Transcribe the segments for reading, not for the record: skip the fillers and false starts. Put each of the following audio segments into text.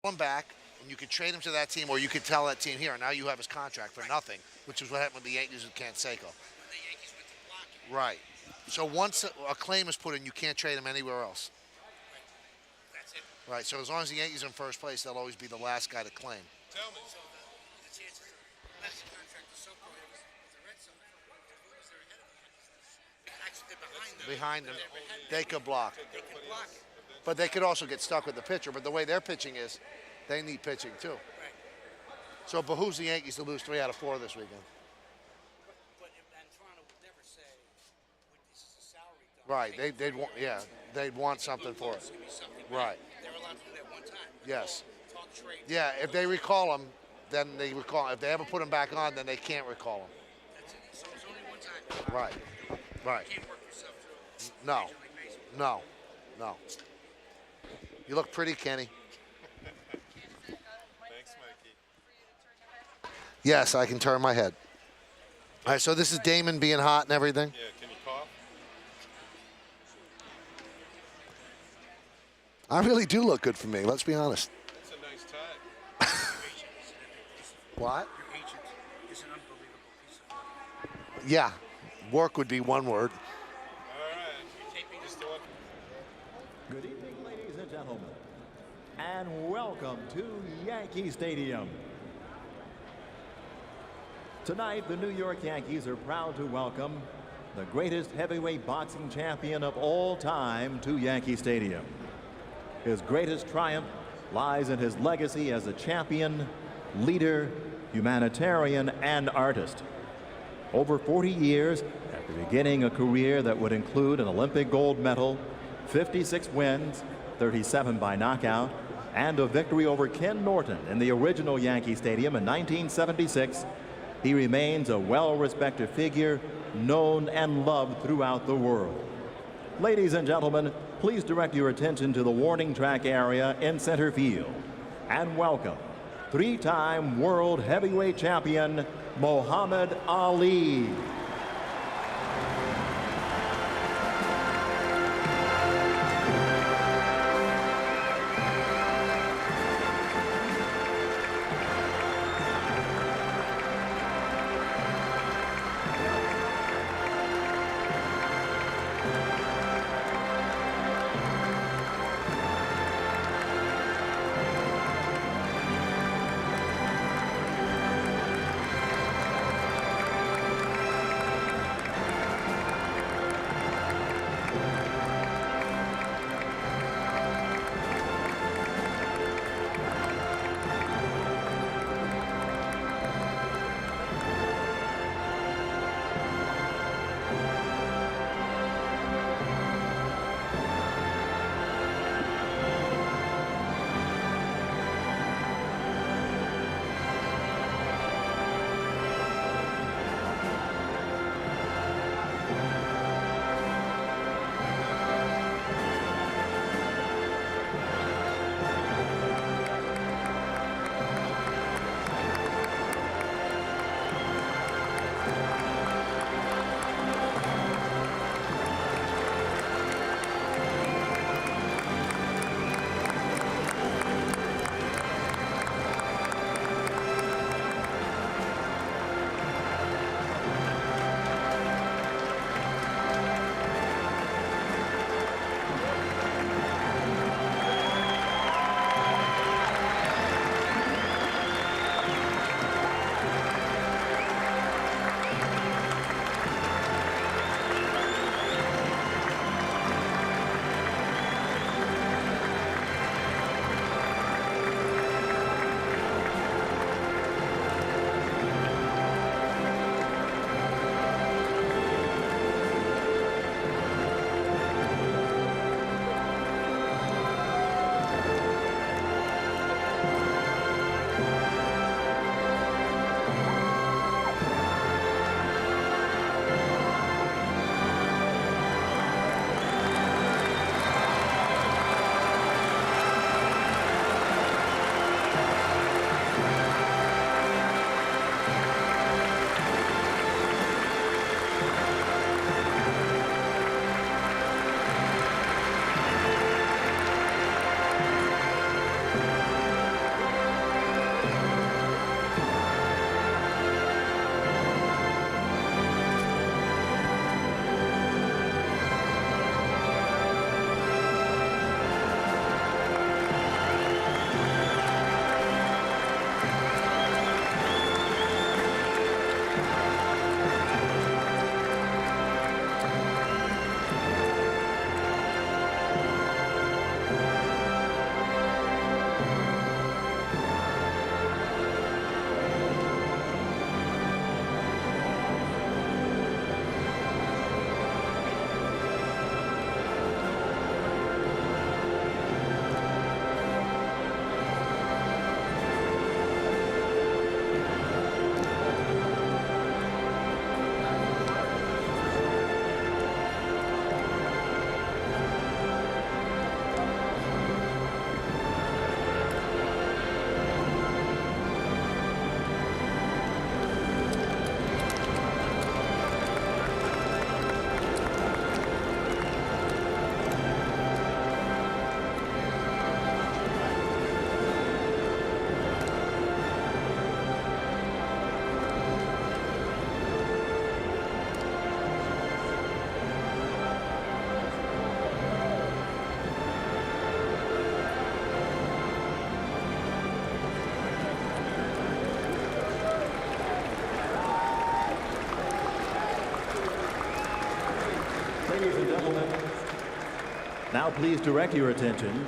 him back, and you could trade him to that team, or you could tell that team here. Now you have his contract for nothing, which is what happened with the Yankees with Canseco. Right. So once a claim is put in, you can't trade him anywhere else. That's it. Right. So as long as the Yankees are in first place, they'll always be the last guy to claim. Tell me. So the chances unless the contract is so prohibitive with the Red Sox, as they're ahead of the Yankees. Actually, they're behind them. They could block. They could block it. But they could also get stuck with the pitcher. But the way their pitching is, they need pitching too. Right. So it behooves the Yankees to lose 3 out of 4 this weekend. But and Toronto would never say, this is a salary dump. Right. They'd want, yeah, they'd want something for it. Right. They're allowed to do that one time. Yes. Talk trade. Yeah. If they recall him, then they recall. If they ever put him back on, then they can't recall him. That's it. So it's only one time. Right. Right. You can't work yourself through. No. Major League Baseball. No. You look pretty, Kenny. Thanks, Mikey. Yes, I can turn my head. All right, so this is Damon being hot and everything. Yeah, can you cough? I really do look good for me, let's be honest. That's a nice tie. What? Your agent is an unbelievable piece of work. Yeah, work would be one word. All right. Just the one. Good evening, ladies and gentlemen, and welcome to Yankee Stadium. Tonight, the New York Yankees are proud to welcome the greatest heavyweight boxing champion of all time to Yankee Stadium. His greatest triumph lies in his legacy as a champion, leader, humanitarian, and artist. Over 40 years, after beginning a career that would include an Olympic gold medal, 56 wins, 37 by knockout, and a victory over Ken Norton in the original Yankee Stadium in 1976, he remains a well-respected figure, known and loved throughout the world. Ladies and gentlemen, please direct your attention to the warning track area in center field, and welcome three-time world heavyweight champion, Muhammad Ali. Now please direct your attention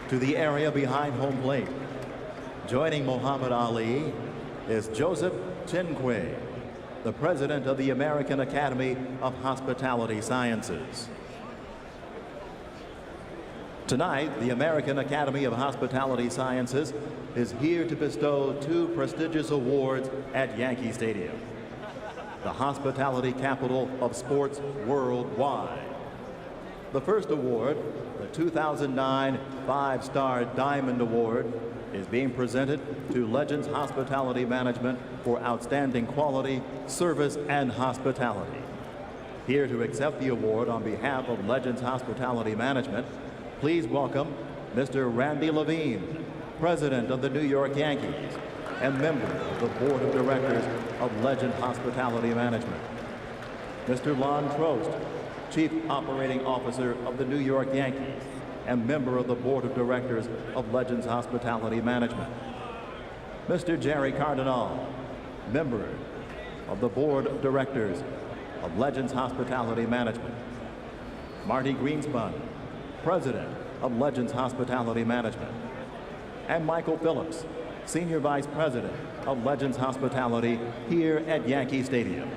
to the area behind home plate. Joining Muhammad Ali is Joseph Chinque, the president of the American Academy of Hospitality Sciences. Tonight, the American Academy of Hospitality Sciences is here to bestow two prestigious awards at Yankee Stadium. The hospitality capital of sports worldwide. The first award, the 2009 5-Star Diamond Award, is being presented to Legends Hospitality Management for outstanding quality, service, and hospitality. Here to accept the award on behalf of Legends Hospitality Management, please welcome Mr. Randy Levine, President of the New York Yankees and member of the Board of Directors of Legend Hospitality Management. Mr. Lon Trost, Chief Operating Officer of the New York Yankees and member of the Board of Directors of Legends Hospitality Management. Mr. Jerry Cardinal, member of the Board of Directors of Legends Hospitality Management. Marty Greenspun, President of Legends Hospitality Management. And Michael Phillips, Senior Vice President of Legends Hospitality here at Yankee Stadium.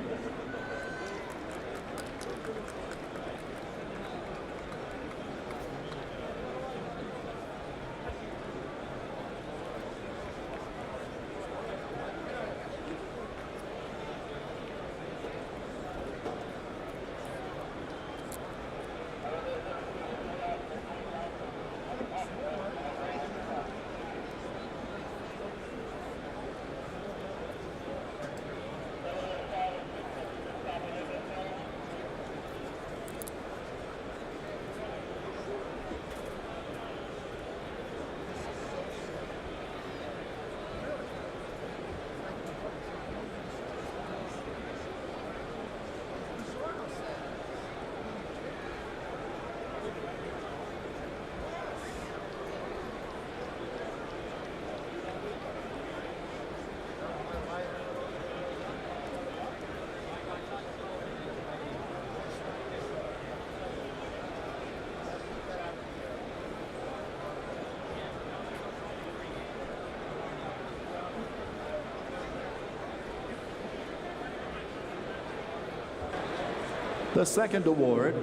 The second award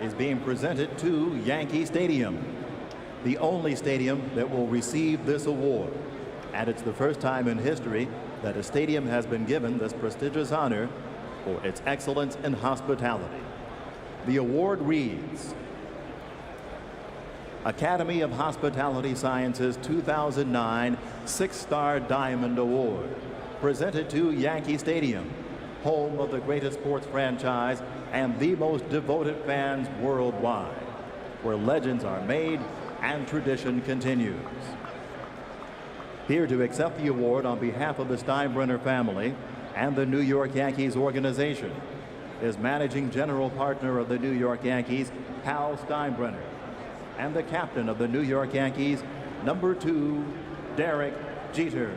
is being presented to Yankee Stadium, the only stadium that will receive this award. And it's the first time in history that a stadium has been given this prestigious honor for its excellence in hospitality. The award reads, Academy of Hospitality Sciences 2009 6-Star Diamond Award, presented to Yankee Stadium, home of the greatest sports franchise and the most devoted fans worldwide, where legends are made and tradition continues. Here to accept the award on behalf of the Steinbrenner family and the New York Yankees organization is Managing General Partner of the New York Yankees, Hal Steinbrenner, and the captain of the New York Yankees, number 2, Derek Jeter.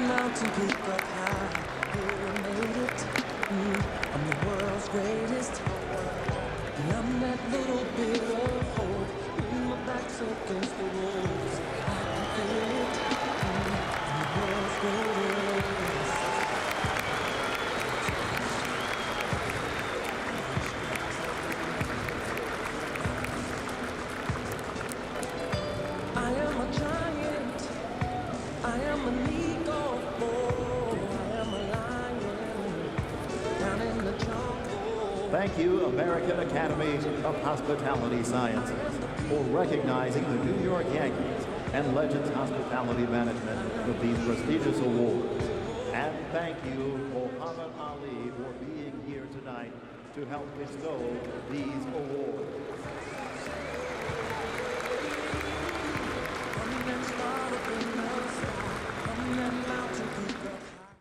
mountain peak up high, here we made it. I'm the world's greatest, and I'm that little bit of hope. When my back's against the ropes, I can feel it. I'm the world's greatest. I am a giant, I am an eagle, oh, I am a lion, down in the jungle. Thank you, American Academy of Hospitality Sciences, for recognizing the New York Yankees and Legends Hospitality Management with these prestigious awards. And thank you, Muhammad Ali, for being here tonight to help bestow these awards. Come and start up in the sky. Come that mountain peak up high.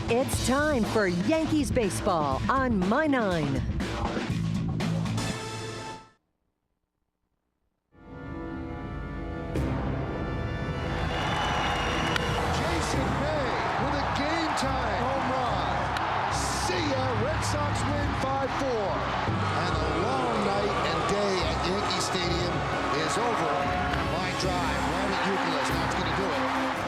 It's time for Yankees baseball on My Nine. Jason May with a game-time home run. See ya, Red Sox win 5-4. And a long night and day at Yankee Stadium is over. Line drive, Randy Youkilis, that's going to do it.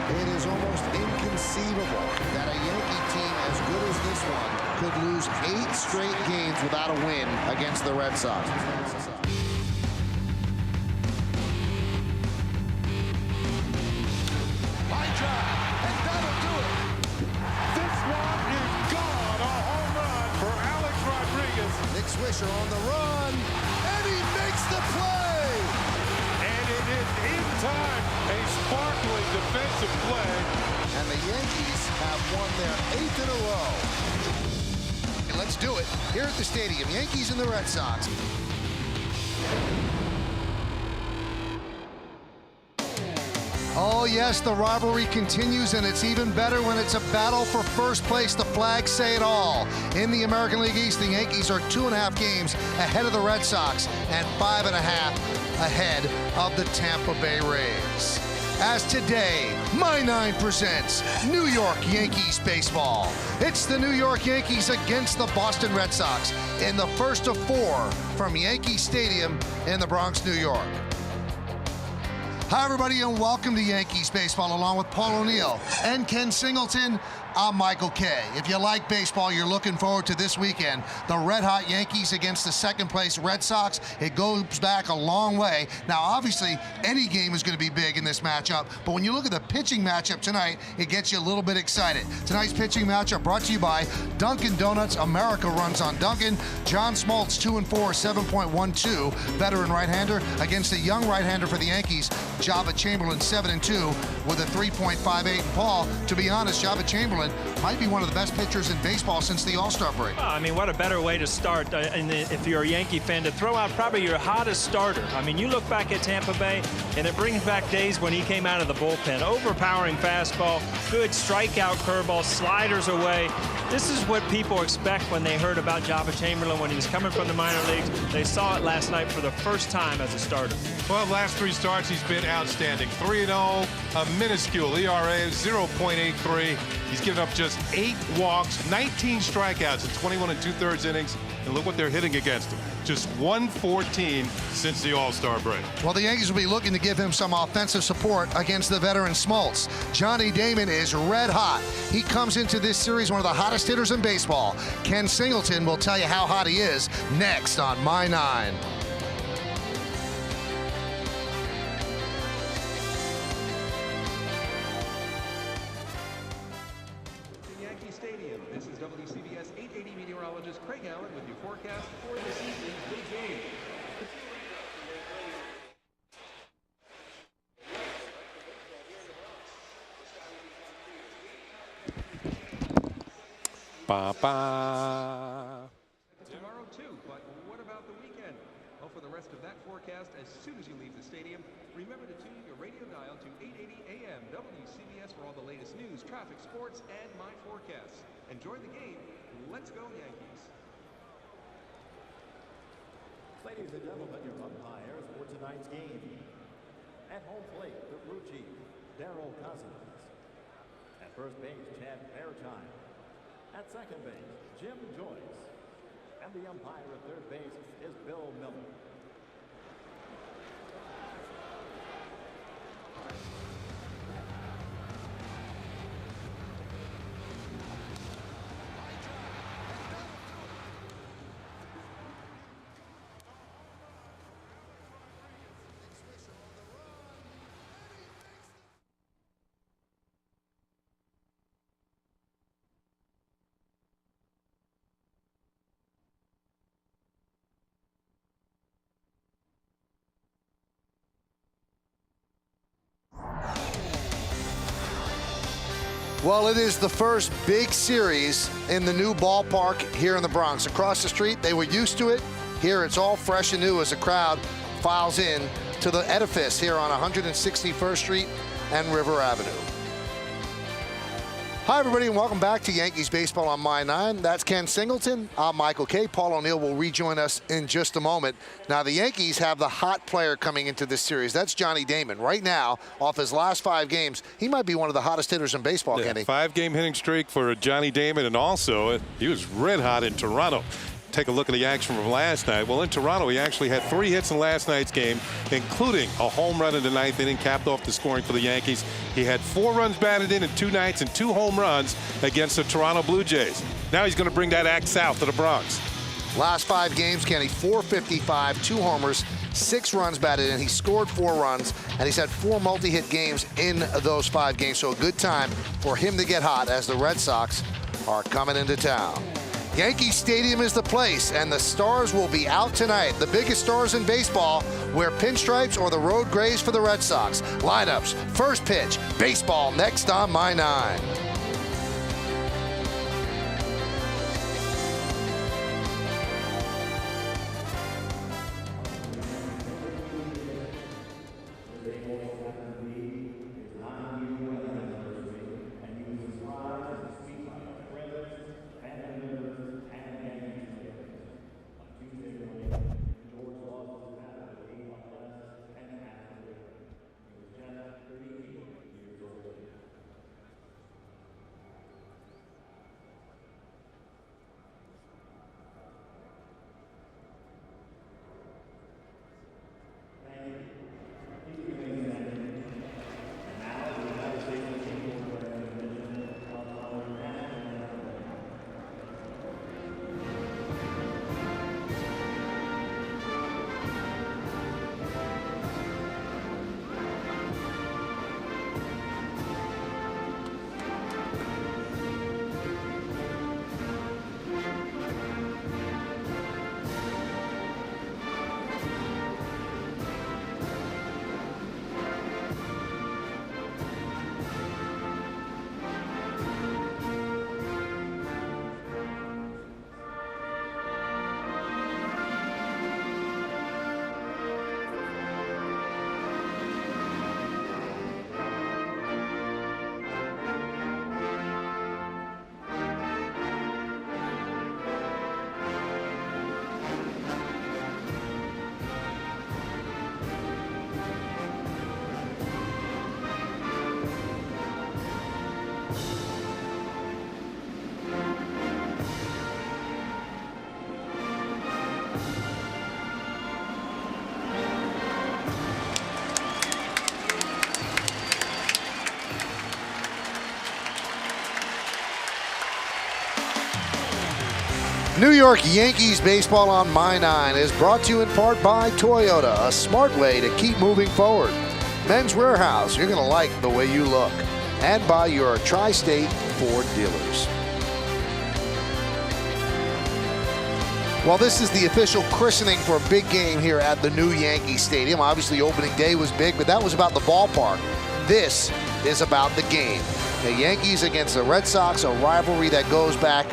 It is almost inconceivable that a Yankee team as good as this one could lose 8 straight games without a win against the Red Sox. Line drive, and that'll do it. This one is gone. A home run for Alex Rodriguez. Nick Swisher on the run, and he makes the play. And it is in time. A sparkling defensive play. And the Yankees have won their 8th in a row. And let's do it here at the stadium. Yankees and the Red Sox. Oh, yes, the rivalry continues, and it's even better when it's a battle for first place. The flags say it all. In the American League East, the Yankees are 2.5 games ahead of the Red Sox and 5.5 ahead of the Tampa Bay Rays. As today, My Nine presents New York Yankees baseball. It's the New York Yankees against the Boston Red Sox in the first of 4 from Yankee Stadium in the Bronx, New York. Hi, everybody, and welcome to Yankees baseball, along with Paul O'Neill and Ken Singleton. I'm Michael Kay. If you like baseball, you're looking forward to this weekend. The red-hot Yankees against the second-place Red Sox. It goes back a long way. Now, obviously, any game is going to be big in this matchup, but when you look at the pitching matchup tonight, it gets you a little bit excited. Tonight's pitching matchup brought to you by Dunkin' Donuts. America runs on Dunkin'. John Smoltz, 2-4, 7.12, veteran right-hander against a young right-hander for the Yankees, Java Chamberlain, 7-2 with a 3.58. And Paul, to be honest, Java Chamberlain might be one of the best pitchers in baseball since the All-Star break. Well, I mean, what a better way to start if you're a Yankee fan, to throw out probably your hottest starter. I mean, you look back at Tampa Bay, and it brings back days when he came out of the bullpen. Overpowering fastball, good strikeout curveball, sliders away. This is what people expect when they heard about Java Chamberlain when he was coming from the minor leagues. They saw it last night for the first time as a starter. Well, last 3 starts, he's been outstanding. 3-0, a minuscule ERA of 0.83. He's given up just 8 walks, 19 strikeouts in 21 2/3 innings. And look what they're hitting against him. Just 114 since the All-Star break. Well, the Yankees will be looking to give him some offensive support against the veteran Smoltz. Johnny Damon is red hot. He comes into this series one of the hottest hitters in baseball. Ken Singleton will tell you how hot he is next on My Nine. Yankee Stadium. This is WCBS 880 meteorologist Craig Allen with your forecast for this evening's big game. Tomorrow too, but what about the weekend? Well, for the rest of that forecast, as soon as you leave the stadium, remember to tune your radio dial to 880 AM WCBS for all the latest news, traffic, sports, and my forecasts. Enjoy the game. Let's go, Yankees. Ladies and gentlemen, your umpires for tonight's game. At home plate, the Blue Chief, Darryl Cousins. At first base, Chad Fairchild. At second base, Jim Joyce. And the umpire at third base is Bill Miller. Well, it is the first big series in the new ballpark here in the Bronx. Across the street, they were used to it. Here, it's all fresh and new as the crowd files in to the edifice here on 161st Street and River Avenue. Hi, everybody, and welcome back to Yankees Baseball on My 9. That's Ken Singleton. I'm Michael Kay. Paul O'Neill will rejoin us in just a moment. Now, the Yankees have the hot player coming into this series. That's Johnny Damon. Right now, off his last 5 games, he might be one of the hottest hitters in baseball, Kenny. 5-game hitting streak for Johnny Damon, and also he was red hot in Toronto. Take a look at the action from last night. Well, in Toronto, he actually had 3 hits in last night's game, including a home run in the 9th inning, capped off the scoring for the Yankees. He had 4 runs batted in 2 nights and 2 home runs against the Toronto Blue Jays. Now he's going to bring that act south to the Bronx. Last 5 games, Kenny, 455, 2 homers, 6 runs batted in. He scored 4 runs, and he's had 4 multi-hit games in those 5 games. So a good time for him to get hot as the Red Sox are coming into town. Yankee Stadium is the place, and the stars will be out tonight. The biggest stars in baseball wear pinstripes or the road grays for the Red Sox. Lineups, first pitch, baseball next on My 9. New York Yankees Baseball on My 9 is brought to you in part by Toyota, a smart way to keep moving forward. Men's Warehouse, you're going to like the way you look. And by your Tri-State Ford dealers. Well, this is the official christening for a big game here at the new Yankee Stadium. Obviously, opening day was big, but that was about the ballpark. This is about the game. The Yankees against the Red Sox, a rivalry that goes back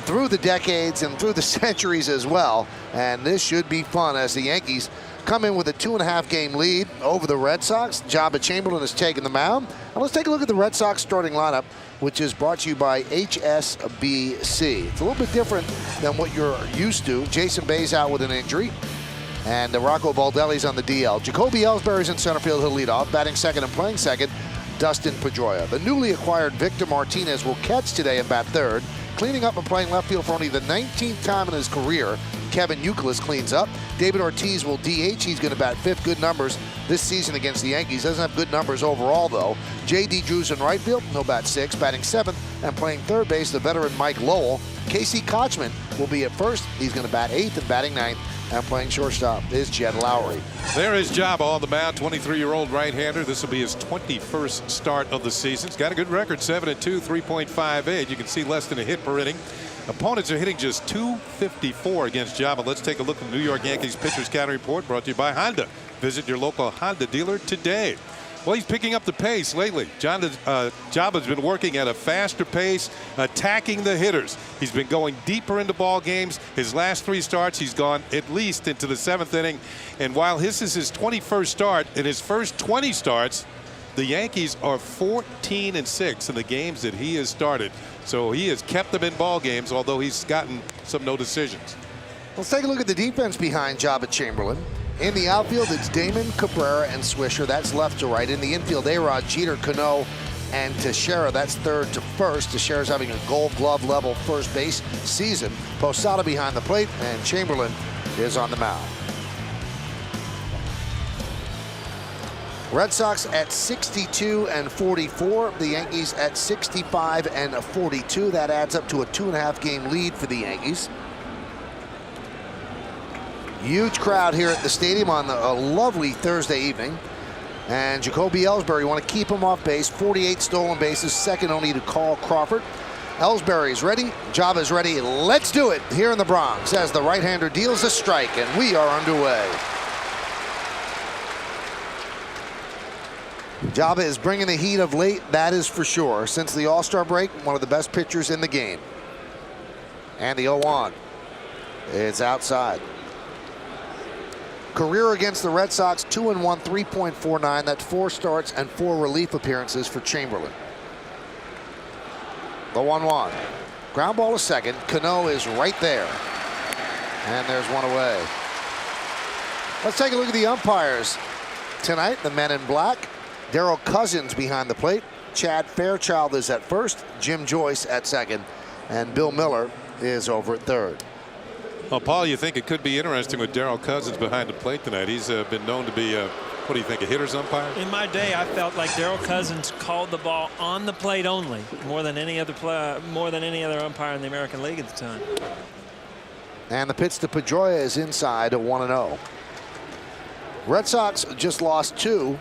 through the decades and through the centuries as well. And this should be fun as the Yankees come in with a 2.5-game lead over the Red Sox. Jabba Chamberlain has taken the mound. And let's take a look at the Red Sox starting lineup, which is brought to you by HSBC. It's a little bit different than what you're used to. Jason Bay's out with an injury, and Rocco Baldelli's on the DL. Jacoby Ellsbury's in center field. He'll lead off. Batting second and playing second, Dustin Pedroia. The newly acquired Victor Martinez will catch today and bat third. Cleaning up and playing left field for only the 19th time in his career, Kevin Youkilis cleans up. David Ortiz will DH. He's going to bat fifth. Good numbers this season against the Yankees. Doesn't have good numbers overall, though. J.D. Drew's in right field. He'll bat sixth. Batting seventh and playing third base, the veteran Mike Lowell. Casey Kochman will be at first. He's going to bat eighth, and batting ninth and playing shortstop is Jed Lowry. There is Jabba on the mound, 23-year-old right-hander. This will be his 21st start of the season. He's got a good record, 7-2, 3.58. You can see less than a hit per inning. Opponents are hitting just .254 against Jabba. Let's take a look at the New York Yankees pitchers scouting report brought to you by Honda. Visit your local Honda dealer today. Well, he's picking up the pace lately. Jaba's been working at a faster pace, attacking the hitters. He's been going deeper into ball games. His last 3 starts, he's gone at least into the 7th inning. And while this is his 21st start, in his first 20 starts, the Yankees are 14-6 in the games that he has started. So he has kept them in ball games, although he's gotten some no decisions. Let's take a look at the defense behind Jaba Chamberlain. In the outfield, it's Damon, Cabrera, and Swisher. That's left to right. In the infield, A-Rod, Jeter, Cano, and Teixeira. That's third to first. Teixeira's having a Gold Glove level first base season. Posada behind the plate, and Chamberlain is on the mound. Red Sox at 62-44. The Yankees at 65-42. That adds up to a 2.5 game lead for the Yankees. Huge crowd here at the stadium on a lovely Thursday evening. And Jacoby Ellsbury, want to keep him off base. 48 stolen bases, second only to Carl Crawford. Ellsbury is ready. Jaba is ready. Let's do it here in the Bronx as the right-hander deals a strike, and we are underway. Jaba is bringing the heat of late, that is for sure. Since the All-Star break, one of the best pitchers in the game. And the 0-1. It's outside. Career against the Red Sox, 2-1, 3.49. That's 4 starts and 4 relief appearances for Chamberlain. The 1-1. Ground ball to second. Cano is right there. And there's one away. Let's take a look at the umpires tonight. The men in black. Darryl Cousins behind the plate. Chad Fairchild is at first. Jim Joyce at second. And Bill Miller is over at third. Well, Paul, you think it could be interesting with Darryl Cousins behind the plate tonight. He's been known to be, what do you think, a hitter's umpire? In my day, I felt like Darryl Cousins called the ball on the plate only, more than any other umpire in the American League at the time. And the pitch to Pedroia is inside at 1-0. Red Sox just lost 2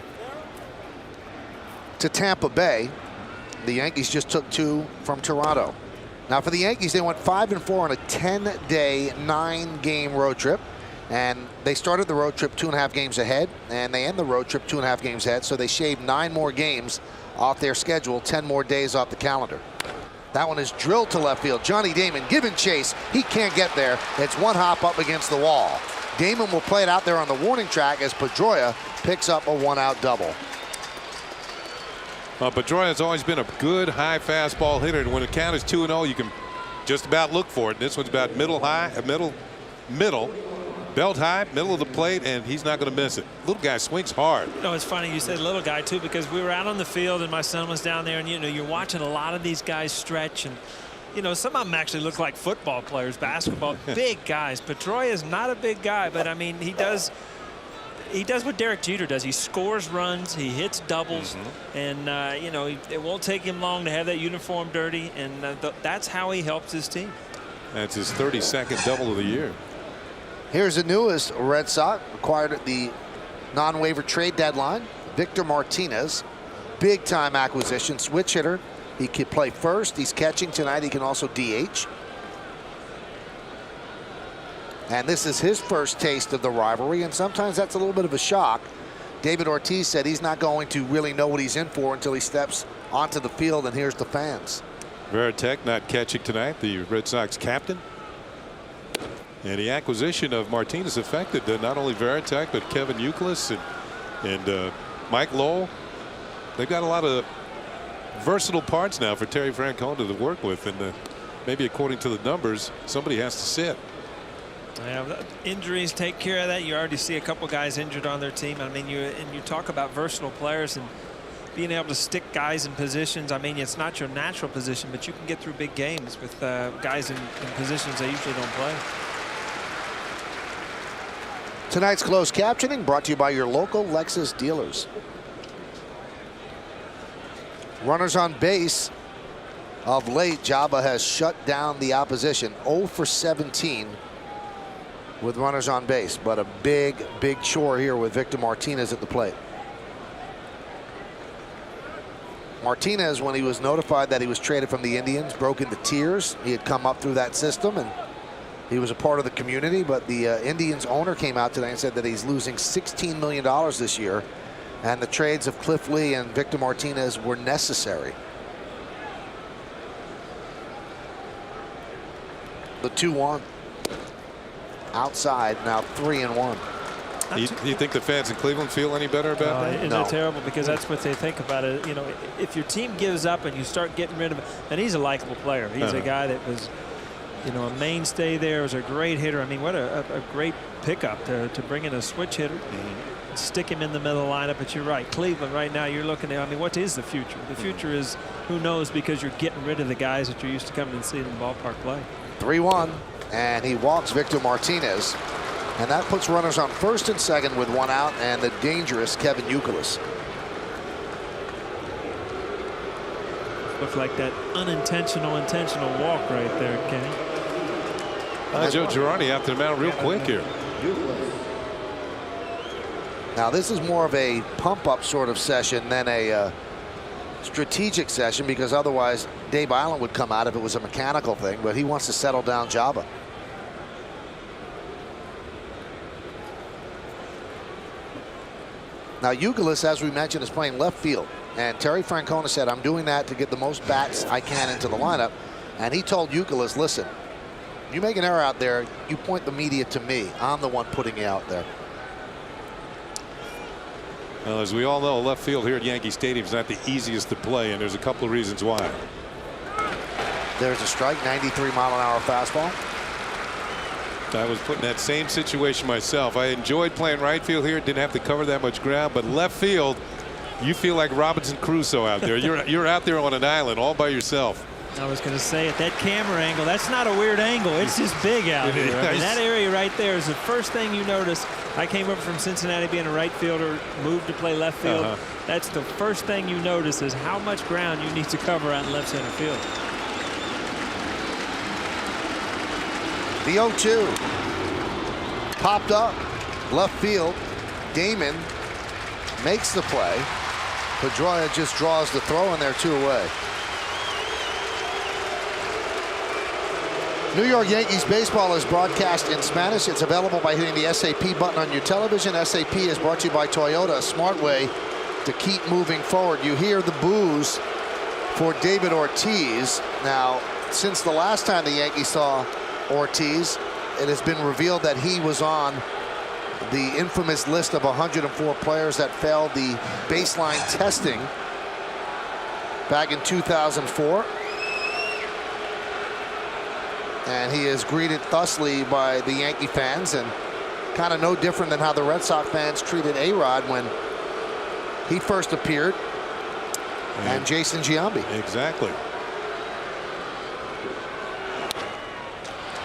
to Tampa Bay. The Yankees just took 2 from Toronto. Now for the Yankees, they went 5-4 on a 10-day, 9-game road trip. And they started the road trip 2.5 games ahead, and they end the road trip 2.5 games ahead. So they shaved 9 more games off their schedule, 10 more days off the calendar. That one is drilled to left field. Johnny Damon giving chase. He can't get there. It's one hop up against the wall. Damon will play it out there on the warning track as Pedroia picks up a 1-out double. Pedroia has always been a good high fastball hitter, and when the count is 2-0, you can just about look for it. This one's about middle, belt high, middle of the plate, and he's not going to miss it. Little guy swings hard. You know, it's funny you said little guy too, because we were out on the field and my son was down there, and you know, you're watching a lot of these guys stretch, and you know, some of them actually look like football players, basketball, big guys. Pedroia is not a big guy, but I mean, he does what Derek Jeter does. He scores runs, he hits doubles, and you know, it won't take him long to have that uniform dirty, and that's how he helps his team. That's his 32nd double of the year. Here's the newest Red Sox, acquired at the non-waiver trade deadline. Victor Martinez, big-time acquisition, switch hitter. He can play first. He's catching tonight. He can also DH. And this is his first taste of the rivalry, and sometimes that's a little bit of a shock. David Ortiz said he's not going to really know what he's in for until he steps onto the field and hears the fans. Veritek not catching tonight, the Red Sox captain. And the acquisition of Martinez affected not only Veritek, but Kevin Youkilis and Mike Lowell. They've got a lot of versatile parts now for Terry Francona to work with, and maybe according to the numbers, somebody has to sit. Yeah, injuries take care of that. You already see a couple guys injured on their team. I mean, you talk about versatile players and being able to stick guys in positions. I mean, it's not your natural position, but you can get through big games with guys in positions they usually don't play. Tonight's closed captioning brought to you by your local Lexus dealers. Runners on base. Of late, Jaba has shut down the opposition. 0 for 17 with runners on base, but a big chore here with Victor Martinez at the plate. Martinez, when he was notified that he was traded from the Indians, broke into tears. He had come up through that system and he was a part of the community, but the Indians owner came out today and said that he's losing $16 million this year And the trades of Cliff Lee and Victor Martinez were necessary. The 2-1. Outside, now 3-1. Do you think the fans in Cleveland feel any better about that? Isn't it terrible? Because that's what they think about it. You know, if your team gives up and you start getting rid of it, and he's a likable player. He's a guy that was, you know, a mainstay there. Was a great hitter. I mean, what a great pickup to bring in a switch hitter, stick him in the middle of the lineup. But you're right, Cleveland right now. You're looking at. I mean, what is the future? The future is who knows, because you're getting rid of the guys that you're used to coming and seeing in the ballpark play. 3-1, and he walks Victor Martinez. And that puts runners on first and second with 1 out, and the dangerous Kevin Youkilis. Looks like that intentional walk right there, Kenny. Joe Girardi after the mound real quick here. Now this is more of a pump-up sort of session than a strategic session, because otherwise Dave Island would come out if it was a mechanical thing, but he wants to settle down Jabba. Now Youkilis, as we mentioned, is playing left field, and Terry Francona said, I'm doing that to get the most bats I can into the lineup. And he told Youkilis, listen, you make an error out there, you point the media to me. I'm the one putting you out there. Well, as we all know, left field here at Yankee Stadium is not the easiest to play, and there's a couple of reasons why. There's a strike, 93-mile-an-hour fastball. I was put in that same situation myself. I enjoyed playing right field here. Didn't have to cover that much ground, but left field, you feel like Robinson Crusoe out there. You're out there on an island all by yourself. I was going to say, at that camera angle, that's not a weird angle. It's just big out here. I mean, that area right there is the first thing you notice. I came up from Cincinnati being a right fielder, moved to play left field. That's the first thing you notice, is how much ground you need to cover out in left center field. The 0-2 popped up left field. Damon makes the play. Pedroia just draws the throw, and they're 2 away. New York Yankees baseball is broadcast in Spanish. It's available by hitting the SAP button on your television. SAP is brought to you by Toyota, a smart way to keep moving forward. You hear the boos for David Ortiz. Now, since the last time the Yankees saw Ortiz, it has been revealed that he was on the infamous list of 104 players that failed the baseline testing back in 2004. And he is greeted thusly by the Yankee fans, and kind of no different than how the Red Sox fans treated A-Rod when he first appeared, and Jason Giambi. Exactly.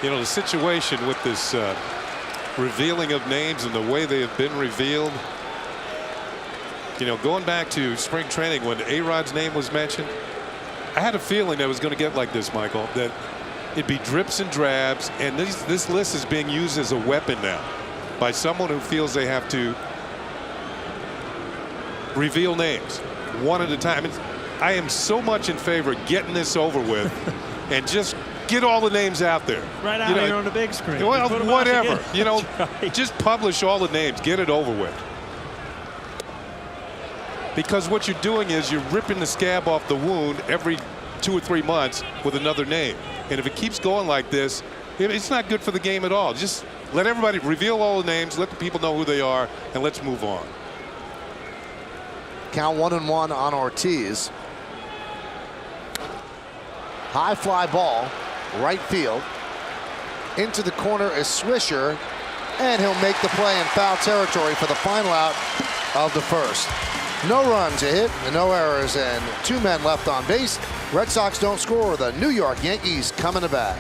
You know, the situation with this revealing of names and the way they have been revealed, you know, going back to spring training when A-Rod's name was mentioned, I had a feeling that it was going to get like this, Michael, that it'd be drips and drabs, and this list is being used as a weapon now by someone who feels they have to reveal names one at a time. I am so much in favor of getting this over with and just get all the names out there. Right out here on the big screen. Well, whatever. You know, just publish all the names. Get it over with. Because what you're doing is you're ripping the scab off the wound every 2 or 3 months with another name. And if it keeps going like this, it's not good for the game at all. Just let everybody reveal all the names, let the people know who they are, and let's move on. Count 1-1 on Ortiz. High fly ball, right field. Into the corner is Swisher, and he'll make the play in foul territory for the final out of the first. No runs, a hit, and no errors, and 2 men left on base. Red Sox don't score. The New York Yankees coming to bat.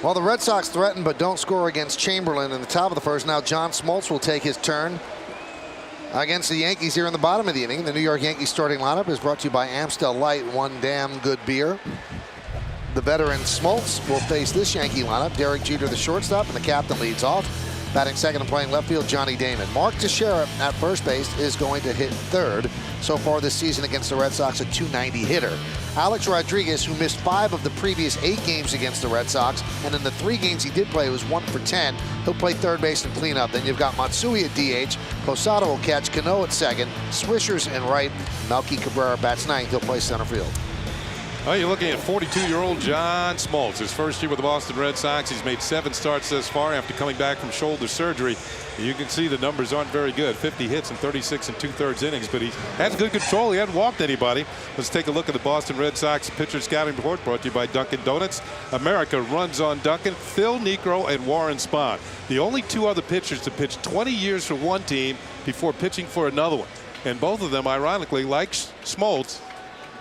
Well, the Red Sox threaten but don't score against Chamberlain in the top of the first. Now John Smoltz will take his turn against the Yankees here in the bottom of the inning. The New York Yankees starting lineup is brought to you by Amstel Light, one damn good beer. The veteran Smoltz will face this Yankee lineup. Derek Jeter, the shortstop, and the captain leads off. Batting second and playing left field, Johnny Damon. Mark Teixeira at first base is going to hit third. So far this season against the Red Sox, a .290 hitter. Alex Rodriguez, who missed 5 of the previous 8 games against the Red Sox, and in the 3 games he did play, was 1 for 10. He'll play third base and clean up. Then you've got Matsui at DH, Posada will catch, Cano at second, Swishers in right, Melky Cabrera bats ninth. He'll play center field. Well, you're looking at 42-year-old John Smoltz. His first year with the Boston Red Sox. He's made 7 starts thus far after coming back from shoulder surgery. You can see the numbers aren't very good. 50 hits in 36 2/3 innings, but he has good control. He hasn't walked anybody. Let's take a look at the Boston Red Sox pitcher scouting report brought to you by Dunkin' Donuts. America runs on Dunkin'. Phil Niekro and Warren Spahn. The only 2 other pitchers to pitch 20 years for one team before pitching for another one. And both of them, ironically, like Smoltz,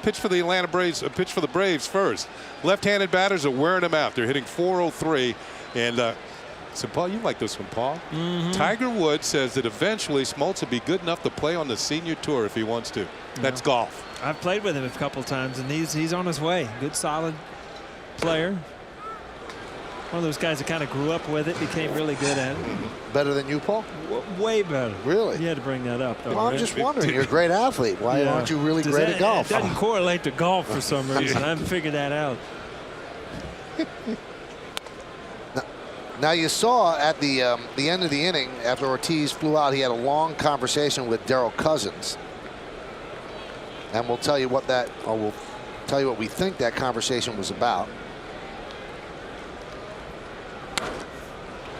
pitch for the Atlanta Braves, pitch for the Braves first. Left-handed batters are wearing them out. They're hitting .403. And so, Paul, you like this one, Paul. Tiger Woods says that eventually Smoltz will be good enough to play on the senior tour if he wants to. That's golf. I've played with him a couple times, and he's on his way. Good, solid player. One of those guys that kind of grew up with it, became really good at it. Better than you, Paul? Way better. Really? You had to bring that up, though. Well, I'm just wondering. You're a great athlete. Why aren't you really great at golf? It doesn't correlate to golf for some reason. I haven't figured that out. Now you saw at the end of the inning, after Ortiz flew out, he had a long conversation with Darryl Cousins, and we'll tell you what we think that conversation was about.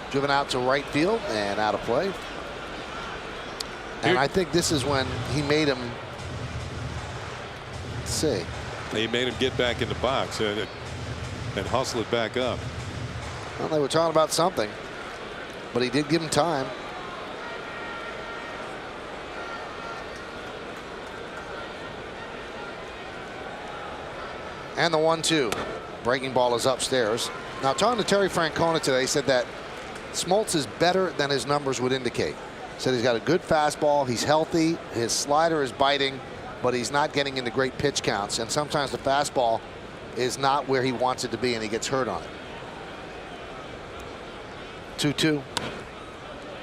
Driven out to right field and out of play. And I think this is when he made him. Let's see. He made him get back in the box and hustle it back up. Well, they were talking about something, but he did give him time. And the 1-2. Breaking ball is upstairs. Now, talking to Terry Francona today, he said that Smoltz is better than his numbers would indicate. Said he's got a good fastball. He's healthy. His slider is biting, but he's not getting into great pitch counts. And sometimes the fastball is not where he wants it to be, and he gets hurt on it. 2-2.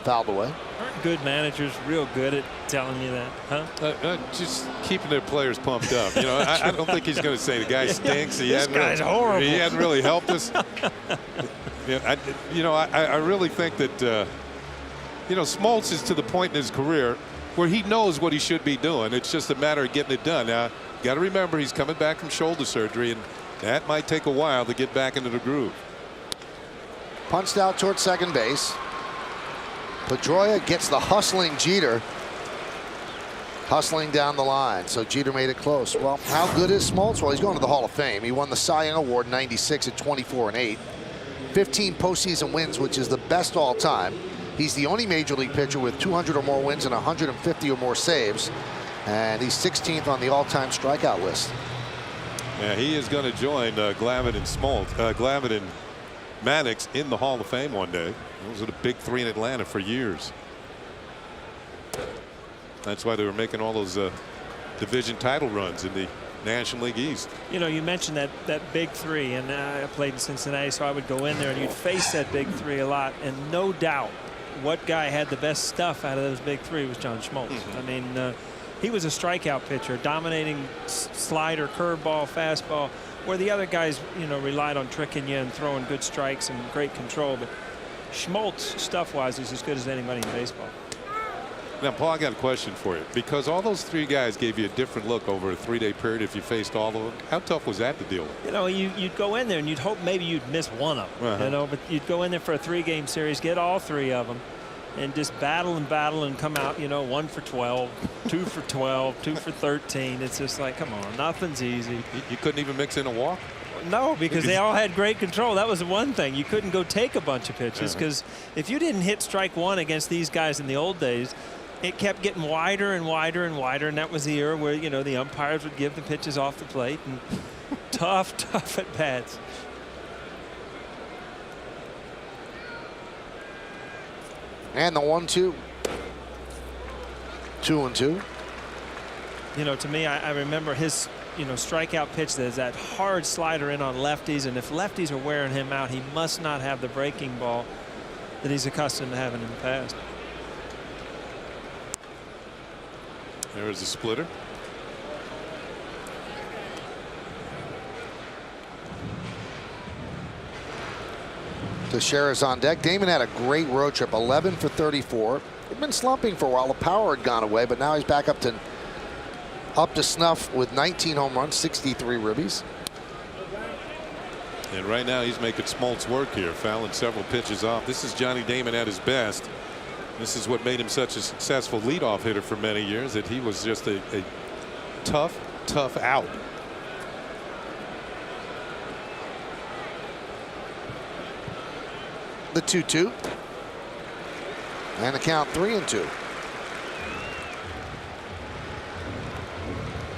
Fouled away. Aren't good managers real good at telling you that, huh? Just keeping their players pumped up. You know, I don't think he's going to say the guy stinks. This guy's horrible. He hadn't really helped us. I really think that Smoltz is to the point in his career where he knows what he should be doing. It's just a matter of getting it done. Now, got to remember he's coming back from shoulder surgery, and that might take a while to get back into the groove. Punched out towards second base. Pedroia gets the hustling Jeter. Hustling down the line. So Jeter made it close. Well, how good is Smoltz? Well, he's going to the Hall of Fame. He won the Cy Young Award in '96 at 24-8. 15 postseason wins, which is the best all time. He's the only major league pitcher with 200 or more wins and 150 or more saves. And he's 16th on the all-time strikeout list. Yeah, he is going to join Glavine and Mannix in the Hall of Fame one day. Those are the big 3 in Atlanta for years. That's why they were making all those division title runs in the National League East. You know, you mentioned that big 3, and I played in Cincinnati, so I would go in there and you'd face that big 3 a lot, and no doubt what guy had the best stuff out of those big 3 was John Smoltz. I mean, he was a strikeout pitcher, dominating slider, curveball, fastball, where the other guys, relied on tricking you and throwing good strikes and great control. But Smoltz, stuff-wise, is as good as anybody in baseball. Now, Paul, I got a question for you. Because all those 3 guys gave you a different look over a 3-day period if you faced all of them, how tough was that to deal with? You'd go in there and you'd hope maybe you'd miss one of them. But you'd go in there for a 3-game series, get all 3 of them, and just battle and come out, 1 for 12, 2 for 12, 2 for 13. It's just like, come on, nothing's easy. You couldn't even mix in a walk? No, because they all had great control. That was the one thing. You couldn't go take a bunch of pitches, because if you didn't hit strike 1 against these guys in the old days, it kept getting wider and wider and wider, and that was the era where, the umpires would give the pitches off the plate, and tough at bats. And the 1-2. 2-2. You know, to me, I remember his, strikeout pitch. There's that hard slider in on lefties, and if lefties are wearing him out, he must not have the breaking ball that he's accustomed to having in the past. There is a splitter. Teixeira's on deck. Damon had a great road trip, 11 for 34. He'd been slumping for a while. The power had gone away, but now he's back up to snuff with 19 home runs, 63 ribbies. And right now he's making Smoltz work here, fouling several pitches off. This is Johnny Damon at his best. This is what made him such a successful leadoff hitter for many years, that he was just a tough out. The 2-2. And the count 3-2.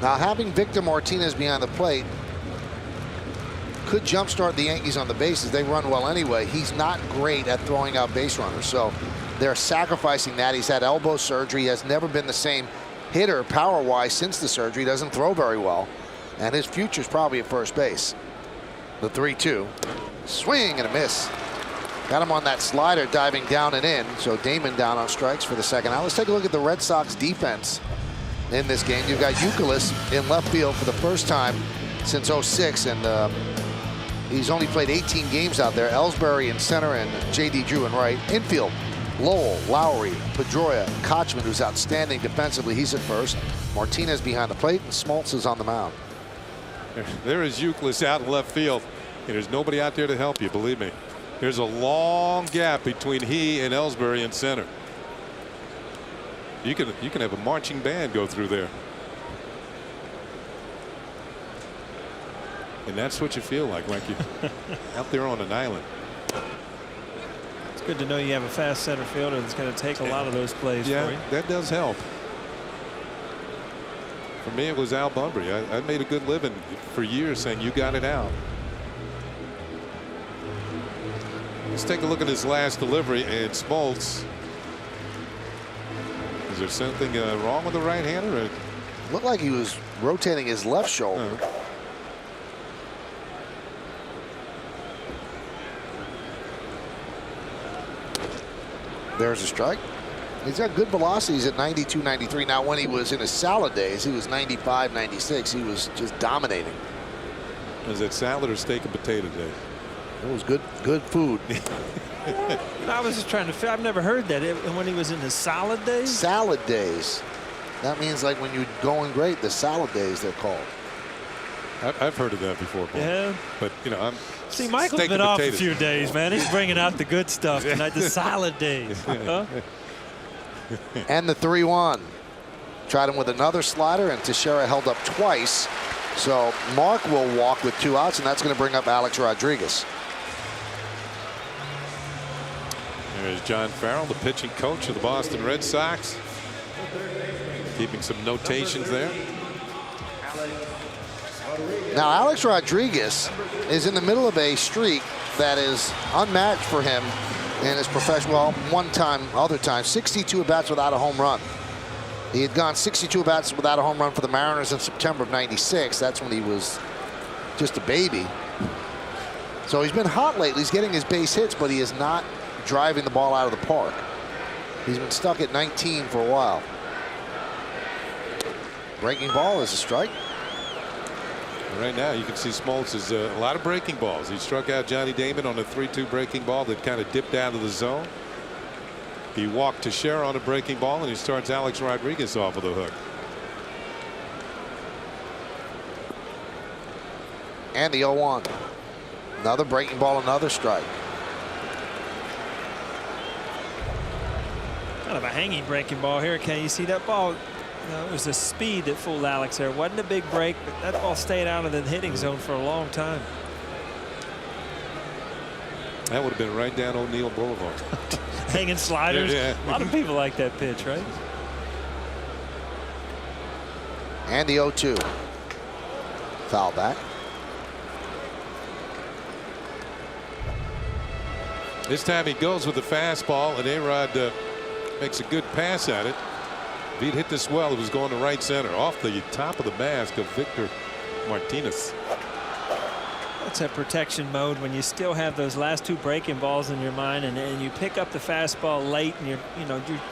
Now having Victor Martinez behind the plate could jumpstart the Yankees on the bases. They run well anyway. He's not great at throwing out base runners, so they're sacrificing that. He's had elbow surgery. He has never been the same hitter power-wise since the surgery. He doesn't throw very well, and his future's probably at first base. The 3-2. Swing and a miss. Got him on that slider diving down and in. So Damon down on strikes for the second out. Let's take a look at the Red Sox defense in this game. You've got Youkilis in left field for the first time since '06, and he's only played 18 games out there. Ellsbury in center and J.D. Drew in right. Infield, Lowell, Lowry, Pedroia, Kochman, who's outstanding defensively. He's at first. Martinez behind the plate, and Smoltz is on the mound. There is Youkilis out in left field, and there's nobody out there to help you, believe me. There's a long gap between he and Ellsbury in center. You can have a marching band go through there. And that's what you feel like you out there on an island. It's good to know you have a fast center fielder that's going to take a lot of those plays for you. That does help. For me, it was Al Bunbury. I made a good living for years saying you got it out. Let's take a look at his last delivery, and Smoltz. Is there something wrong with the right-hander? Looked like he was rotating his left shoulder. There's a strike. He's got good velocities at 92, 93. Now, when he was in his salad days, he was 95, 96. He was just dominating. Is it salad or steak and potato day? It was good food. I was just trying to. I've never heard that. When he was in his salad days. Salad days. That means like when you're going great. The salad days they're called. I've heard of that before, Paul. Yeah. But I'm. See, Michael's been off a few days, man. He's bringing out the good stuff tonight. The salad days. Huh? And the 3-1. Tried him with another slider, and Teixeira held up twice. So Mark will walk with 2 outs, and that's going to bring up Alex Rodriguez. There's John Farrell, the pitching coach of the Boston Red Sox, keeping some notations there. Now Alex Rodriguez is in the middle of a streak that is unmatched for him in his professional, other time, 62 at-bats without a home run. He had gone 62 at-bats without a home run for the Mariners in September of '96. That's when he was just a baby. So he's been hot lately. He's getting his base hits, but he is not driving the ball out of the park. He's been stuck at 19 for a while. Breaking ball is a strike. Right now you can see Smoltz is a lot of breaking balls. He struck out Johnny Damon on a 3-2 breaking ball that kind of dipped out of the zone. He walked Teixeira on a breaking ball, and he starts Alex Rodriguez off with a hook. And the 0-1. Another breaking ball, another strike. Kind of a hanging breaking ball here. Can you see that ball? It was the speed that fooled Alex there. Wasn't a big break, but that ball stayed out of the hitting zone for a long time. That would have been right down O'Neill Boulevard. Hanging sliders. Yeah. A lot of people like that pitch, right? And the 0-2. Foul back. This time he goes with the fastball, and A-Rod makes a good pass at it. If he'd hit this well, it was going to right center off the top of the mask of Victor Martinez. That's a protection mode when you still have those last two breaking balls in your mind, and you pick up the fastball late, and you're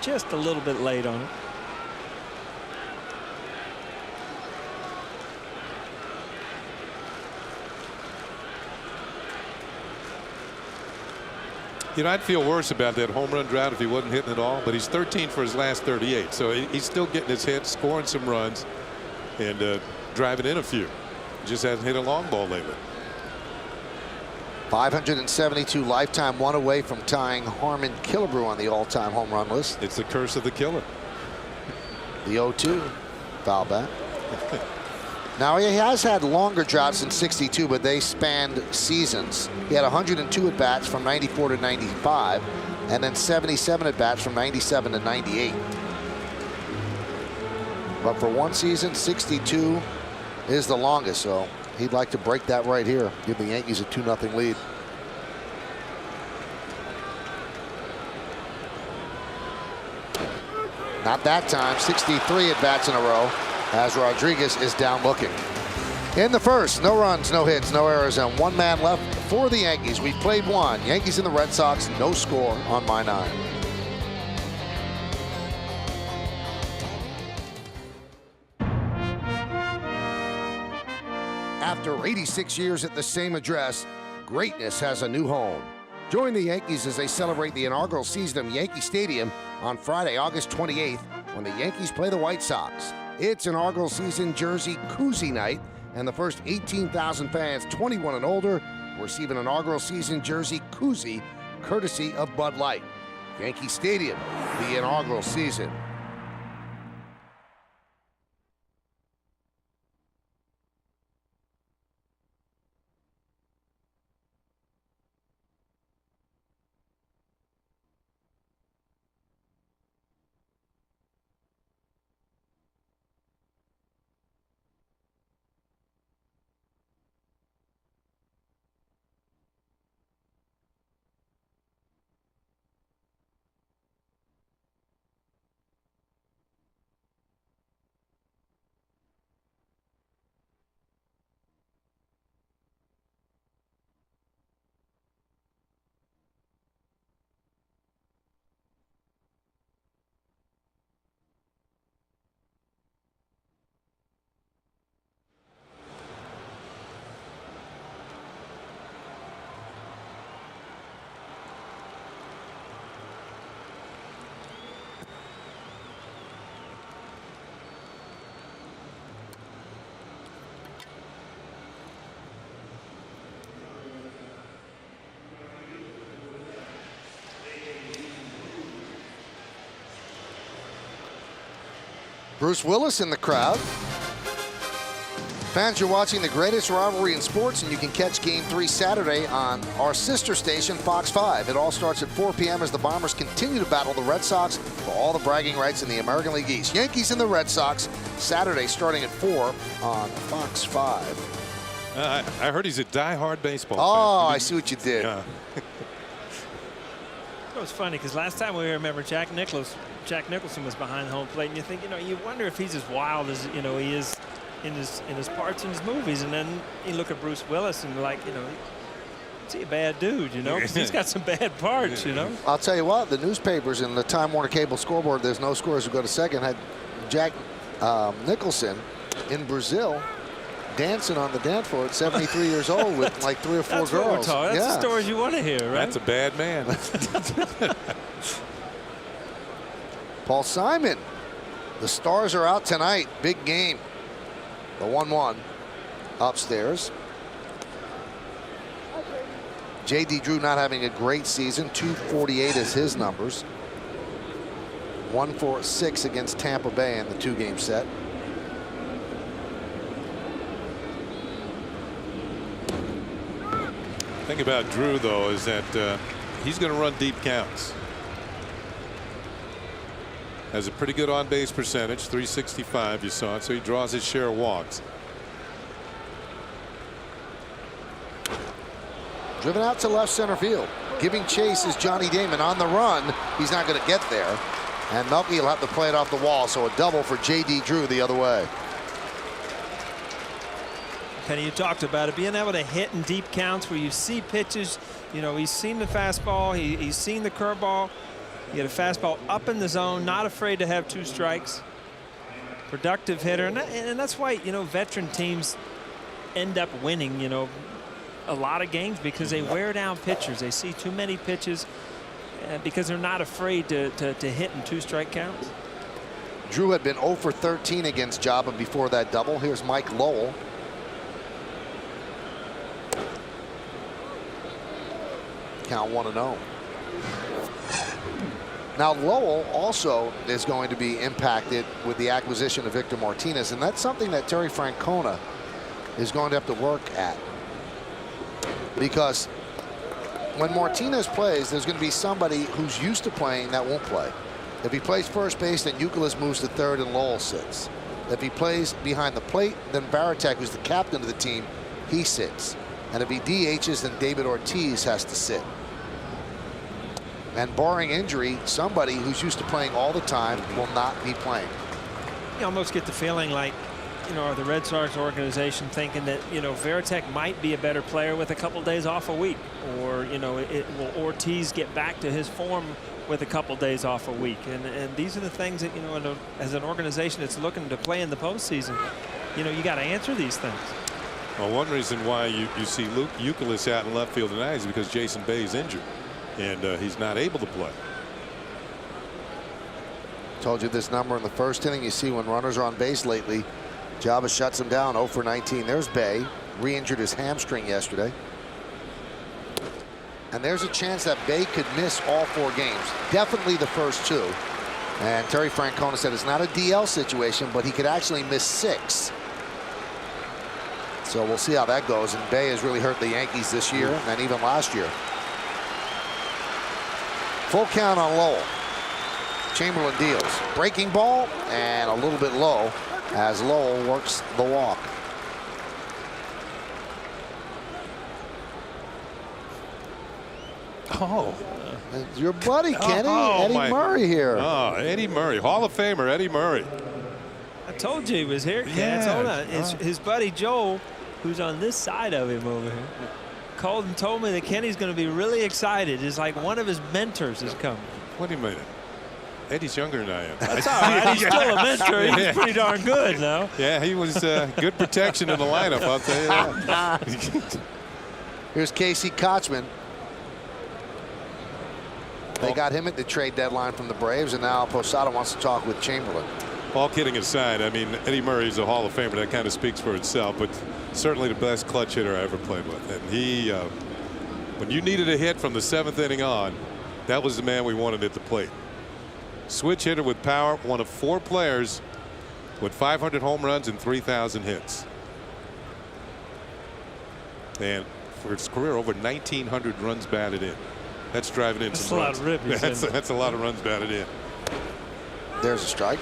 just a little bit late on it. I'd feel worse about that home run drought if he wasn't hitting it all, but he's 13 for his last 38, so he's still getting his hits, scoring some runs, and driving in a few. He just hasn't hit a long ball lately. 572 lifetime, one away from tying Harmon Killebrew on the all-time home run list. It's the curse of the killer. The 0-2 foul back. Now he has had longer droughts than 62, but they spanned seasons. He had 102 at bats from 94 to 95, and then 77 at bats from 97 to 98. But for one season, 62 is the longest, so he'd like to break that right here. Give the Yankees a 2-0 lead. Not that time. 63 at bats in a row as Rodriguez is down looking. In the first, no runs, no hits, no errors, and one man left for the Yankees. We've played one. Yankees and the Red Sox, no score on my 9. After 86 years at the same address, greatness has a new home. Join the Yankees as they celebrate the inaugural season of Yankee Stadium on Friday, August 28th, when the Yankees play the White Sox. It's inaugural season jersey koozie night, and the first 18,000 fans 21 and older will receive an inaugural season jersey koozie courtesy of Bud Light. Yankee Stadium, the inaugural season. Bruce Willis in the crowd. Fans, you're watching the greatest rivalry in sports, and you can catch Game 3 Saturday on our sister station, Fox 5. It all starts at 4 p.m. as the Bombers continue to battle the Red Sox for all the bragging rights in the American League East. Yankees and the Red Sox, Saturday starting at 4 on Fox 5. I heard he's a diehard baseball fan. fan. I see what you did. Yeah. It was funny because last time we remember Jack Nicholson was behind home plate, and you think, you wonder if he's as wild as he is in his parts in his movies, and then you look at Bruce Willis and is he a bad dude? 'Cause he's got some bad parts. I'll tell you what, the newspapers and the Time Warner Cable scoreboard, there's no scores who go to second, had Jack Nicholson in Brazil dancing on the dance floor at 73 years old with like 3 or 4 That's girls. What we're talking. That's the stories you want to hear, right? That's a bad man. Paul Simon. The Stars are out tonight. Big game. The 1-1 upstairs. J.D. Drew not having a great season. 248 is his numbers. 1-for-6 against Tampa Bay in the 2-game set. The thing about Drew, though, is that he's going to run deep counts. Has a pretty good on-base percentage, 365, you saw it, so he draws his share of walks. Driven out to left center field. Giving chase is Johnny Damon. On the run, he's not going to get there. And Melky will have to play it off the wall. So a double for J.D. Drew the other way. Kenny, you talked about it, being able to hit in deep counts where you see pitches. You know, he's seen the fastball, he's seen the curveball. You get a fastball up in the zone, not afraid to have 2 strikes. Productive hitter, and that's why, you know, veteran teams end up winning, you know, a lot of games because they wear down pitchers. They see too many pitches because they're not afraid to hit in 2 strike counts. Drew had been 0 for 13 against Jabba before that double. Here's Mike Lowell. Count 1-0. Now Lowell also is going to be impacted with the acquisition of Victor Martinez, and that's something that Terry Francona is going to have to work at, because when Martinez plays, there's going to be somebody who's used to playing that won't play. If he plays first base, then Youkilis moves to third and Lowell sits. If he plays behind the plate, then Varitek, who's the captain of the team, he sits. And if he DHs, then David Ortiz has to sit. And barring injury, somebody who's used to playing all the time will not be playing. You almost get the feeling like, you know, the Red Sox organization thinking that, you know, Varitek might be a better player with a couple days off a week, or, you know, will Ortiz get back to his form with a couple days off a week? And these are the things that, you know, as an organization that's looking to play in the postseason, you know, you got to answer these things. Well, one reason why you see Luke Youkilis out in left field tonight is because Jason Bay is injured, and he's not able to play. Told you this number in the first inning. You see when runners are on base lately, Jabba shuts him down 0 for 19. There's Bay, re-injured his hamstring yesterday. And there's a chance that Bay could miss all 4 games. Definitely the first 2. And Terry Francona said it's not a DL situation, but he could actually miss 6. So we'll see how that goes. And Bay has really hurt the Yankees this year and even last year. Full count on Lowell. Chamberlain deals. Breaking ball and a little bit low as Lowell works the walk. Oh. Your buddy, Kenny. Eddie Murray here. Oh, Eddie Murray. Hall of Famer Eddie Murray. I told you he was here, Ken. Hold on. His buddy Joel, who's on this side of him over here, called and told me that Kenny's going to be really excited. It's like one of his mentors is coming. What do you mean? Eddie's younger than I am. That's all right. He's still a mentor. He's pretty darn good now. Yeah, he was good protection in the lineup, I'll tell you that. Here's Casey Kochman. They got him at the trade deadline from the Braves, and now Posada wants to talk with Chamberlain. All kidding aside, I mean, Eddie Murray's a Hall of Famer. That kind of speaks for itself, but certainly the best clutch hitter I ever played with. And he, when you needed a hit from the 7th inning on, that was the man we wanted at the plate. Switch hitter with power, one of 4 players with 500 home runs and 3,000 hits. And for his career, over 1,900 runs batted in. That's driving in some runs. That's a lot of ribbies. That's a lot of runs batted in. There's a strike.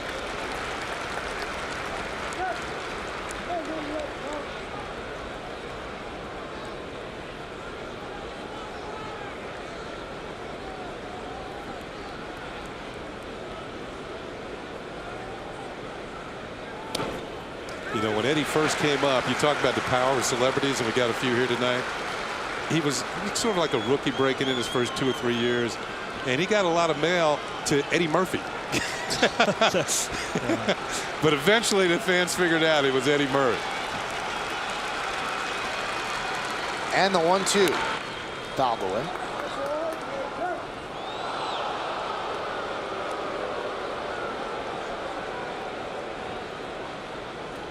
You know, when Eddie first came up, you talk about the power of celebrities, and we got a few here tonight. He was sort of like a rookie breaking in his first 2 or 3 years, and he got a lot of mail to Eddie Murphy. But eventually the fans figured out it was Eddie Murray. And the 1-2. Fouled away.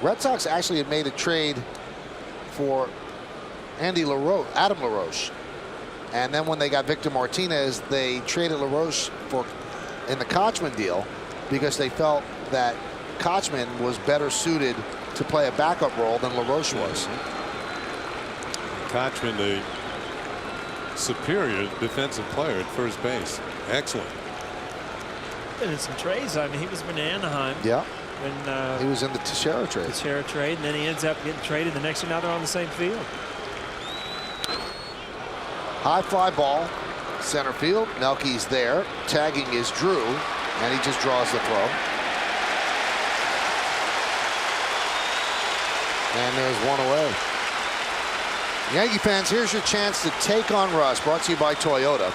Red Sox actually had made a trade for Adam LaRoche. And then when they got Victor Martinez, they traded LaRoche in the Kochman deal because they felt that Kochman was better suited to play a backup role than LaRoche was. Kochman, the superior defensive player at first base. Excellent. Been in some trades. I mean, he was in Anaheim. Yeah. When he was in the Teixeira trade. Teixeira trade, and then he ends up getting traded. The next thing, now they're on the same field. High fly ball, center field. Melky's there. Tagging is Drew, and he just draws the throw. And there's one away. Yankee fans, here's your chance to take on Russ. Brought to you by Toyota.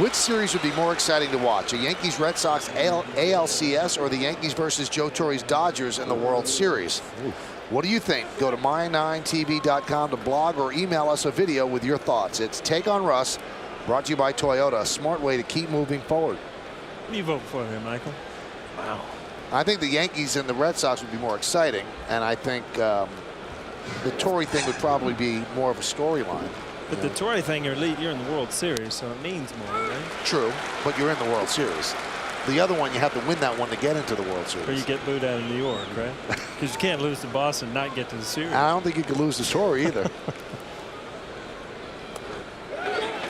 Which series would be more exciting to watch? A Yankees-Red Sox ALCS or the Yankees versus Joe Torre's Dodgers in the World Series? Ooh. What do you think? Go to my9tv.com to blog or email us a video with your thoughts. It's Take on Russ, brought to you by Toyota, a smart way to keep moving forward. What do you vote for here, Michael? Wow. I think the Yankees and the Red Sox would be more exciting, and I think the Torre thing would probably be more of a storyline. But the Torre thing, you're in the World Series, so it means more, right? True, but you're in the World Series. The other one, you have to win that one to get into the World Series. Or you get booed out of New York, right? Because you can't lose to Boston and not get to the series. I don't think you could lose to Torre either.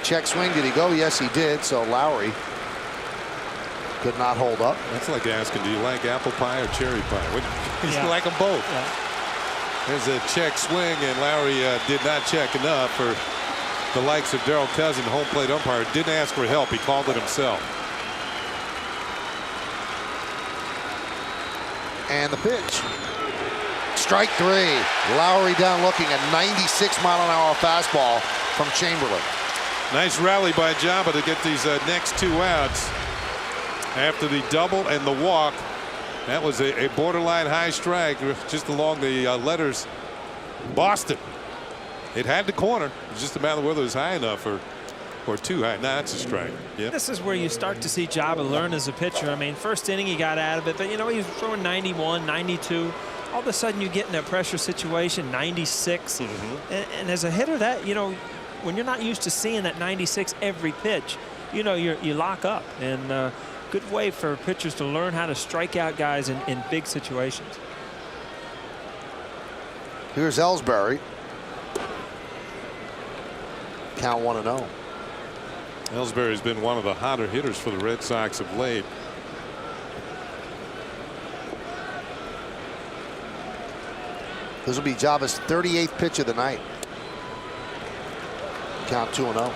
Check swing, did he go? Yes, he did. So Lowry could not hold up. That's like asking, do you like apple pie or cherry pie? You like them both. Yeah. There's a check swing, and Lowry did not check enough for the likes of Darryl Cousin, home plate umpire. Didn't ask for help. He called it himself. And the pitch. Strike three. Lowry down looking, a 96-mile-an-hour fastball from Chamberlain. Nice rally by Jabba to get these next two outs after the double and the walk. That was a borderline high strike just along the letters Boston. It had the corner. It was just a matter of whether it was high enough or too high. Nah, that's a strike. Yep. This is where you start to see Jabba learn as a pitcher. I mean, first inning he got out of it, but you know, he was throwing 91, 92. All of a sudden you get in a pressure situation, 96. And as a hitter, that, you know, when you're not used to seeing that 96 every pitch, you know, you lock up. And good way for pitchers to learn how to strike out guys in big situations. Here's Ellsbury. Count 1-0. Ellsbury's been one of the hotter hitters for the Red Sox of late. This will be Jabba's 38th pitch of the night. Count 2-0.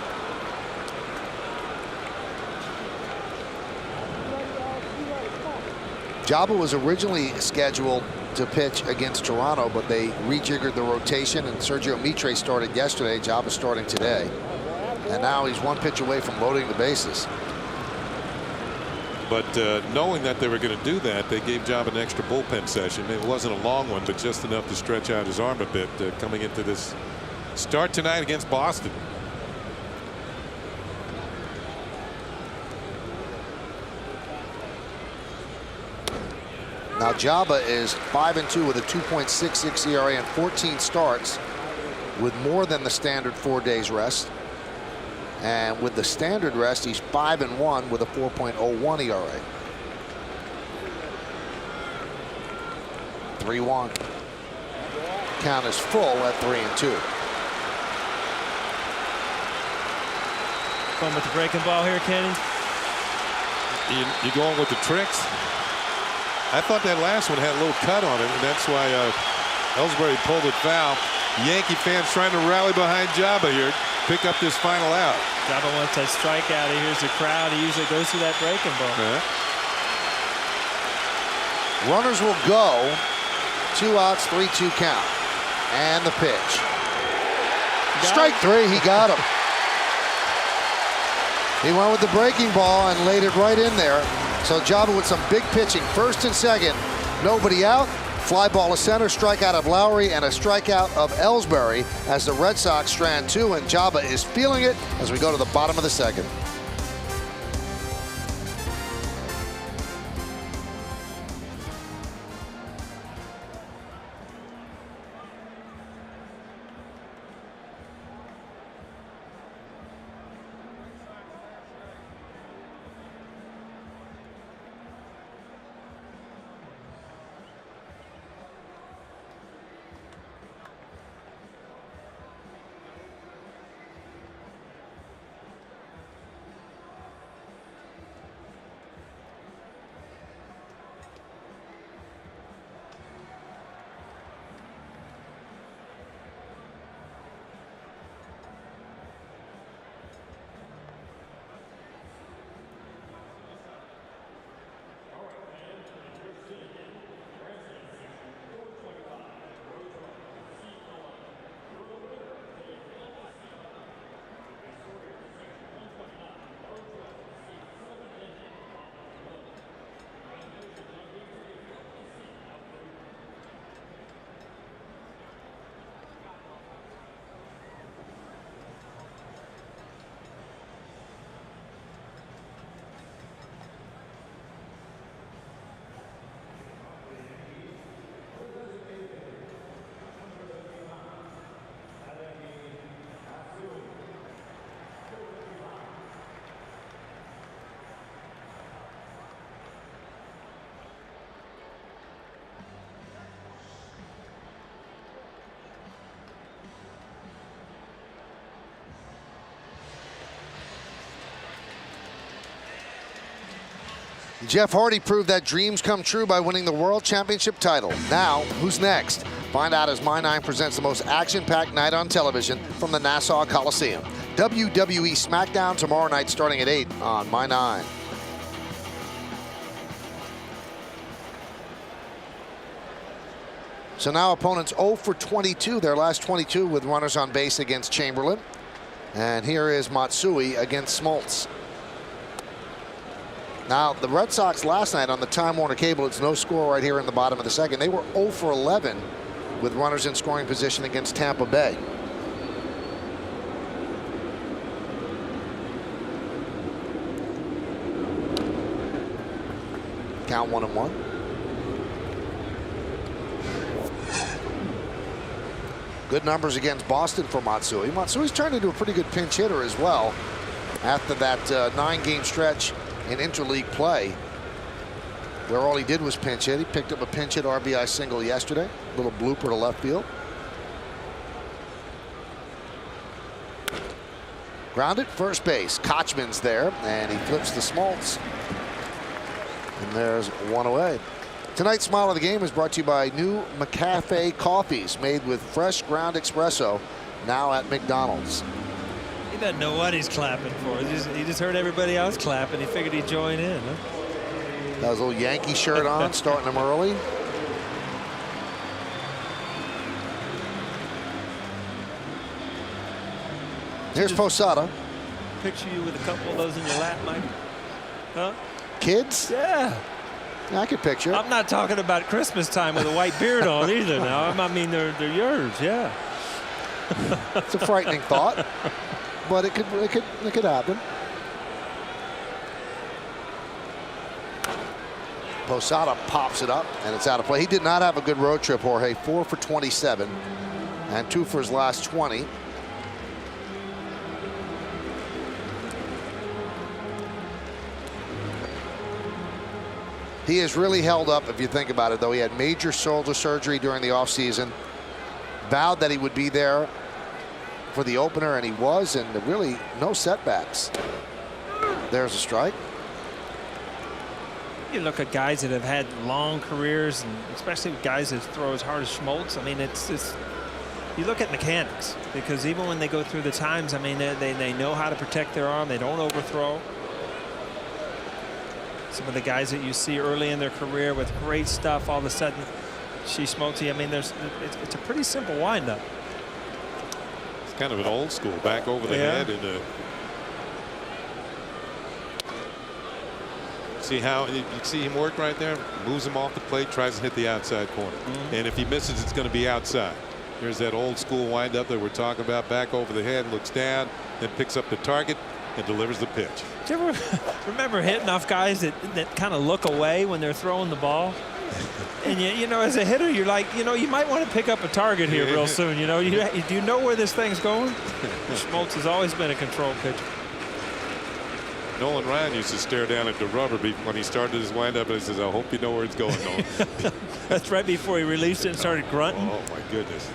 Jabba was originally scheduled to pitch against Toronto, but they rejiggered the rotation, and Sergio Mitre started yesterday. Jabba starting today. And now he's one pitch away from loading the bases. But knowing that they were going to do that, they gave Jabba an extra bullpen session. It wasn't a long one, but just enough to stretch out his arm a bit coming into this start tonight against Boston. Now Jabba is 5-2 with a 2.66 ERA and 14 starts, with more than the standard 4 days rest. And with the standard rest, he's 5-1 with a 4.01 ERA. 3-1. Count is full at 3-2. Going with the breaking ball here, Kenny. You going with the tricks? I thought that last one had a little cut on it, and that's why Ellsbury pulled it foul. Yankee fans trying to rally behind Jabba here, pick up this final out. Jabba wants that strikeout. He hears the crowd. He usually goes through that breaking ball. Runners will go. 2 outs, 3-2 count. And the pitch. Strike three. He got him. He went with the breaking ball and laid it right in there. So Jabba with some big pitching, first and second, nobody out. Fly ball to center, strikeout of Lowry, and a strikeout of Ellsbury as the Red Sox strand 2, and Jabba is feeling it as we go to the bottom of the second. Jeff Hardy proved that dreams come true by winning the World Championship title. Now, who's next? Find out as My 9 presents the most action-packed night on television from the Nassau Coliseum. WWE SmackDown tomorrow night starting at 8 on My 9. So now opponents 0 for 22, their last 22 with runners on base against Chamberlain. And here is Matsui against Smoltz. Now, the Red Sox last night on the Time Warner Cable, it's no score right here in the bottom of the second. They were 0 for 11 with runners in scoring position against Tampa Bay. Count 1-1. Good numbers against Boston for Matsui. Matsui's turned into a pretty good pinch hitter as well after that 9-game stretch in interleague play where all he did was pinch hit. He picked up a pinch hit RBI single yesterday. Little blooper to left field. Grounded first base. Kochman's there, and he flips the Smoltz. And there's one away. Tonight's Smile of the Game is brought to you by new McCafe coffees made with fresh ground espresso, now at McDonald's. He doesn't know what he's clapping for. He just heard everybody else clapping. He figured he'd join in. Huh? Got his little Yankee shirt on, starting him early. Here's Posada. Picture you with a couple of those in your lap, Mike. Huh? Kids? Yeah. I could picture it. I'm not talking about Christmas time with a white beard on either now. I mean, they're yours, yeah. It's a frightening thought, but it could happen. Posada pops it up, and it's out of play. He did not have a good road trip, Jorge. 4 for 27, and 2 for his last 20. He has really held up, if you think about it, though. He had major shoulder surgery during the offseason. Vowed that he would be there for the opener, and he was, and really no setbacks. There's a strike. You look at guys that have had long careers, and especially guys that throw as hard as Smoltz. I mean, it's you look at mechanics, because even when they go through the times, I mean, they know how to protect their arm. They don't overthrow. Some of the guys that you see early in their career with great stuff, all of a sudden, Smoltz, I mean, it's a pretty simple windup. It's kind of an old school, back over the head. And see how you see him work right there? Moves him off the plate, tries to hit the outside corner. And if he misses, it's going to be outside. Here's that old school windup that we're talking about, back over the head, looks down, then picks up the target and delivers the pitch. Do you ever remember hitting off guys that kind of look away when they're throwing the ball? And you know, as a hitter, you're like, you know, you might want to pick up a target here real soon. You know, do you know where this thing's going? Smoltz has always been a control pitcher. Nolan Ryan used to stare down at the rubber when he started his windup, and he says, "I hope you know where it's going, Nolan." That's right before he released it and started grunting. Oh my goodness.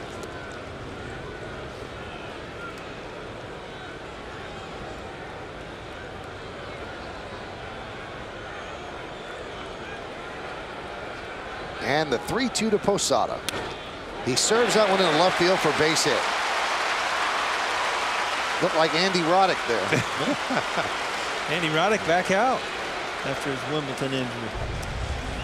And the 3-2 to Posada. He serves that one in the left field for base hit. Looked like Andy Roddick there. Andy Roddick back out after his Wimbledon injury.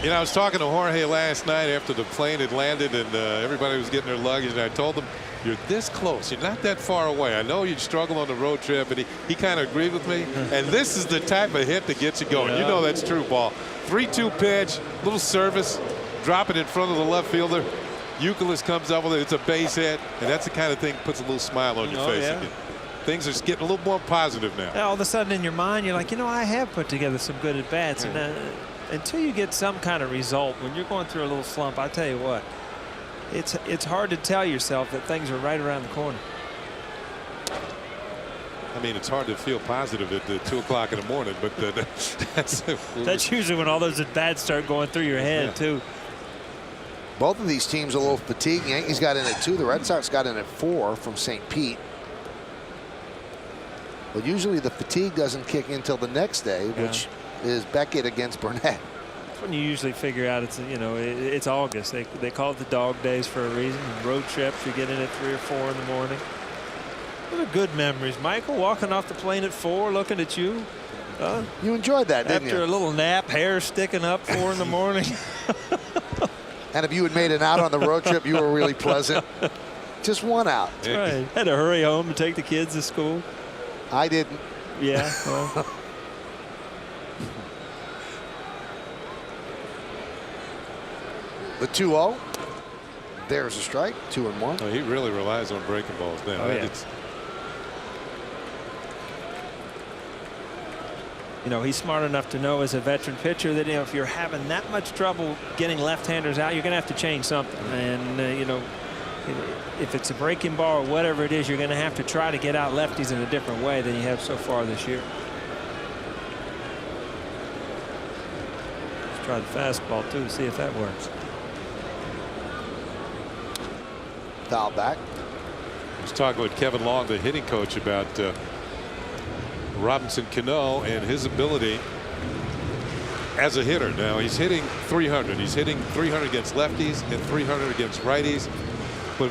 You know, I was talking to Jorge last night after the plane had landed, and everybody was getting their luggage, and I told him, you're this close. You're not that far away. I know you'd struggle on the road trip, and he kind of agreed with me. And this is the type of hit that gets you going. You know that's true, Paul. 3-2 pitch, little service, drop it in front of the left fielder. Youkilis comes up with it. It's a base hit, and that's the kind of thing that puts a little smile on your face again. Things are getting a little more positive now. All of a sudden in your mind, you're like, you know, I have put together some good at-bats. And until you get some kind of result, when you're going through a little slump, I tell you what, it's hard to tell yourself that things are right around the corner. I mean, it's hard to feel positive at 2 o'clock in the morning, but that's usually when all those at-bats start going through your head, too. Both of these teams a little fatigued. Yankees got in at 2. The Red Sox got in at 4 from St. Pete. But usually the fatigue doesn't kick in until the next day, which is Beckett against Burnett. That's when you usually figure out it's August. They call it the dog days for a reason. Road trips, you get in at 3 or 4 in the morning. What are good memories, Michael? Walking off the plane at 4, looking at you. You enjoyed that, didn't you? After a little nap, hair sticking up, 4 in the morning. And if you had made it out on the road trip, you were really pleasant. Just one out. That's right. Had to hurry home to take the kids to school. I didn't. Yeah. Well. The 2-0. There's a strike. 2-1. Oh, he really relies on breaking balls now. Oh, yeah. He's smart enough to know as a veteran pitcher that if you're having that much trouble getting left-handers out, you're going to have to change something. And if it's a breaking ball or whatever it is, you're going to have to try to get out lefties in a different way than you have so far this year. Let's try the fastball too, see if that works. Foul back. I was talking with Kevin Long, the hitting coach, about Robinson Cano and his ability as a hitter. Now he's hitting 300. He's hitting 300 against lefties and 300 against righties. But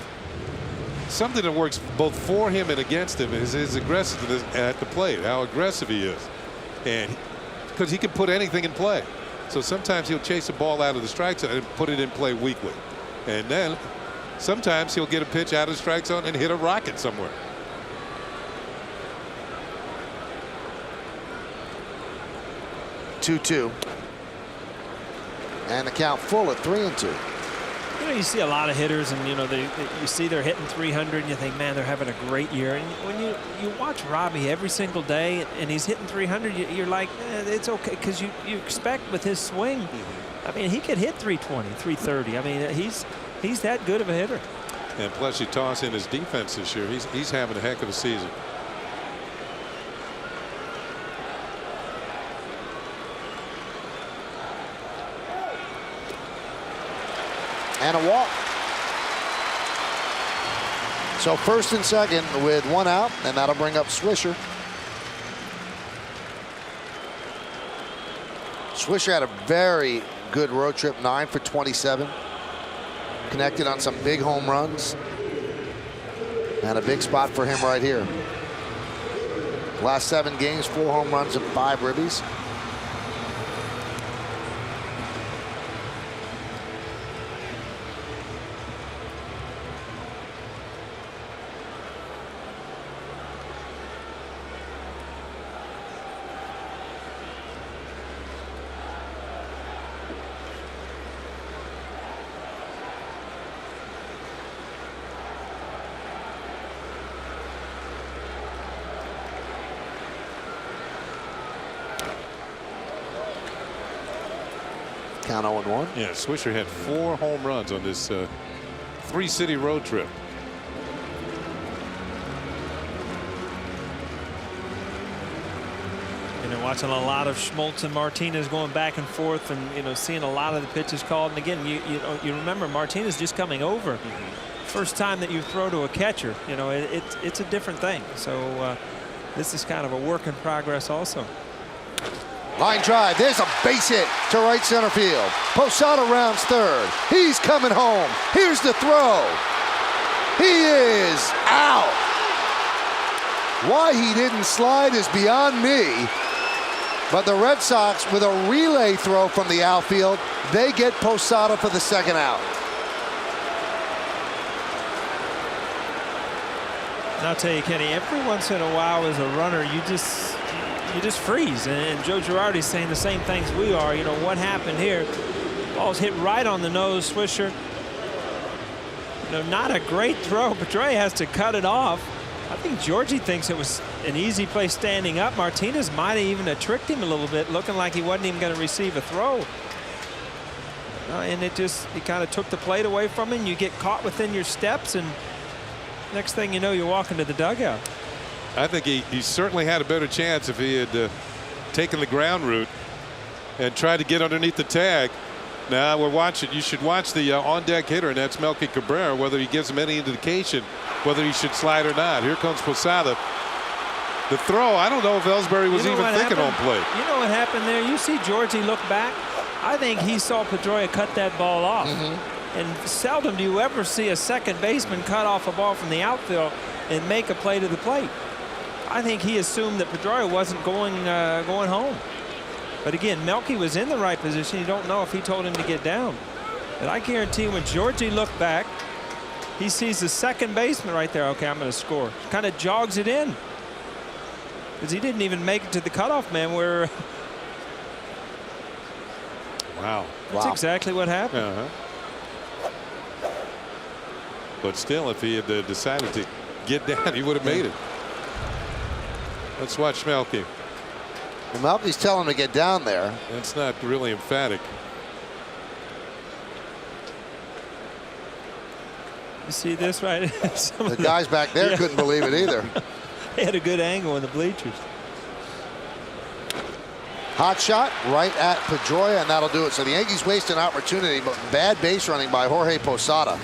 something that works both for him and against him is his aggressiveness at the plate, how aggressive he is. And because he can put anything in play. So sometimes he'll chase a ball out of the strike zone and put it in play weakly. And then sometimes he'll get a pitch out of the strike zone and hit a rocket somewhere. Two. And the count full at 3-2. You see a lot of hitters, and you see they're hitting 300, and you think, man, they're having a great year. And when you watch Robbie every single day, and he's hitting 300, you're like, it's okay, because you expect with his swing. I mean, he could hit 320, 330. I mean, he's that good of a hitter. And plus, you toss in his defense this year. He's having a heck of a season. And a walk. So first and second with 1 out, and that'll bring up Swisher. Swisher had a very good road trip, 9 for 27. Connected on some big home runs. And a big spot for him right here. Last 7 games, 4 home runs and 5 ribbies. Count 0-1. Yeah, Swisher had 4 home runs on this 3-city road trip. Watching a lot of Schmaltz and Martinez going back and forth, and seeing a lot of the pitches called. And again, you remember Martinez just coming over. First time that you throw to a catcher, it's a different thing. So this is kind of a work in progress also. Line drive. There's a base hit to right center field. Posada rounds third. He's coming home. Here's the throw. He is out. Why he didn't slide is beyond me. But the Red Sox, with a relay throw from the outfield, they get Posada for the second out. And I'll tell you, Kenny, every once in a while as a runner, you just freeze. And Joe Girardi's saying the same things we are. What happened here? Ball's hit right on the nose. Swisher, not a great throw. Pedroia has to cut it off. I think Georgie thinks it was an easy play standing up. Martinez might have even tricked him a little bit, looking like he wasn't even going to receive a throw. And he kind of took the plate away from him. You get caught within your steps, and next thing you know, you're walking to the dugout. I think he certainly had a better chance if he had taken the ground route and tried to get underneath the tag. Now we're watching. You should watch the on-deck hitter, and that's Melky Cabrera, whether he gives him any indication whether he should slide or not. Here comes Posada. The throw, I don't know if Ellsbury was even thinking on plate. You know what happened there? You see Georgie look back. I think he saw Pedroia cut that ball off. And seldom do you ever see a second baseman cut off a ball from the outfield and make a play to the plate. I think he assumed that Pedroia wasn't going home. But again, Melky was in the right position. You don't know if he told him to get down. But I guarantee when Georgie looked back, he sees the second baseman right there. Okay, I'm going to score. Kind of jogs it in. Because he didn't even make it to the cutoff man where. Wow. That's exactly what happened. But still, if he had decided to get down, he would have made it. Let's watch Melky. Well, Melky's telling him to get down there. That's not really emphatic. You see this right? The guys back there couldn't believe it either. They had a good angle in the bleachers. Hot shot right at Pedroia, and that'll do it. So the Yankees waste an opportunity, but bad base running by Jorge Posada.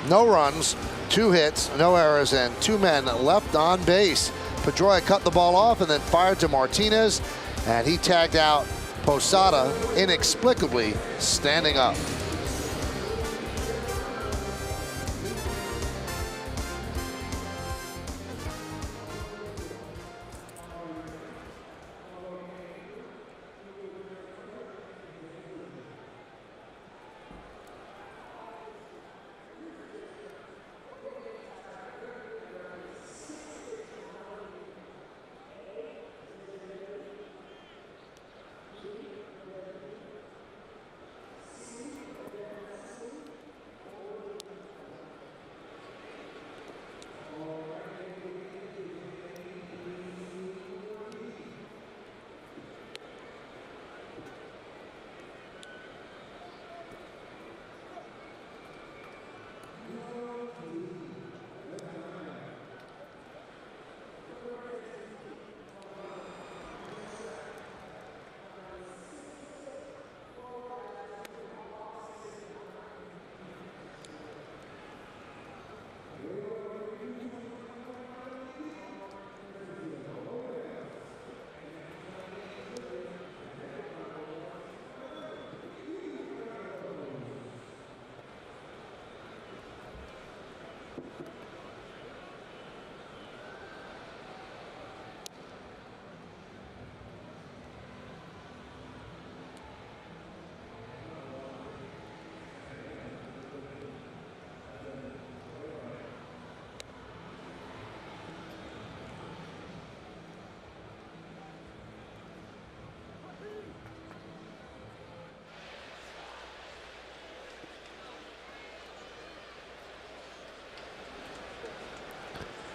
No runs, 2 hits, no errors, and 2 men left on base. Pedroia cut the ball off and then fired to Martinez, and he tagged out Posada inexplicably standing up.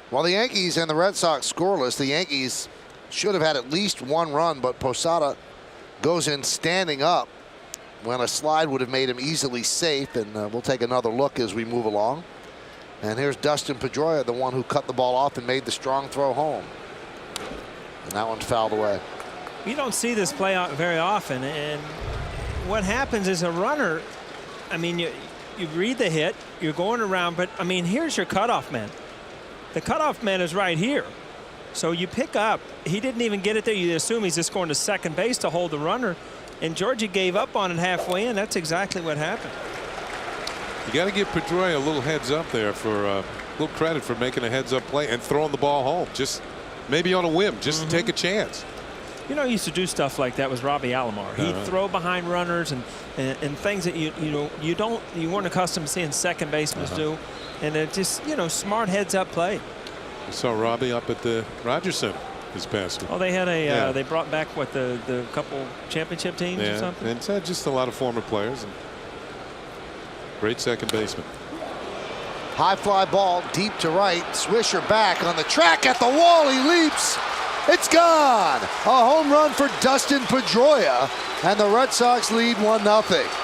While the Yankees and the Red Sox scoreless, the Yankees should have had at least 1 run, but Posada goes in standing up when a slide would have made him easily safe. And we'll take another look as we move along. And here's Dustin Pedroia, the one who cut the ball off and made the strong throw home. And that one's fouled away. You don't see this play out very often. And what happens is a runner, I mean, you read the hit, you're going around, but I mean, here's your cutoff man. The cutoff man is right here. So you pick up. He didn't even get it there. You assume he's just going to second base to hold the runner. And Georgie gave up on it halfway in. That's exactly what happened. You got to give Pedroia a little heads up there for a little credit for making a heads up play and throwing the ball home. Just maybe on a whim, just to take a chance. You know, he used to do stuff like that with Robbie Alomar. He'd throw behind runners and things that you weren't accustomed to seeing second basemen do. And it just, you know, smart heads up play. We saw Robbie up at the Rogers Center this past week. Oh, they had a they brought back what the couple championship teams or something. And it's just a lot of former players. And great second baseman. High fly ball deep to right. Swisher back on the track at the wall. He leaps. It's gone. A home run for Dustin Pedroia, and the Red Sox lead 1-0.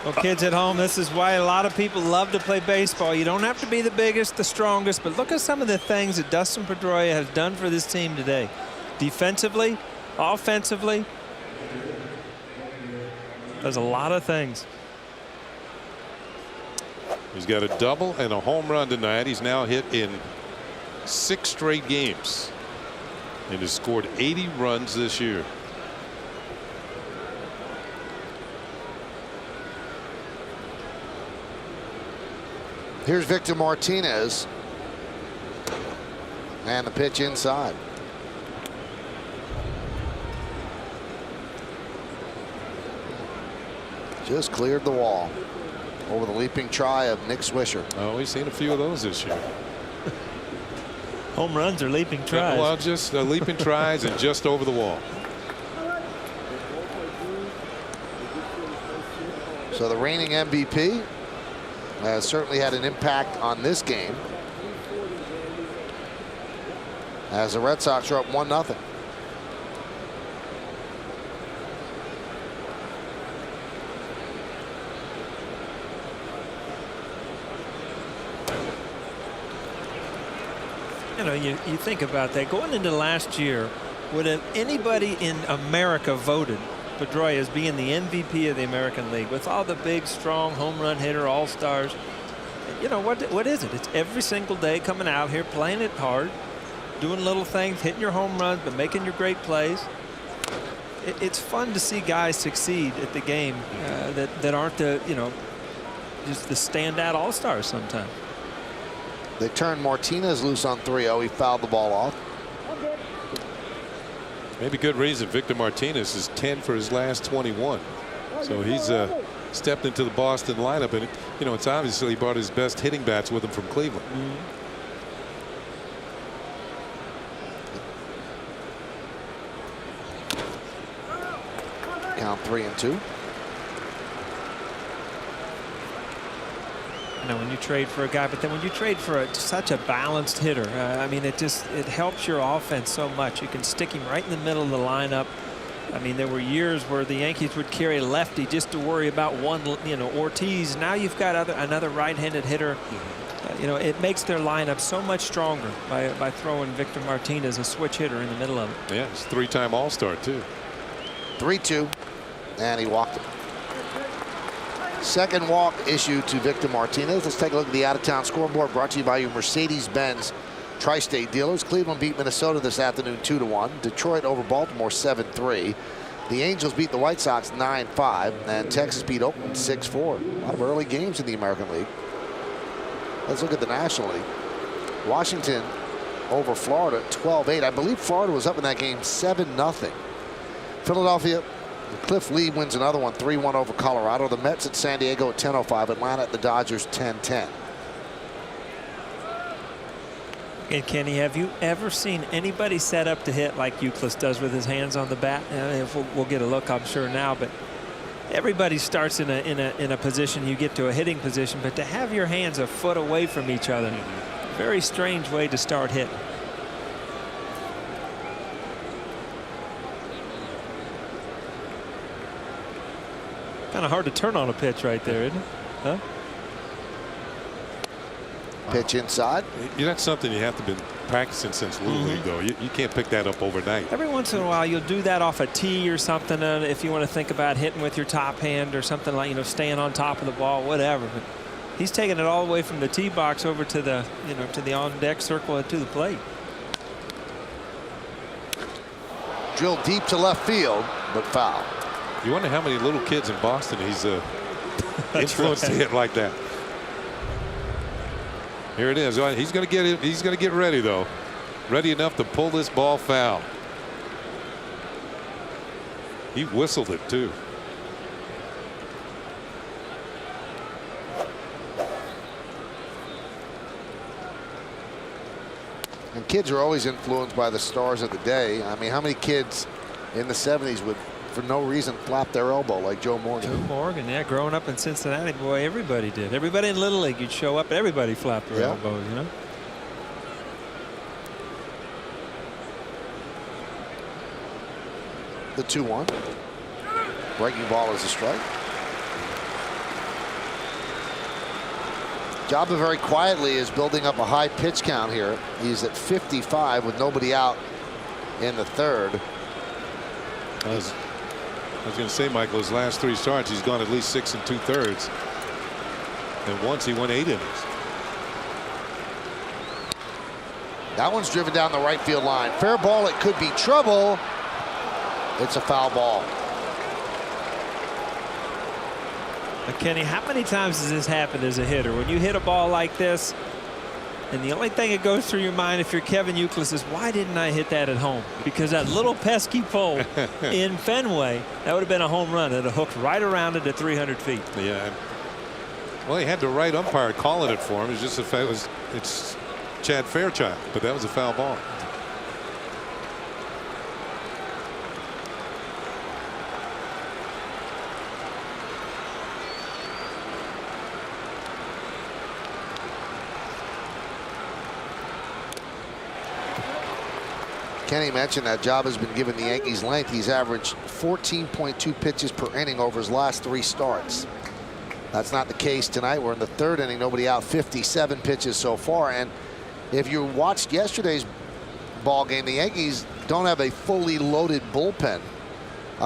Well, kids at home, this is why a lot of people love to play baseball. You don't have to be the biggest, the strongest, but look at some of the things that Dustin Pedroia has done for this team today. Defensively, offensively. Does a lot of things. He's got a double and a home run tonight. He's now hit in 6 straight games and has scored 80 runs this year. Here's Victor Martinez. And the pitch inside. Just cleared the wall over the leaping try of Nick Swisher. Oh, we've seen a few of those this year. Home runs or leaping tries? Well, just leaping tries and just over the wall. So the reigning MVP has certainly had an impact on this game, as the Red Sox are up 1-0. You know, you think about that. Going into last year, would have anybody in America voted Pedroia as being the MVP of the American League with all the big, strong home run hitter all-stars? You know, what is it? It's every single day coming out here, playing it hard, doing little things, hitting your home runs, but making your great plays. It's fun to see guys succeed at the game that aren't the, you know, just the standout all-stars sometimes. They turned Martinez loose on 3-0. He fouled the ball off. Maybe good reason. Victor Martinez is 10 for his last 21. So he's stepped into the Boston lineup, and you know, it's obviously he brought his best hitting bats with him from Cleveland. Count 3-2. You know, when you trade for a guy, but then when you trade for such a balanced hitter, I mean, it helps your offense so much. You can stick him right in the middle of the lineup. I mean, there were years where the Yankees would carry a lefty just to worry about one, you know, Ortiz. Now you've got another right-handed hitter. You know, it makes their lineup so much stronger by throwing Victor Martinez, a switch hitter, in the middle of it. Yeah, he's a 3-time All-Star too. 3-2, and he walked it. Second walk issued to Victor Martinez. Let's take a look at the out-of-town scoreboard, brought to you by your Mercedes-Benz Tri-State dealers. Cleveland beat Minnesota this afternoon 2-1. Detroit over Baltimore 7-3. The Angels beat the White Sox 9-5, and Texas beat Oakland 6-4. A lot of early games in the American League. Let's look at the National League. Washington over Florida 12-8. I believe Florida was up in that game 7-0. Philadelphia, Cliff Lee wins another one 3-1 over Colorado. The Mets at San Diego at 10:05. Atlanta at the Dodgers 10-10. And Kenny, have you ever seen anybody set up to hit like Euclid does with his hands on the bat? We'll get a look, I'm sure, now, but everybody starts in a position, you get to a hitting position, but to have your hands a foot away from each other, very strange way to start hitting. Kind of hard to turn on a pitch right there, isn't it? Huh? Pitch inside. That's something you have to be practicing since Little League, though. You can't pick that up overnight. Every once in a while, you'll do that off a tee or something, if you want to think about hitting with your top hand or something like, you know, staying on top of the ball, whatever. But he's taking it all the way from the tee box over to the, you know, to the on-deck circle to the plate. Drilled deep to left field, but foul. You wonder how many little kids in Boston he's influenced to hit like that. Here it is. He's going to get it. He's going to get ready, though. Ready enough to pull this ball foul. He whistled it too. And kids are always influenced by the stars of the day. I mean, how many kids in the 70s would, for no reason, flap their elbow like Joe Morgan? Joe Morgan, yeah, growing up in Cincinnati, boy, everybody did. Everybody in Little League, you'd show up, everybody flapped their elbows, you know. The 2-1. Breaking ball is a strike. Jabba very quietly is building up a high pitch count here. He's at 55 with nobody out in the third. I was going to say, Michael, his last 3 starts, he's gone at least 6 2/3. And once he went 8 innings. That one's driven down the right field line. Fair ball, it could be trouble. It's a foul ball. Now, Kenny, how many times has this happened as a hitter? When you hit a ball like this, and the only thing that goes through your mind if you're Kevin Youkilis is, why didn't I hit that at home? Because that little pesky pole in Fenway, that would have been a home run. It would have hooked right around it at 300 feet. Yeah. Well, he had the right umpire calling it for him. It's just it's Chad Fairchild, but that was a foul ball. Kenny mentioned that job has been given the Yankees length. He's averaged 14.2 pitches per inning over his last 3 starts. That's not the case tonight. We're in the 3rd inning. Nobody out. 57 pitches so far. And if you watched yesterday's ball game, the Yankees don't have a fully loaded bullpen.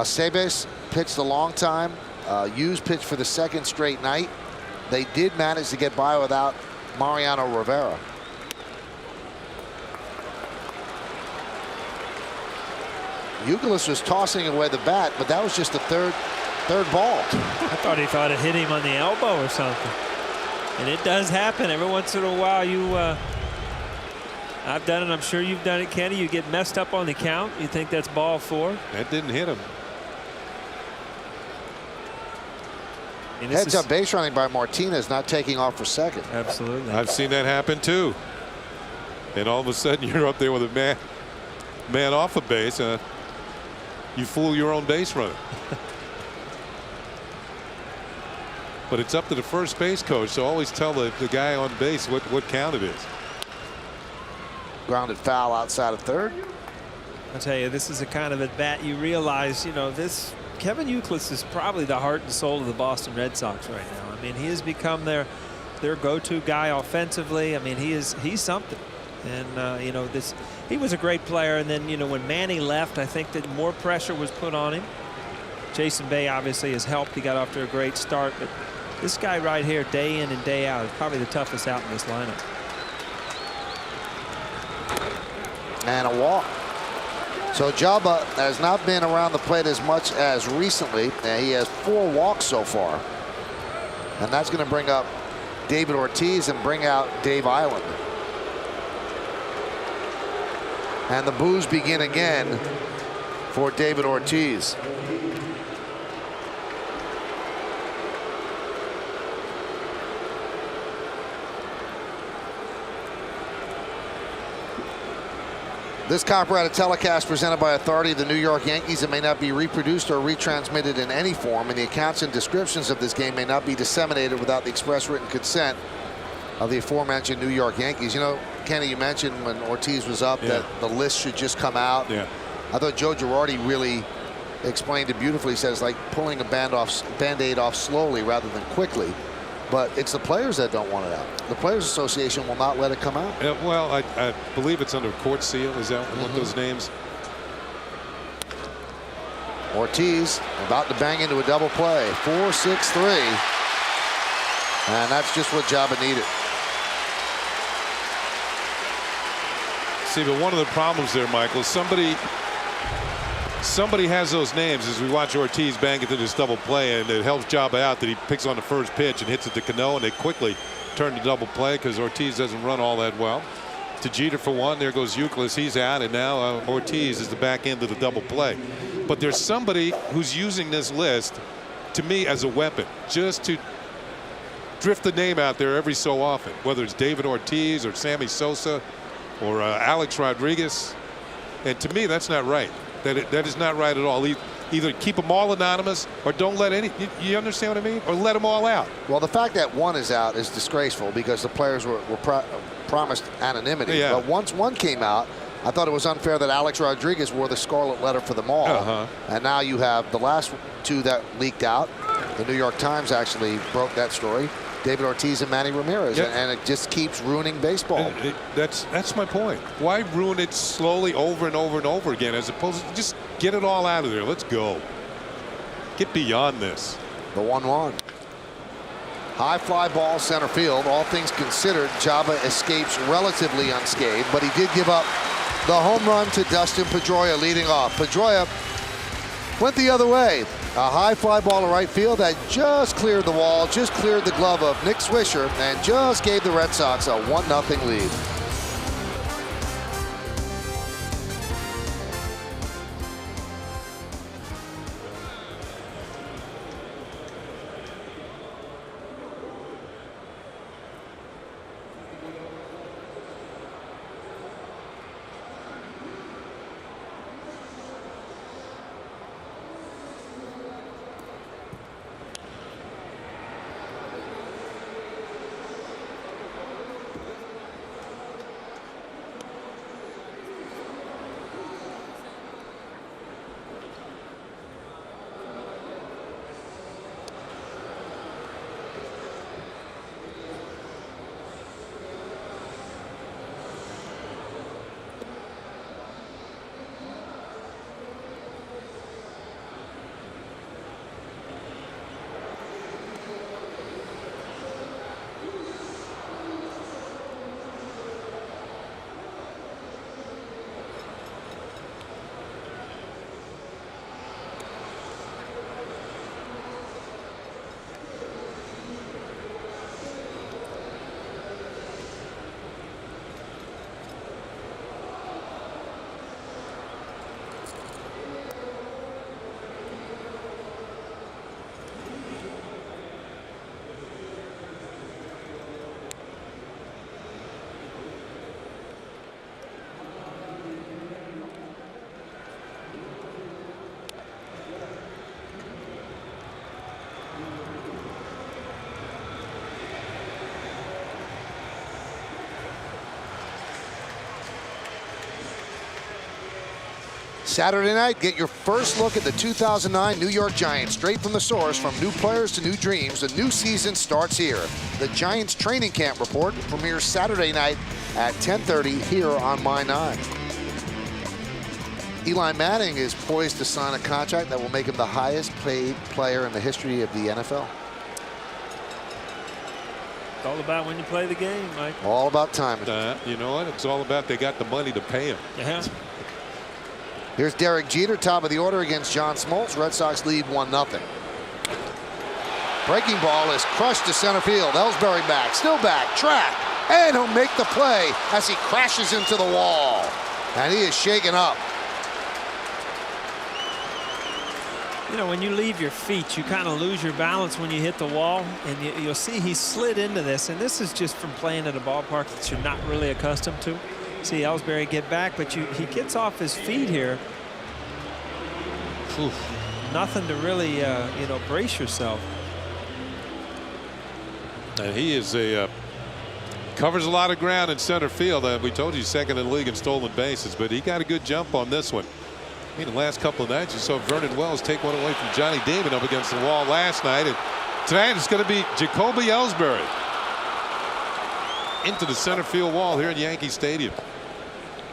Cebes pitched a long time. Hughes pitched for the 2nd straight night. They did manage to get by without Mariano Rivera. Youkilis was tossing away the bat, but that was just the third ball. I thought he thought it hit him on the elbow or something. And it does happen every once in a while. I've done it. I'm sure you've done it, Kenny. You get messed up on the count. You think that's ball 4. That didn't hit him. Heads up base running by Martinez, not taking off for second. Absolutely. I've seen that happen too. And all of a sudden you're up there with a man off a base. You fool your own base runner. But it's up to the first base coach, so always tell the guy on base what count it is. Grounded foul outside of 3rd. I'll tell you, this is a kind of at bat you realize, this Kevin Youkilis is probably the heart and soul of the Boston Red Sox right now. I mean, he has become their go-to guy offensively. I mean, he's something. And he was a great player. And then when Manny left, I think that more pressure was put on him. Jason Bay obviously has helped. He got off to a great start, but this guy right here, day in and day out, is probably the toughest out in this lineup. And a walk. So Jabba has not been around the plate as much as recently. He has 4 walks so far. And that's going to bring up David Ortiz and bring out Dave Island. And the boos begin again for David Ortiz. This copyrighted telecast presented by authority of the New York Yankees. It may not be reproduced or retransmitted in any form, and the accounts and descriptions of this game may not be disseminated without the express written consent of the aforementioned New York Yankees. Kenny, you mentioned when Ortiz was up that the list should just come out. Yeah. I thought Joe Girardi really explained it beautifully. He says it's like pulling a Band-Aid off slowly rather than quickly. But it's the players that don't want it out. The Players Association will not let it come out. Well, I believe it's under court seal. Is that one of those names? Ortiz about to bang into a double play. 4-6-3. And that's just what Jabba needed. See, but one of the problems there, Michael, is somebody has those names as we watch Ortiz bang into this double play, and it helps Jabba out that he picks on the first pitch and hits it to Cano, and they quickly turn to double play because Ortiz doesn't run all that well. To Jeter for one. There goes Youkilis. He's out, and now Ortiz is the back end of the double play. But there's somebody who's using this list, to me, as a weapon, just to drift the name out there every so often, whether it's David Ortiz or Sammy Sosa or Alex Rodriguez. And to me, that's not right. That is not right at all. Either keep them all anonymous or don't let any. You understand what I mean? Or let them all out. Well, the fact that one is out is disgraceful because the players were promised anonymity. Yeah. But once one came out, I thought it was unfair that Alex Rodriguez wore the scarlet letter for them all. And now you have the last 2 that leaked out. The New York Times actually broke that story. David Ortiz and Manny Ramirez, and it just keeps ruining baseball. That's my point. Why ruin it slowly over and over and over again, as opposed to just get it all out of there? Let's go. Get beyond this. The 1-1. High fly ball center field. All things considered, Java escapes relatively unscathed, but he did give up the home run to Dustin Pedroia leading off. Pedroia went the other way. A high fly ball to right field that just cleared the wall, just cleared the glove of Nick Swisher, and just gave the Red Sox a 1-0 lead. Saturday night, get your first look at the 2009 New York Giants. Straight from the source, from new players to new dreams, the new season starts here. The Giants training camp report premieres Saturday night at 10:30 here on My 9. Eli Manning is poised to sign a contract that will make him the highest paid player in the history of the NFL. It's all about when you play the game, Mike. All about timing. You know what? It's all about they got the money to pay him. Yeah. Here's Derek Jeter, top of the order against John Smoltz. Red Sox lead 1-0. Breaking ball is crushed to center field. Ellsbury back, still back, track, and he'll make the play as he crashes into the wall. And he is shaken up. You know, when you leave your feet, you kind of lose your balance when you hit the wall. And you'll see he slid into this. And this is just from playing at a ballpark that you're not really accustomed to. See Ellsbury get back, but he gets off his feet here. Oof. Nothing to really, you know, brace yourself. And he is covers a lot of ground in center field. We told you second in the league in stolen bases, but he got a good jump on this one. I mean, the last couple of nights you saw Vernon Wells take one away from Johnny Damon up against the wall last night, and tonight it's going to be Jacoby Ellsbury into the center field wall here in Yankee Stadium.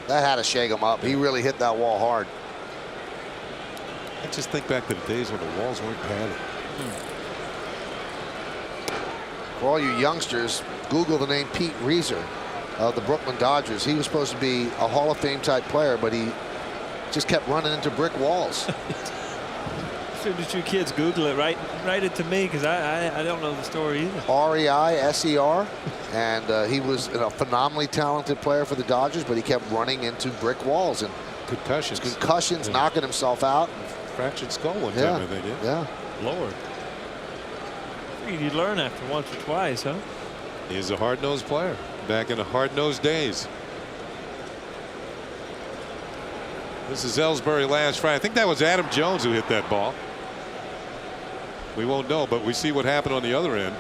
That had to shake him up. He really hit that wall hard. I just think back to the days when the walls weren't padded. For all you youngsters, Google the name Pete Reiser of the Brooklyn Dodgers. He was supposed to be a Hall of Fame type player, but he just kept running into brick walls. As soon as you kids Google it, write it to me, because I don't know the story either. Reiser, and he was a phenomenally talented player for the Dodgers, but he kept running into brick walls and concussions, knocking himself out. Fractured skull one time, I think. Yeah. Lord. I figured you'd learn after once or twice, huh? He's a hard-nosed player back in the hard-nosed days. This is Ellsbury last Friday. I think that was Adam Jones who hit that ball. We won't know, but we see what happened on the other end.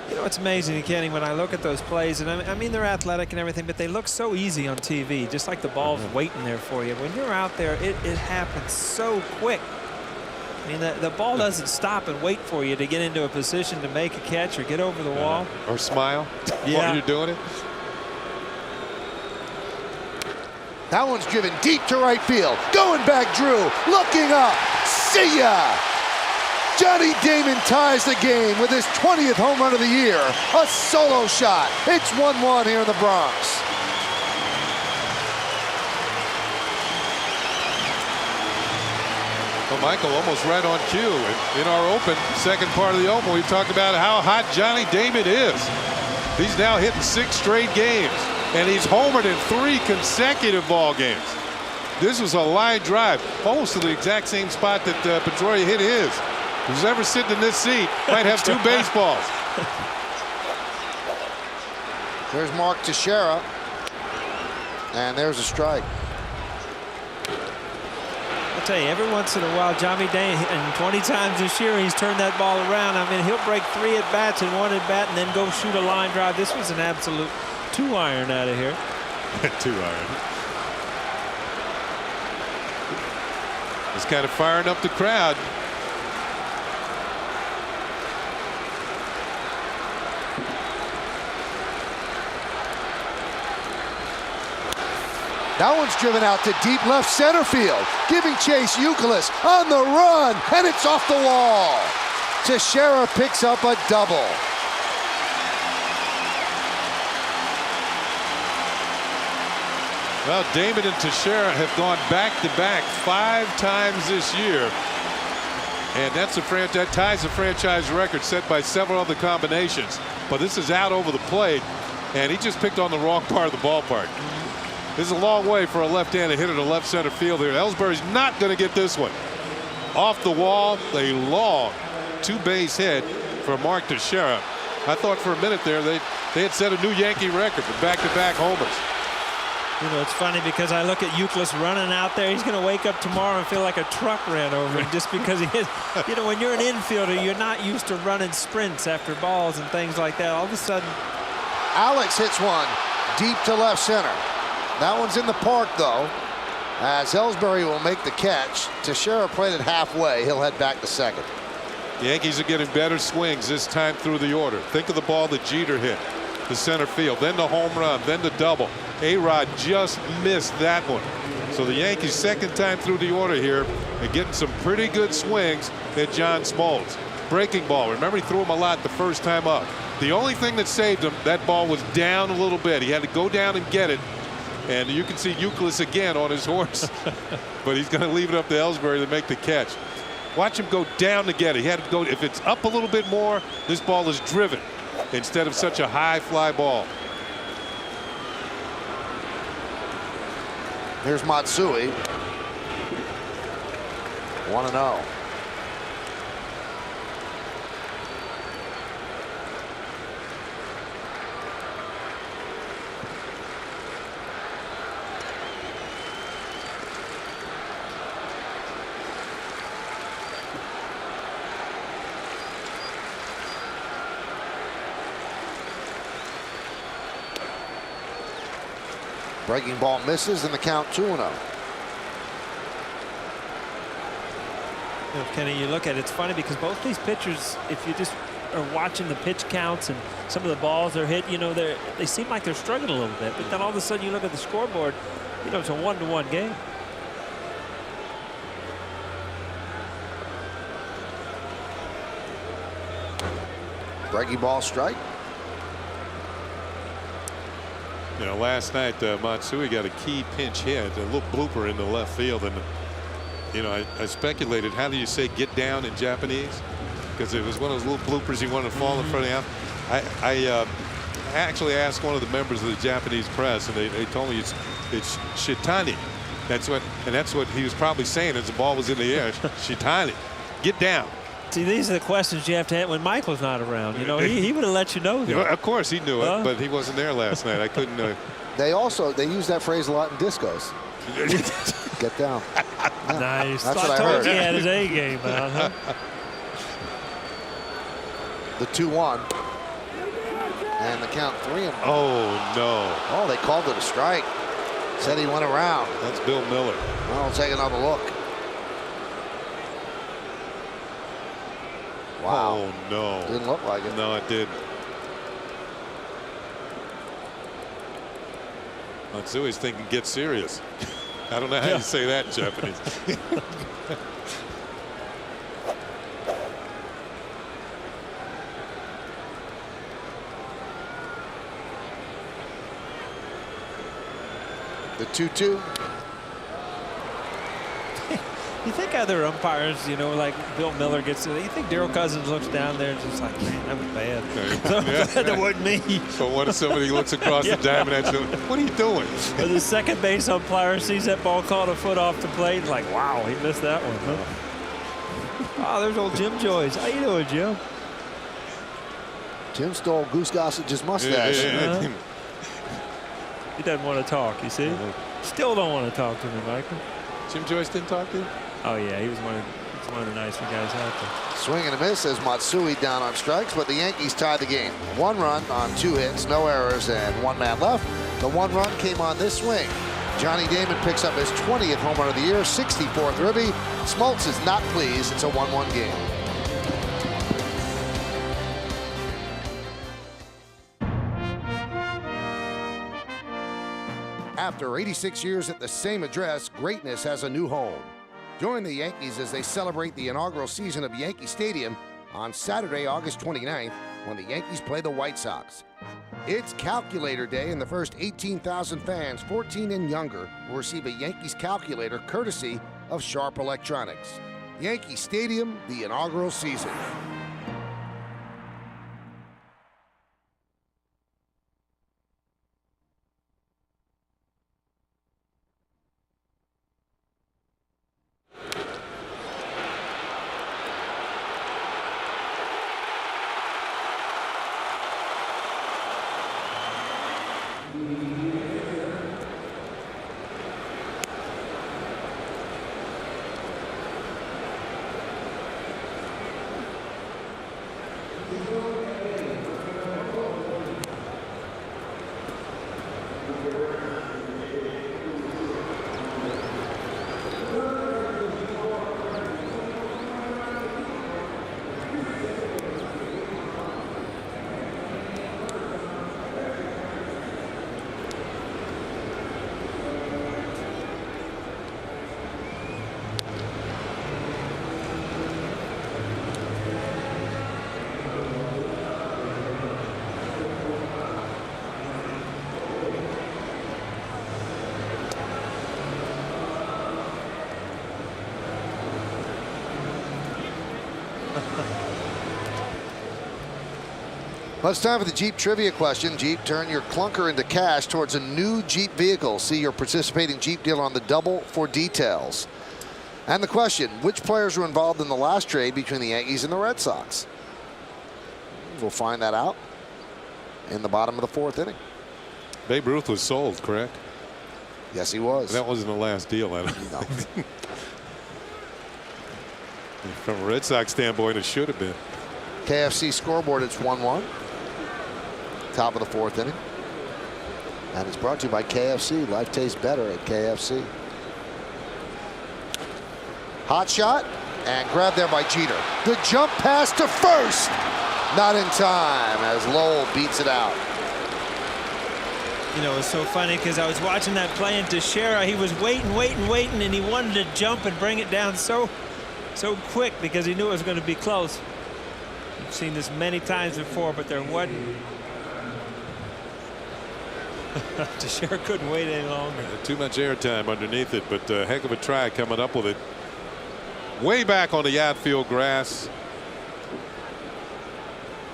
You know, it's amazing, Kenny, when I look at those plays, and I mean, they're athletic and everything, but they look so easy on TV, just like the ball's waiting there for you. When you're out there, it happens so quick. I mean, the ball doesn't stop and wait for you to get into a position to make a catch or get over the wall. Or smile while you're doing it. That one's driven deep to right field. Going back, Drew. Looking up. See ya. Johnny Damon ties the game with his 20th home run of the year. A solo shot. It's 1-1 here in the Bronx. Well, Michael, almost right on cue. In our open, second part of the open, we talked about how hot Johnny Damon is. He's now hitting 6 straight games, and he's homered in 3 consecutive ball games. This was a line drive, almost to the exact same spot that Pedroia hit his. Who's ever sitting in this seat might have 2 baseballs. There's Mark Teixeira, and there's a strike. I'll tell you, every once in a while, Johnny Damon, and 20 times this year, he's turned that ball around. I mean, he'll break 3 at bats and 1 at bat, and then go shoot a line drive. This was an absolute 2-iron out of here. 2-iron. It's kind of firing up the crowd. That one's driven out to deep left center field, giving Chase Youkilis on the run, and it's off the wall. Teixeira picks up a double. Well, Damon and Teixeira have gone back-to-back 5 times this year. And that ties the franchise record set by several other combinations. But this is out over the plate, and he just picked on the wrong part of the ballpark. This is a long way for a left-handed hitter to left center field here. Ellsbury's not going to get this one. Off the wall, a long 2-base hit for Mark Teixeira. I thought for a minute there they had set a new Yankee record for back-to-back homers. You know, it's funny because I look at Youkilis running out there. He's going to wake up tomorrow and feel like a truck ran over him just because he is. You know, when you're an infielder, you're not used to running sprints after balls and things like that. All of a sudden. Alex hits one deep to left center. That one's in the park, though, as Ellsbury will make the catch. Teixeira played it halfway. He'll head back to second. The Yankees are getting better swings this time through the order. Think of the ball that Jeter hit to center field, then the home run, then the double. A-Rod just missed that one. So the Yankees, second time through the order here, are getting some pretty good swings at John Smoltz. Breaking ball. Remember, he threw him a lot the first time up. The only thing that saved him, that ball was down a little bit. He had to go down and get it. And you can see Youkilis again on his horse. But he's going to leave it up to Ellsbury to make the catch. Watch him go down to get it. He had to go. If it's up a little bit more, this ball is driven instead of such a high fly ball. Here's Matsui. 1-0. Breaking ball misses, and the count 2-0. Kenny, you look at it, it's funny because both these pitchers, if you just are watching the pitch counts and some of the balls they're hit, you know, they seem like they're struggling a little bit. But then all of a sudden you look at the scoreboard, you know, it's a 1-1 game. Breaking ball strike. You know, last night Matsui got a key pinch hit, a little blooper in the left field, and you know, I speculated, how do you say get down in Japanese? Because it was one of those little bloopers he wanted to fall in front of him. I actually asked one of the members of the Japanese press, and they told me it's shitani. That's what he was probably saying as the ball was in the air. Shitani, get down. See, these are the questions you have to answer when Michael's not around. You know, he would have let you know. Yeah, of course he knew it, but he wasn't there last night. I couldn't. They use that phrase a lot in discos. Get down. Yeah, nice. That's what I heard. He had his A game out, huh? The 2-1. And the count 3-0. Oh, no. Oh, they called it a strike. Said he went around. That's Bill Miller. Well, I'll take another look. Wow. Oh, no. Didn't look like it. No, it didn't. Matsui's thinking get serious. I don't know how you say that in Japanese. The 2-2. You think other umpires, you know, like Bill Miller gets to, you think Daryl Cousins looks down there and just like, man, that was bad. That wasn't me. So what if somebody looks across the diamond and says, what are you doing? But the second base umpire sees that ball called a foot off the plate, like, wow, he missed that one. Huh? Oh, there's old Jim Joyce. How you doing, Jim? Jim stole Goose Gossage's mustache. He doesn't want to talk, you see? Still don't want to talk to me, Michael. Jim Joyce didn't talk to you? Oh, yeah, he was one of the nicer guys out there. Swing and a miss as Matsui down on strikes, but the Yankees tied the game. 1 run on 2 hits, no errors, and 1 man left. The 1 run came on this swing. Johnny Damon picks up his 20th home run of the year, 64th ribby. Smoltz is not pleased. It's a 1-1 game. After 86 years at the same address, greatness has a new home. Join the Yankees as they celebrate the inaugural season of Yankee Stadium on Saturday, August 29th, when the Yankees play the White Sox. It's Calculator Day, and the first 18,000 fans, 14 and younger, will receive a Yankees calculator courtesy of Sharp Electronics. Yankee Stadium, the inaugural season. Well, it's time for the Jeep trivia question. Jeep, turn your clunker into cash towards a new Jeep vehicle. See your participating Jeep dealer on the double for details. And the question, which players were involved in the last trade between the Yankees and the Red Sox? We'll find that out in the bottom of the 4th inning. Babe Ruth was sold, correct? Yes, he was. That wasn't the last deal, I don't know. No. From a Red Sox standpoint, it should have been. KFC scoreboard, it's 1-1. Top of the 4th inning. And it's brought to you by KFC. Life tastes better at KFC. Hot shot and grabbed there by Jeter. The jump pass to first. Not in time as Lowell beats it out. You know, it's so funny because I was watching that play, and Teixeira, he was waiting, and he wanted to jump and bring it down so quick because he knew it was going to be close. I've seen this many times before, but there wasn't. Teixeira couldn't wait any longer. Too much airtime underneath it, but a heck of a try coming up with it. Way back on the outfield grass.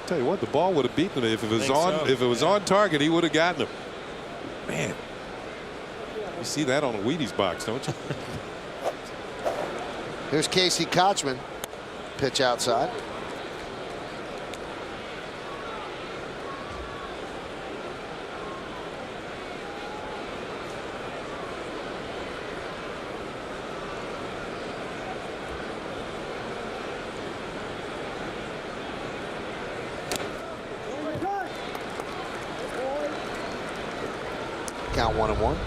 Tell you what, the ball would have beaten it if it was on. So. If it was on target, he would have gotten him. Man, you see that on a Wheaties box, don't you? Here's Casey Kochman. Pitch outside. Count 1-1.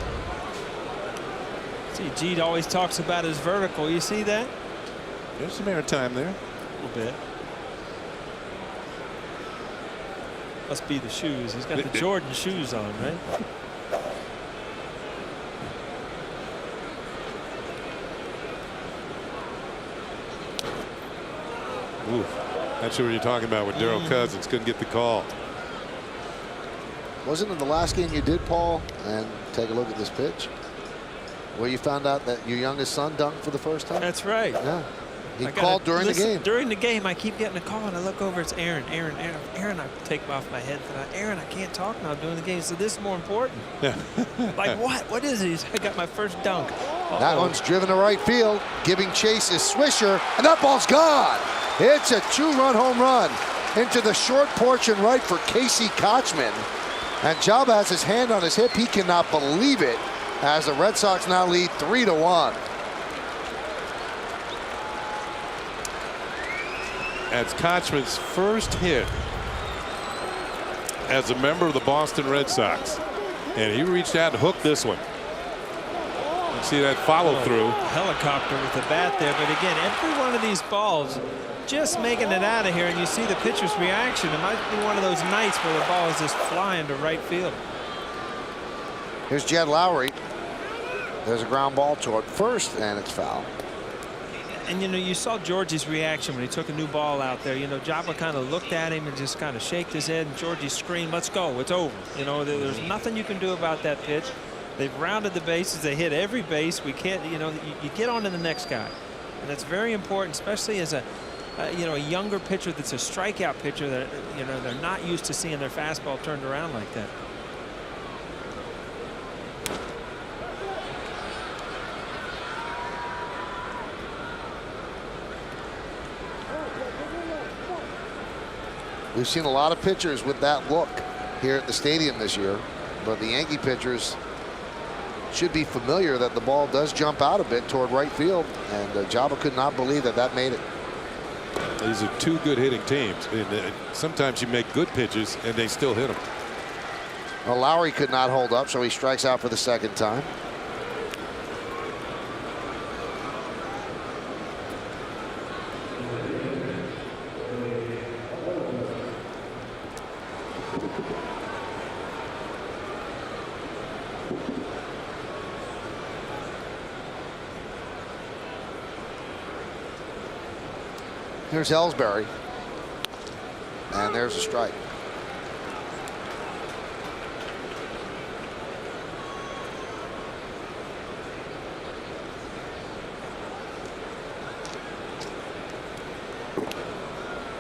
See, Jeet always talks about his vertical. You see that? There's some airtime there. A little bit. Must be the shoes. He's got the Jordan shoes on, right? Oof. Not sure what you're talking about with Daryl Cousins. Couldn't get the call. Wasn't it the last game you did, Paul? And take a look at this pitch. Where you found out that your youngest son dunked for the first time? That's right. Yeah. He I called during the game. During the game, I keep getting a call, and I look over. It's Aaron. Aaron, I take off my head. Aaron, I can't talk now during the game. So this is more important. Yeah. Like what? What is it? I got my first dunk. That one's driven to right field. Giving chase is Swisher, and that ball's gone. It's a 2-run home run into the short porch and right for Casey Kochman. And Job has his hand on his hip. He cannot believe it as the Red Sox now lead 3-1. That's Kochman's first hit as a member of the Boston Red Sox. And he reached out and hooked this one. You see that follow through. Helicopter with the bat there. But again, every one of these balls just making it out of here. And you see the pitcher's reaction. It might be one of those nights where the ball is just flying to right field. Here's Jed Lowry. There's a ground ball toward first, and it's foul. And, you know, you saw Georgie's reaction when he took a new ball out there. You know, Jabba kind of looked at him and just kind of shaked his head. And Georgie screamed, "Let's go. It's over." You know, there's nothing you can do about that pitch. They've rounded the bases. They hit every base. We can't, you know, you get on to the next guy. And that's very important, especially as a younger pitcher that's a strikeout pitcher that, you know, they're not used to seeing their fastball turned around like that. We've seen a lot of pitchers with that look here at the stadium this year, but the Yankee pitchers should be familiar that the ball does jump out a bit toward right field, and Jabba could not believe that that made it. These are two good hitting teams. And sometimes you make good pitches and they still hit them. Well, Lowry could not hold up, so he strikes out for the second time. Here's Ellsbury, and there's a strike.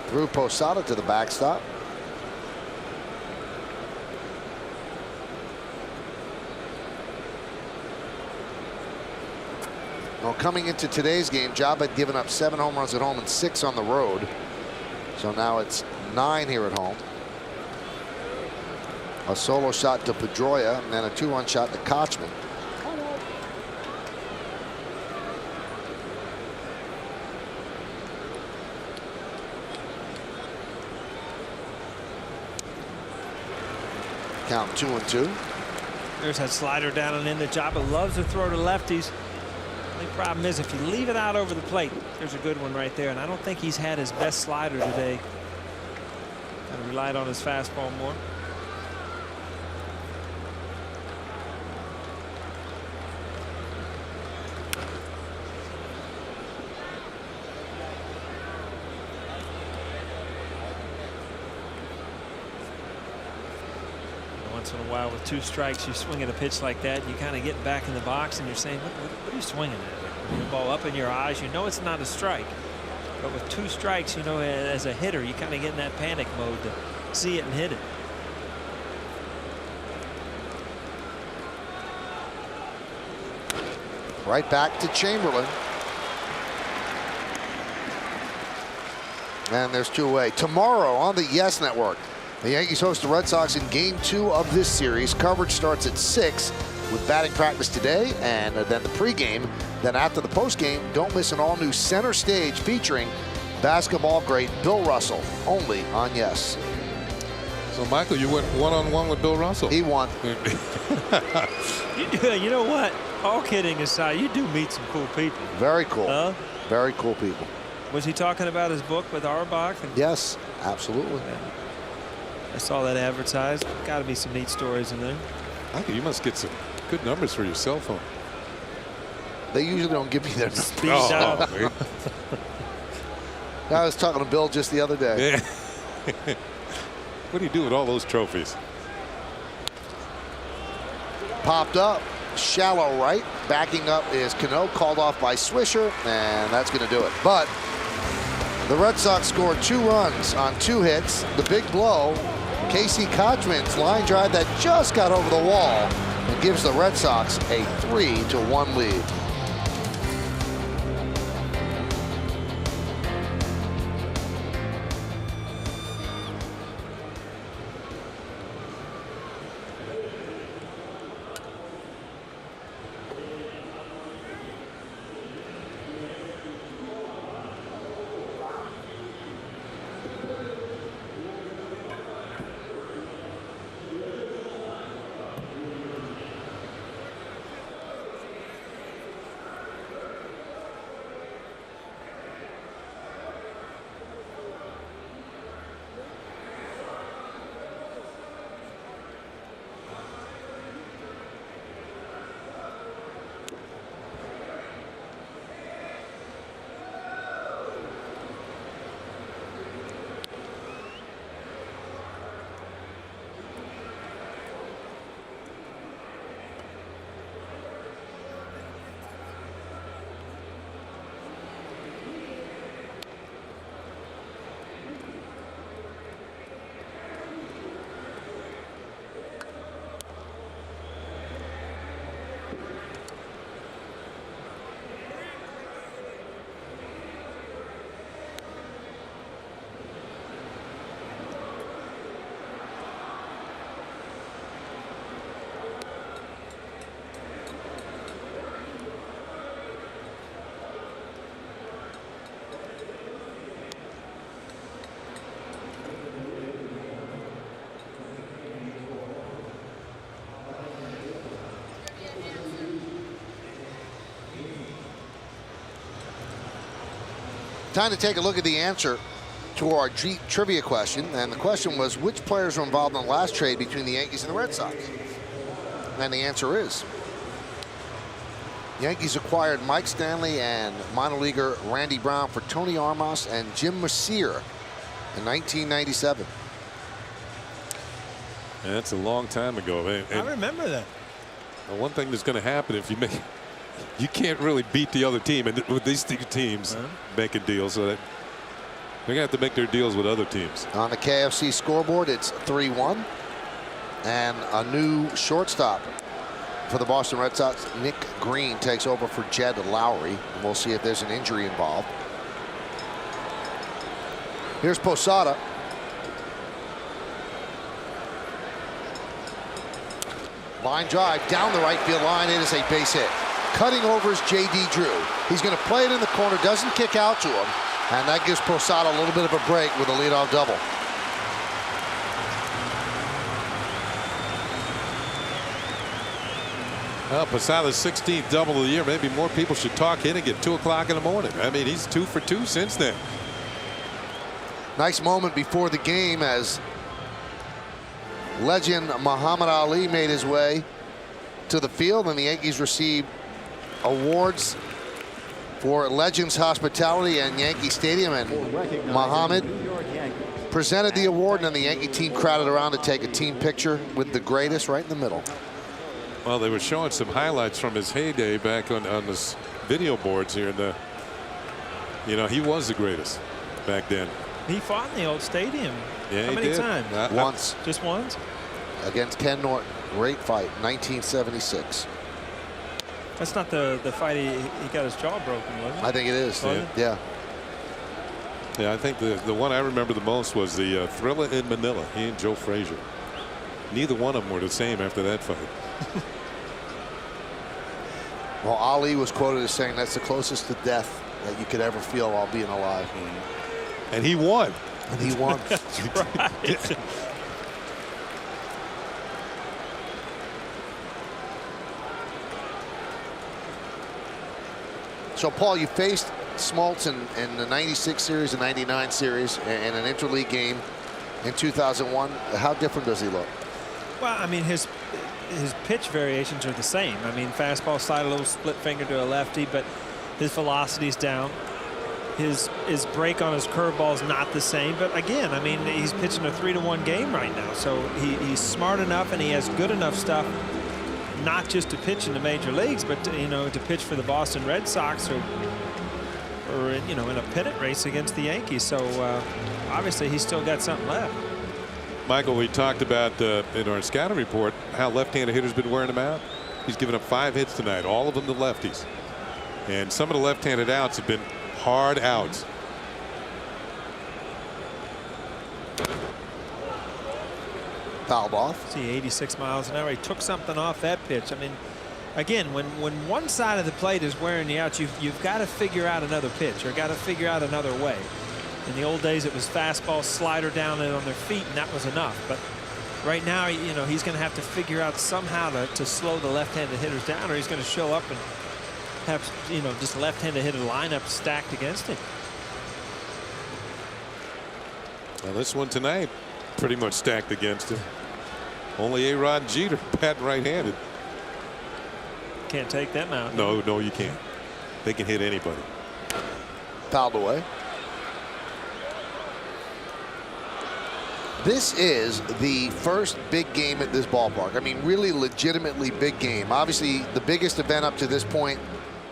Through Posada to the backstop. Well, coming into today's game, Job had given up 7 home runs at home and 6 on the road. So now it's 9 here at home. A solo shot to Pedroia and then a 2-1 shot to Kochman. Count 2-2. There's that slider down and in. The Jabba loves to throw to lefties. The problem is if you leave it out over the plate, there's a good one right there. And I don't think he's had his best slider today. Kind of relied on his fastball more. Once in a while with 2 strikes, you swing at a pitch like that, you kind of get back in the box and you're saying, what are you swinging at? The ball up in your eyes, you know it's not a strike. But with 2 strikes, you know, as a hitter, you kind of get in that panic mode to see it and hit it. Right back to Chamberlain. And there's 2 away. Tomorrow on the Yes Network, the Yankees host the Red Sox in Game 2 of this series. Coverage starts at 6 with batting practice today and then the pregame. Then after the postgame, don't miss an all-new Center Stage featuring basketball great Bill Russell, only on Yes. So, Michael, you went one-on-one with Bill Russell. He won. You know what? All kidding aside, you do meet some cool people. Very cool. Very cool people. Was he talking about his book with Auerbach? Yes, absolutely. I saw that advertised. Got to be some neat stories in there. Michael, you must get some good numbers for your cell phone. They usually don't give me their numbers. Speed dial. I was talking to Bill just the other day. Yeah. What do you do with all those trophies? Popped up. shallow right. Backing up is Cano, called off by Swisher, and that's going to do it. But the Red Sox scored 2 runs on 2 hits. The big blow, Casey Kotchman's line drive that just got over the wall and gives the Red Sox a 3-1 lead. Time to take a look at the answer to our trivia question. And the question was, which players were involved in the last trade between the Yankees and the Red Sox? And the answer is, Yankees acquired Mike Stanley and minor leaguer Randy Brown for Tony Armas and Jim Mercier in 1997. And that's a long time ago. And I remember that. One thing that's going to happen if you make, you can't really beat the other team, and with these two teams making deals, so that they're going to have to make their deals with other teams. On the KFC scoreboard, it's 3-1, and a new shortstop for the Boston Red Sox. Nick Green takes over for Jed Lowry. And we'll see if there's an injury involved. Here's Posada. Line drive down the right field line. It is a base hit. Cutting over is J.D. Drew. He's going to play it in the corner, doesn't kick out to him, and that gives Posada a little bit of a break with a leadoff double. Well, Posada's 16th double of the year. Maybe more people should talk hitting at 2 o'clock in the morning. I mean, he's 2 for 2 since then. Nice moment before the game as legend Muhammad Ali made his way to the field, and the Yankees received awards for Legends Hospitality and Yankee Stadium, and Muhammad presented the award, and then the Yankee team crowded around to take a team picture with the greatest right in the middle. Well, they were showing some highlights from his heyday back on this video boards here. You know, he was the greatest back then. He fought in the old stadium. Yeah, How many times? Once. Just once? Against Ken Norton. Great fight, 1976. That's not the fight he got his jaw broken, was it? I think it is. Yeah. Yeah, I think the one I remember the most was the Thriller in Manila. He and Joe Frazier. Neither one of them were the same after that fight. Well, Ali was quoted as saying that's the closest to death that you could ever feel while being alive. And he won. And he won. That's right. So, Paul, you faced Smoltz in the 96 series and 99 series in an interleague game in 2001. How different does he look? Well, I mean, his pitch variations are the same. I mean, fastball slide, a little split finger to a lefty, but his velocity's down. His break on his curveball is not the same. But again, I mean, he's pitching a 3-1 game right now. So he's smart enough and he has good enough stuff not just to pitch in the major leagues, but to, to pitch for the Boston Red Sox or in a pennant race against the Yankees. So obviously he's still got something left. Michael, we talked about in our scouting report how left-handed hitters been wearing him out. He's given up 5 hits tonight, all of them to lefties. And some of the left-handed outs have been hard outs. Fouled off. See, 86 miles an hour. He took something off that pitch. I mean, again, when one side of the plate is wearing you out, you've got to figure out another pitch or got to figure out another way. In the old days, it was fastball, slider down and on their feet, and that was enough. But right now, he's going to have to figure out somehow to slow the left-handed hitters down, or he's going to show up and have just left-handed hitter lineup stacked against him. Well, this one tonight, pretty much stacked against him. Only A-Rod and Jeter batting right-handed. Can't take them out. No, you can't. They can hit anybody. Fouled away. This is the first big game at this ballpark. I mean, really legitimately big game. Obviously, the biggest event up to this point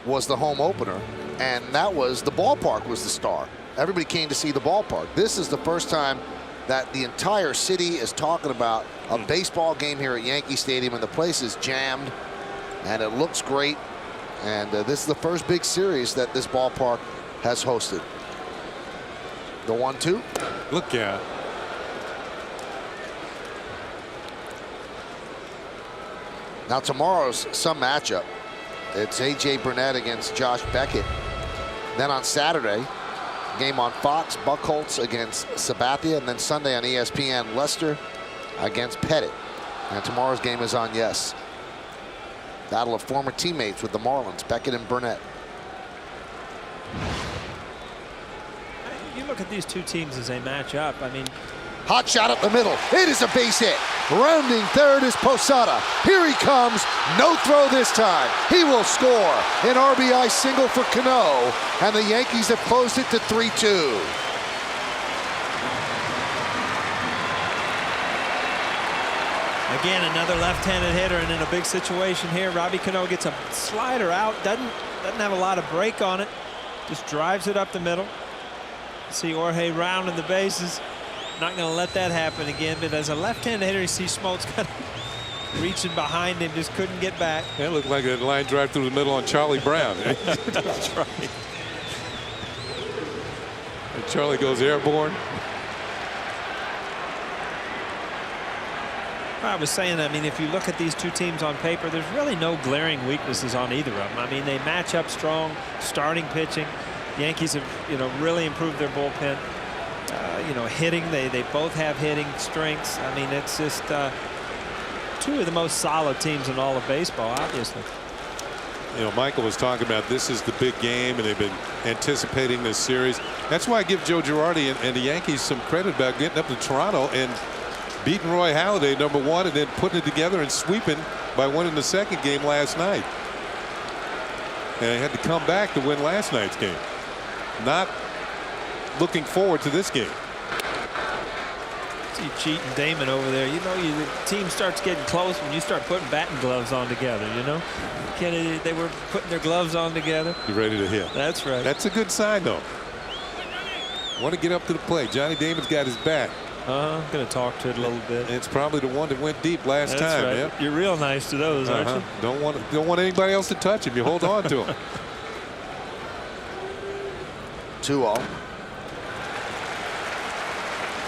was the home opener, and that was the ballpark was the star. Everybody came to see the ballpark. This is the first time that the entire city is talking about a baseball game here at Yankee Stadium, and the place is jammed, and it looks great. And this is the first big series that this ballpark has hosted. The 1-2. Look out. Now tomorrow's some matchup. It's A.J. Burnett against Josh Beckett. Then on Saturday, game on Fox, Buchholz against Sabathia, and then Sunday on ESPN, Lester against Pettit. And tomorrow's game is on Yes. Battle of former teammates with the Marlins, Beckett and Burnett. You look at these two teams as they match up. I mean, hot shot up the middle. It is a base hit. Rounding third is Posada. Here he comes. No throw this time. He will score. An RBI single for Cano. And the Yankees have closed it to 3-2. Again, another left-handed hitter, and in a big situation here, Robbie Cano gets a slider out. Doesn't have a lot of break on it. Just drives it up the middle. See Jorge rounding the bases. Not going to let that happen again, but as a left-handed hitter, you see Smoltz kind of reaching behind him, just couldn't get back. That looked like a line drive through the middle on Charlie Brown. That's right. And Charlie goes airborne. I was saying, I mean, if you look at these two teams on paper, there's really no glaring weaknesses on either of them. I mean, they match up strong, starting pitching. The Yankees have, really improved their bullpen. Hitting, they both have hitting strengths. I mean, it's just two of the most solid teams in all of baseball, obviously. Michael was talking about this is the big game, and they've been anticipating this series. That's why I give Joe Girardi and the Yankees some credit about getting up to Toronto and beating Roy Halladay, #1, and then putting it together and sweeping by winning the second game last night. And they had to come back to win last night's game. Not looking forward to this game. See Cheat and Damon over there. The team starts getting close when you start putting batting gloves on together. They were putting their gloves on together. You ready to hit? That's right. That's a good sign, though. Want to get up to the plate. Johnny Damon's got his bat. I'm going to talk to it a little bit. It's probably the one that went deep last time. Right. Yep. You're real nice to those, aren't you? Don't want anybody else to touch him. You hold on to him. 2-0.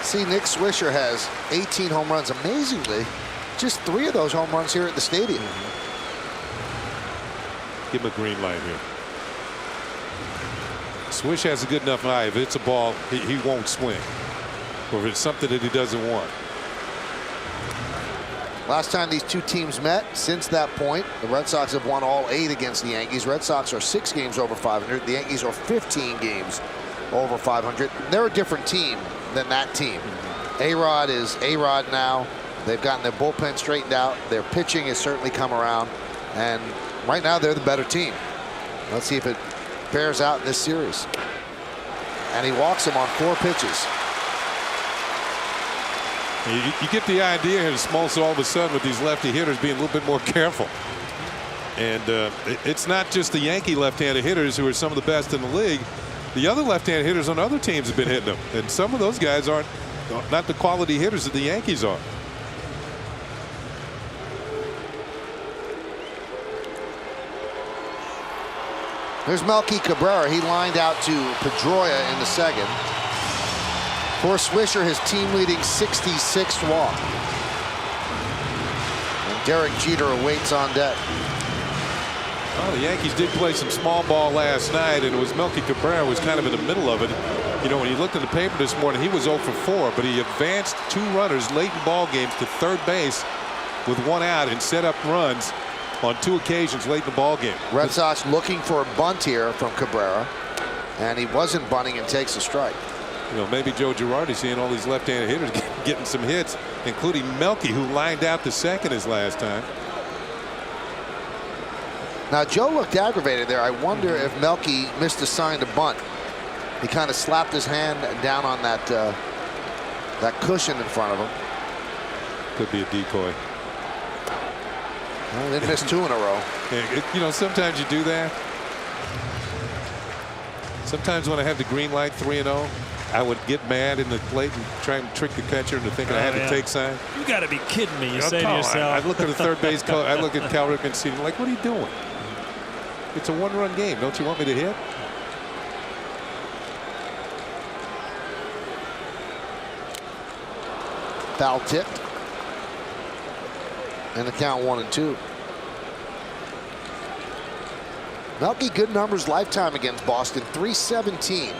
See, Nick Swisher has 18 home runs. Amazingly, just 3 of those home runs here at the stadium. Give him a green light here. Swish has a good enough eye. If it's a ball, he won't swing. Or if it's something that he doesn't want. Last time these two teams met, since that point, the Red Sox have won all 8 against the Yankees. Red Sox are 6 games over 500. The Yankees are 15 games over 500. They're a different team than that team. A-Rod is A-Rod now. They've gotten their bullpen straightened out. Their pitching has certainly come around. And right now, they're the better team. Let's see if it bears out in this series. And he walks him on 4 pitches. You get the idea here. Smoltz all of a sudden with these lefty hitters being a little bit more careful. And it's not just the Yankee left-handed hitters who are some of the best in the league. The other left-handed hitters on other teams have been hitting them. And some of those guys aren't not the quality hitters that the Yankees are. There's Melky Cabrera. He lined out to Pedroia in the second. For Swisher, his team-leading 66th walk. And Derek Jeter awaits on deck. Well, the Yankees did play some small ball last night, and it was Melky Cabrera was kind of in the middle of it. You know, when you looked at the paper this morning, he was 0 for 4, but he advanced 2 runners late in ball games to third base with 1 out and set up runs on 2 occasions late in the ball game. Red Sox looking for a bunt here from Cabrera, and he wasn't bunting and takes a strike. You know, maybe Joe Girardi seeing all these left-handed hitters getting some hits, including Melky, who lined out to second his last time. Now Joe looked aggravated there. I wonder if Melky missed a sign to bunt. He kind of slapped his hand down on that that cushion in front of him. Could be a decoy. Well, they missed 2 in a row. You know, sometimes you do that. Sometimes when I have the green light 3-0, I would get mad in the plate and try and trick the catcher into thinking I had to take sign. You got to be kidding me. You say to yourself. I look at the third base coach. I look at Cal Ripken Sr. like, what are you doing? It's a 1-run game. Don't you want me to hit? Foul tipped. And the count 1-2. Melky, good numbers lifetime against Boston. .317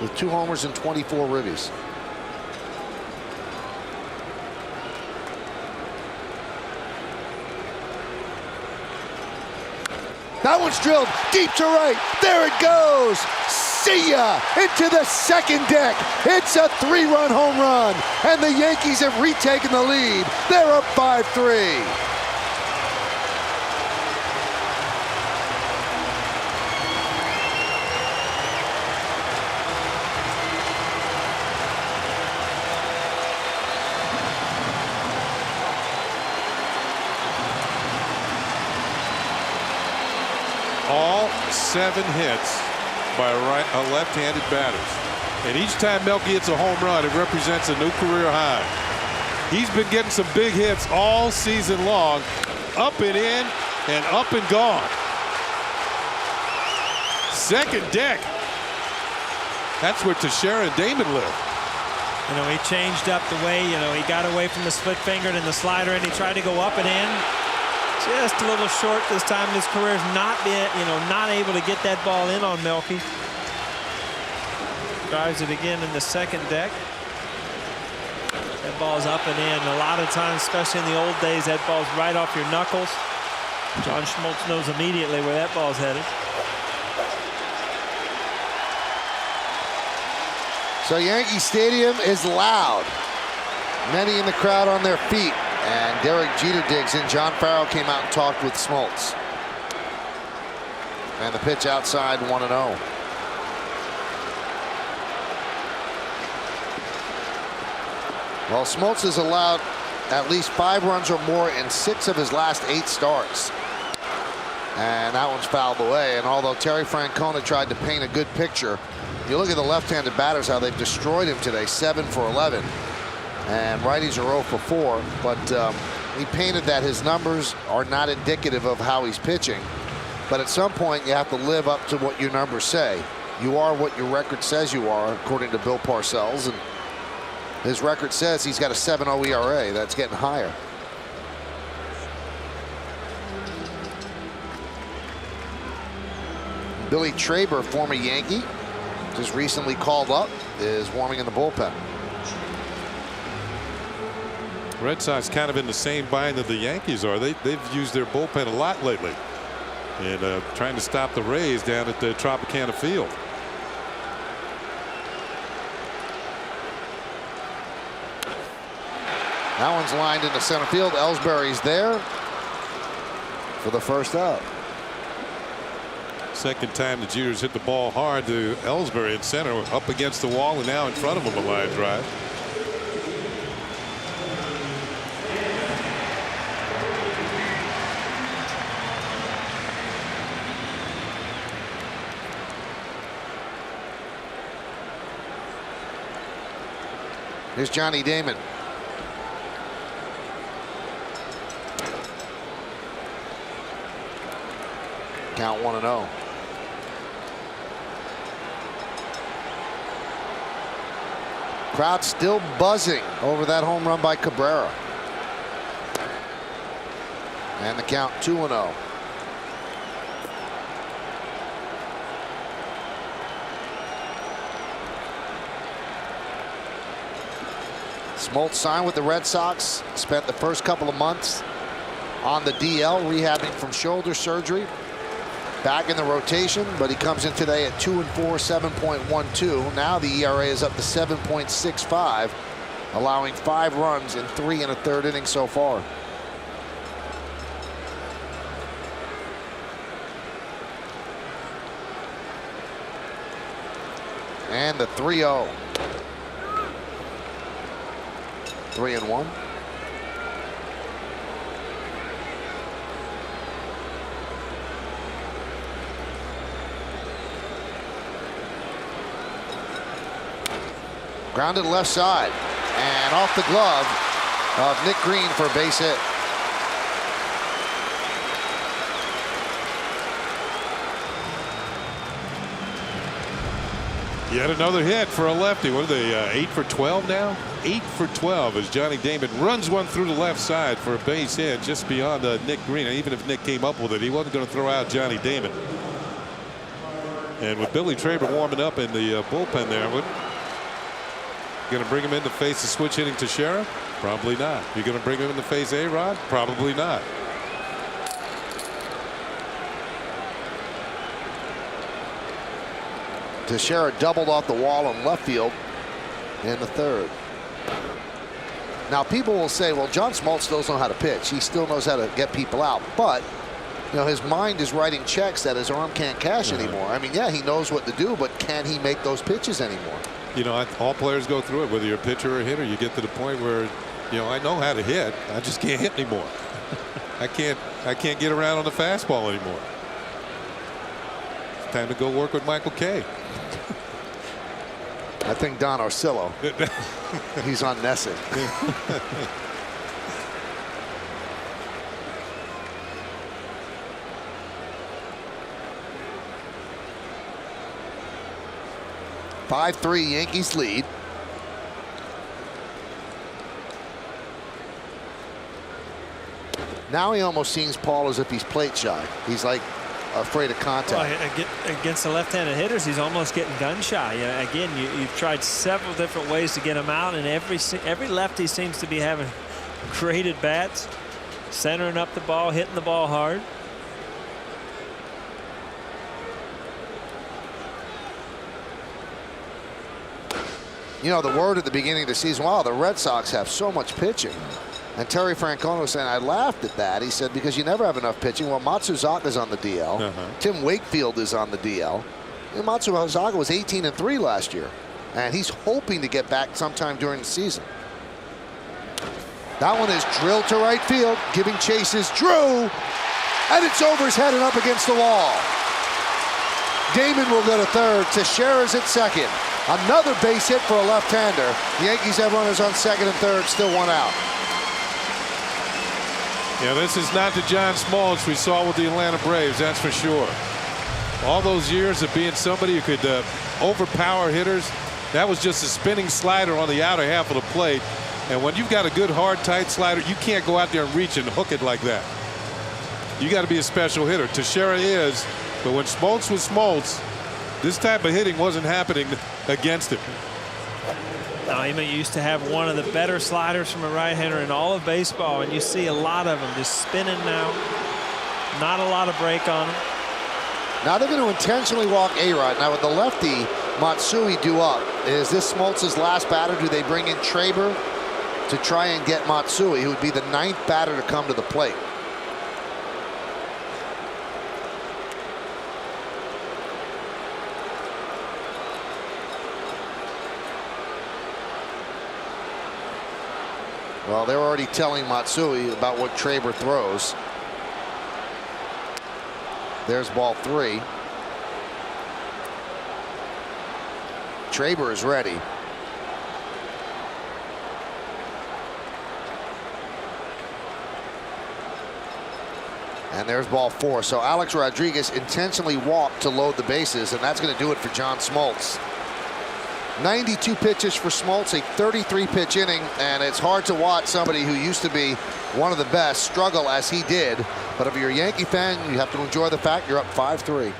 with 2 homers and 24 ribbies. That one's drilled deep to right. There it goes. See ya! Into the second deck. It's a 3-run home run. And the Yankees have retaken the lead. They're up 5-3. All 7 hits by left-handed batters. And each time Melky hits a home run, it represents a new career high. He's been getting some big hits all season long. Up and in and up and gone. Second deck. That's where Teixeira and Damon live. You know, he changed up the way, you know, he got away from the split fingered and the slider, and he tried to go up and in. Just a little short this time in his career. Not able to get that ball in on Melky. Drives it again in the second deck. That ball's up and in. A lot of times, especially in the old days, that ball's right off your knuckles. John Schmaltz knows immediately where that ball's headed. So Yankee Stadium is loud. Many in the crowd on their feet. And Derek Jeter digs in. John Farrell came out and talked with Smoltz. And the pitch outside 1-0. Well, Smoltz has allowed at least 5 runs or more in 6 of his last 8 starts. And that one's fouled away. And although Terry Francona tried to paint a good picture, you look at the left-handed batters, how they've destroyed him today. 7 for 11. And righties are 0 for 4. But he painted that his numbers are not indicative of how he's pitching. But at some point, you have to live up to what your numbers say. You are what your record says you are, according to Bill Parcells. And his record says he's got a 7.0 ERA. That's getting higher. Billy Traber, former Yankee, just recently called up, is warming in the bullpen. Red Sox kind of in the same bind that the Yankees are. They've used their bullpen a lot lately. And trying to stop the Rays down at the Tropicana Field. That one's lined into center field. Ellsbury's there for the first out. Second time the Jeters hit the ball hard to Ellsbury in center, up against the wall, and now in front of him a line drive. Here's Johnny Damon. Count 1-0. Crowd still buzzing over that home run by Cabrera. And the count 2-0. Smoltz signed with the Red Sox, spent the first couple of months on the DL, rehabbing from shoulder surgery. Back in the rotation, but he comes in today at 2-4, 7.12. Now the ERA is up to 7.65, allowing 5 runs in 3 1/3 innings so far. And the 3-0. 3-1. Grounded left side and off the glove of Nick Green for a base hit. Yet another hit for a lefty. What are they, 8 for 12 now? 8 for 12 as Johnny Damon runs one through the left side for a base hit just beyond Nick Green. Even if Nick came up with it, he wasn't going to throw out Johnny Damon. And with Billy Traber warming up in the bullpen there, going to bring him in to face the switch hitting Teixeira? Probably not. You're going to bring him in to face A-Rod? Probably not. Teixeira doubled off the wall in left field in the 3rd. Now people will say, well, John Smoltz still knows how to pitch. He still knows how to get people out. But, you know, his mind is writing checks that his arm can't cash anymore. I mean, yeah, he knows what to do, but can he make those pitches anymore? You know, all players go through it, whether you're a pitcher or a hitter. You get to the point where, you know, I know how to hit. I just can't hit anymore. I can't get around on the fastball anymore. It's time to go work with Michael Kay. I think Don Orsillo. He's on Nessing. (5-3) Yankees lead. Now he almost seems, Paul, as if he's plate shy. He's like afraid of contact. Well, against the left-handed hitters, he's almost getting gun shy. Again, you've tried several different ways to get him out, and every lefty seems to be having great at bats, centering up the ball, hitting the ball hard. You know, the word at the beginning of the season, wow, the Red Sox have so much pitching. And Terry Francona was saying, I laughed at that. He said, because you never have enough pitching. Well, Matsuzaka's on the DL. Tim Wakefield is on the DL. And Matsuzaka was 18-3 last year. And he's hoping to get back sometime during the season. That one is drilled to right field, giving chases Drew. And it's over his head and up against the wall. Damon will go to 3rd. Teixeira's at 2nd. Another base hit for a left-hander. The Yankees have runners on 2nd and 3rd, still 1 out. Yeah, this is not the John Smoltz we saw with the Atlanta Braves, that's for sure. All those years of being somebody who could overpower hitters, that was just a spinning slider on the outer half of the plate. And when you've got a good, hard, tight slider, you can't go out there and reach and hook it like that. You got to be a special hitter. Teixeira is, but when Smoltz was Smoltz, this type of hitting wasn't happening against him. Now, he used to have one of the better sliders from a right-hander in all of baseball, and you see a lot of them just spinning now. Not a lot of break on them. Now they're going to intentionally walk A-Rod. Now with the lefty Matsui due up, is this Smoltz's last batter? Do they bring in Traber to try and get Matsui, who would be the 9th batter to come to the plate? Well, they're already telling Matsui about what Traber throws. There's ball 3. Traber is ready. And there's ball 4. So Alex Rodriguez intentionally walked to load the bases, and that's going to do it for John Smoltz. 92 pitches for Smoltz, a 33-pitch inning, and it's hard to watch somebody who used to be one of the best struggle as he did. But if you're a Yankee fan, you have to enjoy the fact you're up 5-3.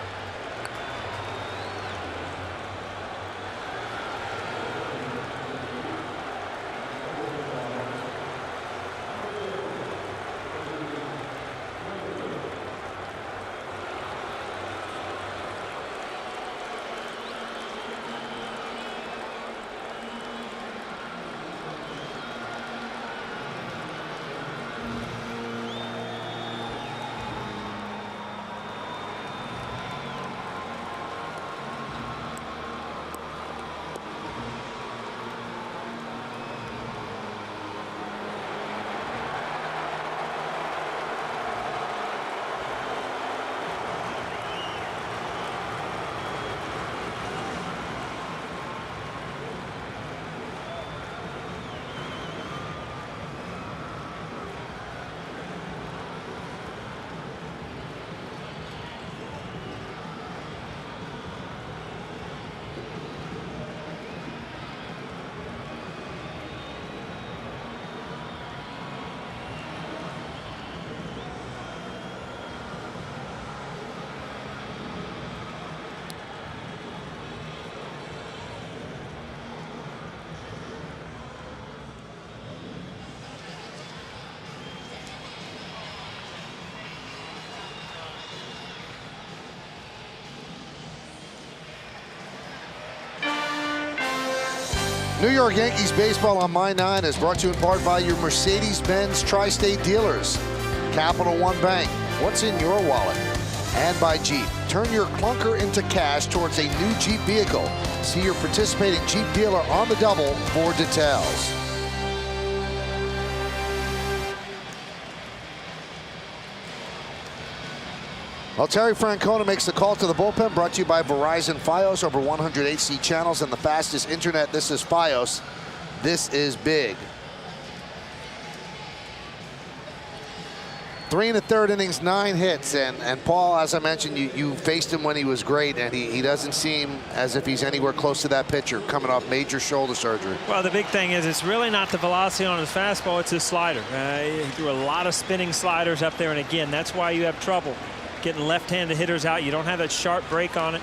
New York Yankees baseball on My 9 is brought to you in part by your Mercedes-Benz Tri-State dealers, Capital One Bank, what's in your wallet, and by Jeep. Turn your clunker into cash towards a new Jeep vehicle. See your participating Jeep dealer on the double for details. Well, Terry Francona makes the call to the bullpen, brought to you by Verizon Fios, over 100 HC channels and the fastest internet. This is Fios. This is big. 3 1/3 innings, 9 hits. And Paul, as I mentioned, you faced him when he was great, and he doesn't seem as if he's anywhere close to that pitcher coming off major shoulder surgery. Well, the big thing is it's really not the velocity on his fastball, it's his slider. He threw a lot of spinning sliders up there, and again, that's why you have trouble getting left-handed hitters out. You don't have that sharp break on it.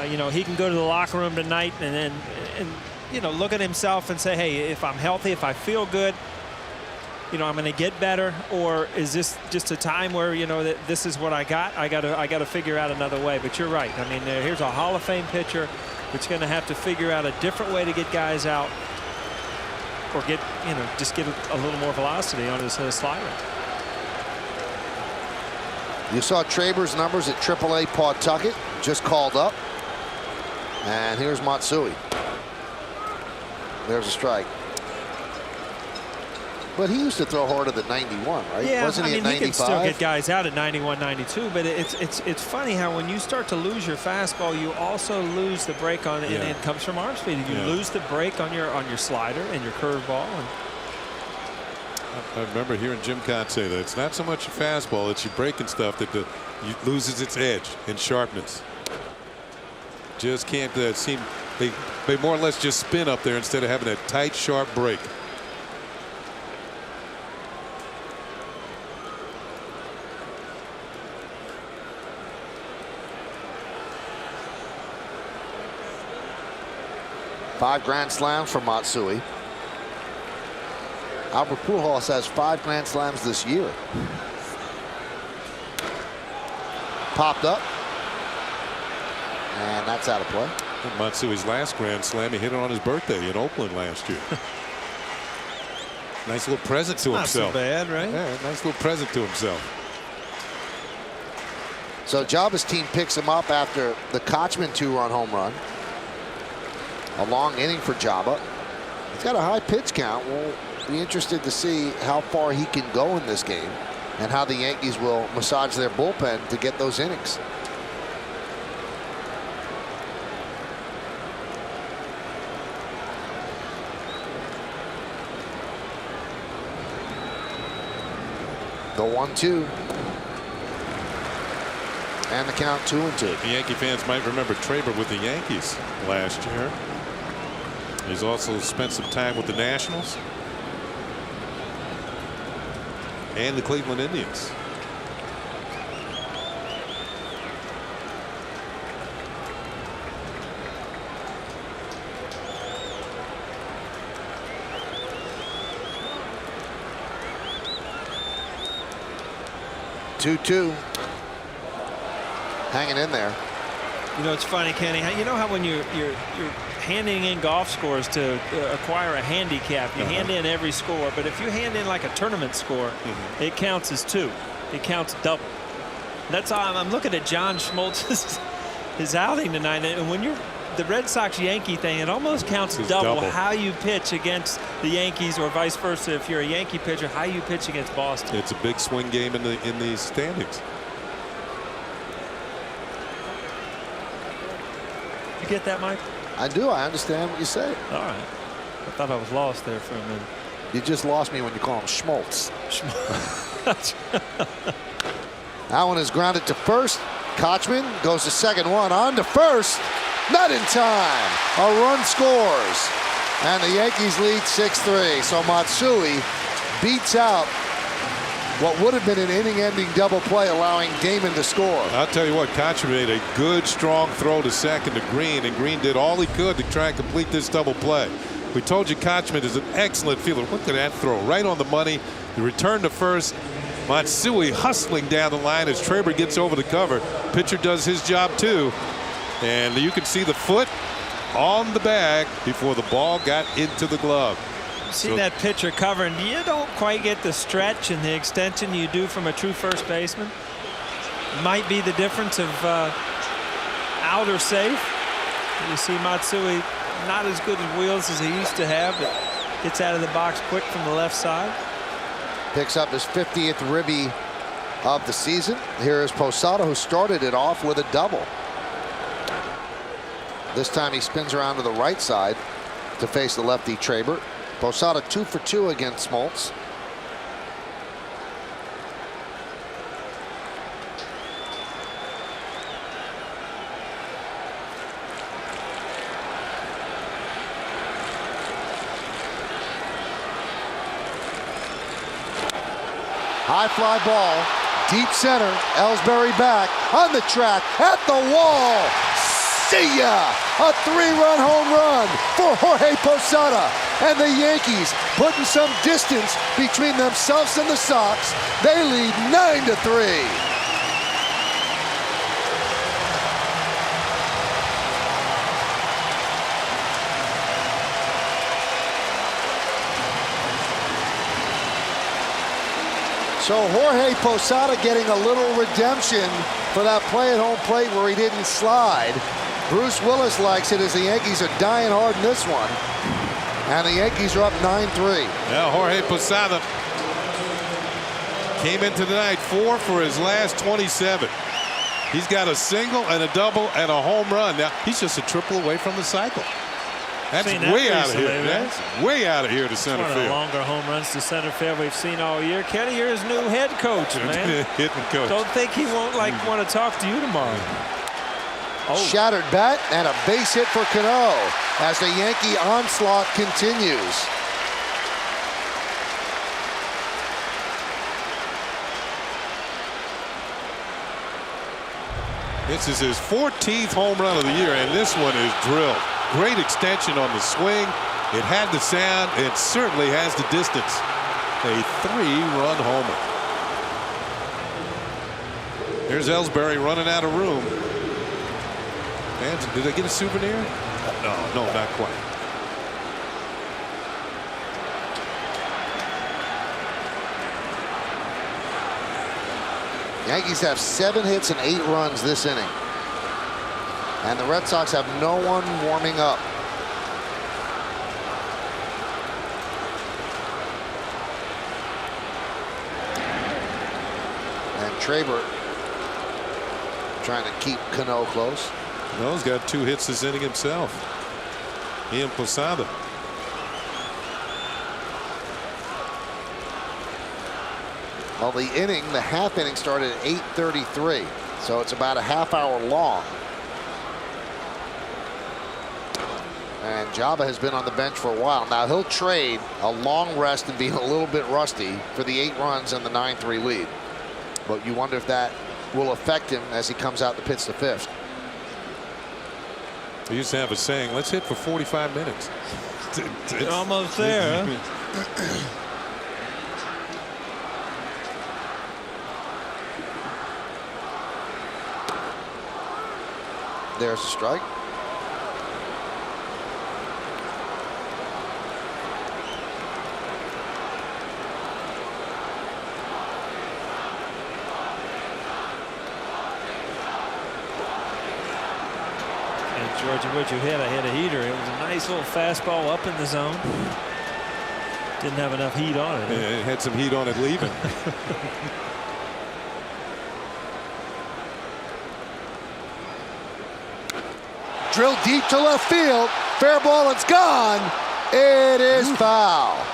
You know, he can go to the locker room tonight and you know, look at himself and say, hey, if I'm healthy, if I feel good, you know, I'm going to get better, or is this just a time where, you know, that this is what I got to figure out another way. But you're right. I mean, here's a Hall of Fame pitcher that's going to have to figure out a different way to get guys out, or get, you know, just get a little more velocity on his slider. You saw Traber's numbers at AAA. Pawtucket just called up. And here's Matsui. There's a strike. But he used to throw harder than 91, right? Yeah, Wasn't he I mean, at 95? he can still get guys out at 91, 92, but it's funny how when you start to lose your fastball, you also lose the break on it, and it comes from arm speed. You lose the break on your slider and your curveball. I remember hearing Jim Cott say that it's not so much your fastball, it's your breaking stuff that loses its edge and sharpness. Just can't seem, they more or less just spin up there instead of having a tight, sharp break. Five grand slams for Matsui. Albert Pujols has 5 grand slams this year. Popped up. And that's out of play. Matsui's last grand slam, he hit it on his birthday in Oakland last year. Nice little present to himself. Not so bad, right? Yeah, nice little present to himself. So Jaba's team picks him up after the Kochman 2-run home run. A long inning for Jaba. He's got a high pitch count. We'll be interested to see how far he can go in this game and how the Yankees will massage their bullpen to get those innings. The 1-2. And the count 2-2. The Yankee fans might remember Traber with the Yankees last year. He's also spent some time with the Nationals and the Cleveland Indians. Two. Hanging in there. You know, it's funny, Kenny. You know how when you're handing in golf scores to acquire a handicap, you hand in every score, but if you hand in like a tournament score, it counts as 2. It counts double. That's all. I'm looking at John Schmaltz's his outing tonight, and when you're the Red Sox Yankee thing, it almost counts double how you pitch against the Yankees, or vice versa. If you're a Yankee pitcher, how you pitch against Boston. It's a big swing game in the standings. You get that, Mike? I do. I understand what you say. All right. I thought I was lost there for a minute. You just lost me when you call him Schmaltz. That one is grounded to first. Kochman goes to second, one on to first. Not in time. A run scores. And the Yankees lead 6-3. So Matsui beats out what would have been an inning-ending double play, allowing Damon to score. I'll tell you what, Kochman made a good, strong throw to second to Green, and Green did all he could to try and complete this double play. We told you Kochman is an excellent fielder. Look at that throw, right on the money. The return to first. Matsui hustling down the line as Traber gets over the cover. Pitcher does his job too. And you can see the foot on the bag before the ball got into the glove. See that pitcher covering. You don't quite get the stretch and the extension you do from a true first baseman. Might be the difference of out or safe. You see Matsui not as good at wheels as he used to have, but gets out of the box quick from the left side. Picks up his 50th ribby of the season. Here is Posada, who started it off with a double. This time he spins around to the right side to face the lefty Traber. Posada 2 for 2 against Smoltz. High fly ball, deep center. Ellsbury back on the track, at the wall. See ya! A 3-run home run for Jorge Posada. And the Yankees putting some distance between themselves and the Sox. They lead 9-3. So Jorge Posada getting a little redemption for that play at home plate where he didn't slide. Bruce Willis likes it as the Yankees are dying hard in this one. And the Yankees are up 9-3. Now Jorge Posada came into the night 4 for his last 27. He's got a single and a double and a home run. Now he's just a triple away from the cycle. That's way out of here. That's way out of here to center field. One of the longer home runs to center field we've seen all year. Kenny, you're his new head coach, man. Hitting coach. Don't think he won't want to talk to you tomorrow. Oh. Shattered bat and a base hit for Cano as the Yankee onslaught continues. This is his 14th home run of the year, and this one is drilled. Great extension on the swing. It had the sound. It certainly has the distance. A 3-run homer. There's Ellsbury running out of room. And did I get a souvenir? No, not quite. Yankees have 7 hits and 8 runs this inning. And the Red Sox have no one warming up. And Traber trying to keep Cano close. Cano's got 2 hits this inning himself. He and Posada. Well, the half inning started at 8:33. So it's about a half hour long. And Jabba has been on the bench for a while. Now he'll trade a long rest and being a little bit rusty for the 8 runs and the 9-3 lead. But you wonder if that will affect him as he comes out the pits the 5th. We used to have a saying, let's hit for 45 minutes. It's almost there, huh? There's a strike. Georgia, what you hit, I hit a heater. It was a nice little fastball up in the zone. Didn't have enough heat on it. Yeah, it had some heat on it leaving. Drilled deep to left field. Fair ball, it's gone. It is foul.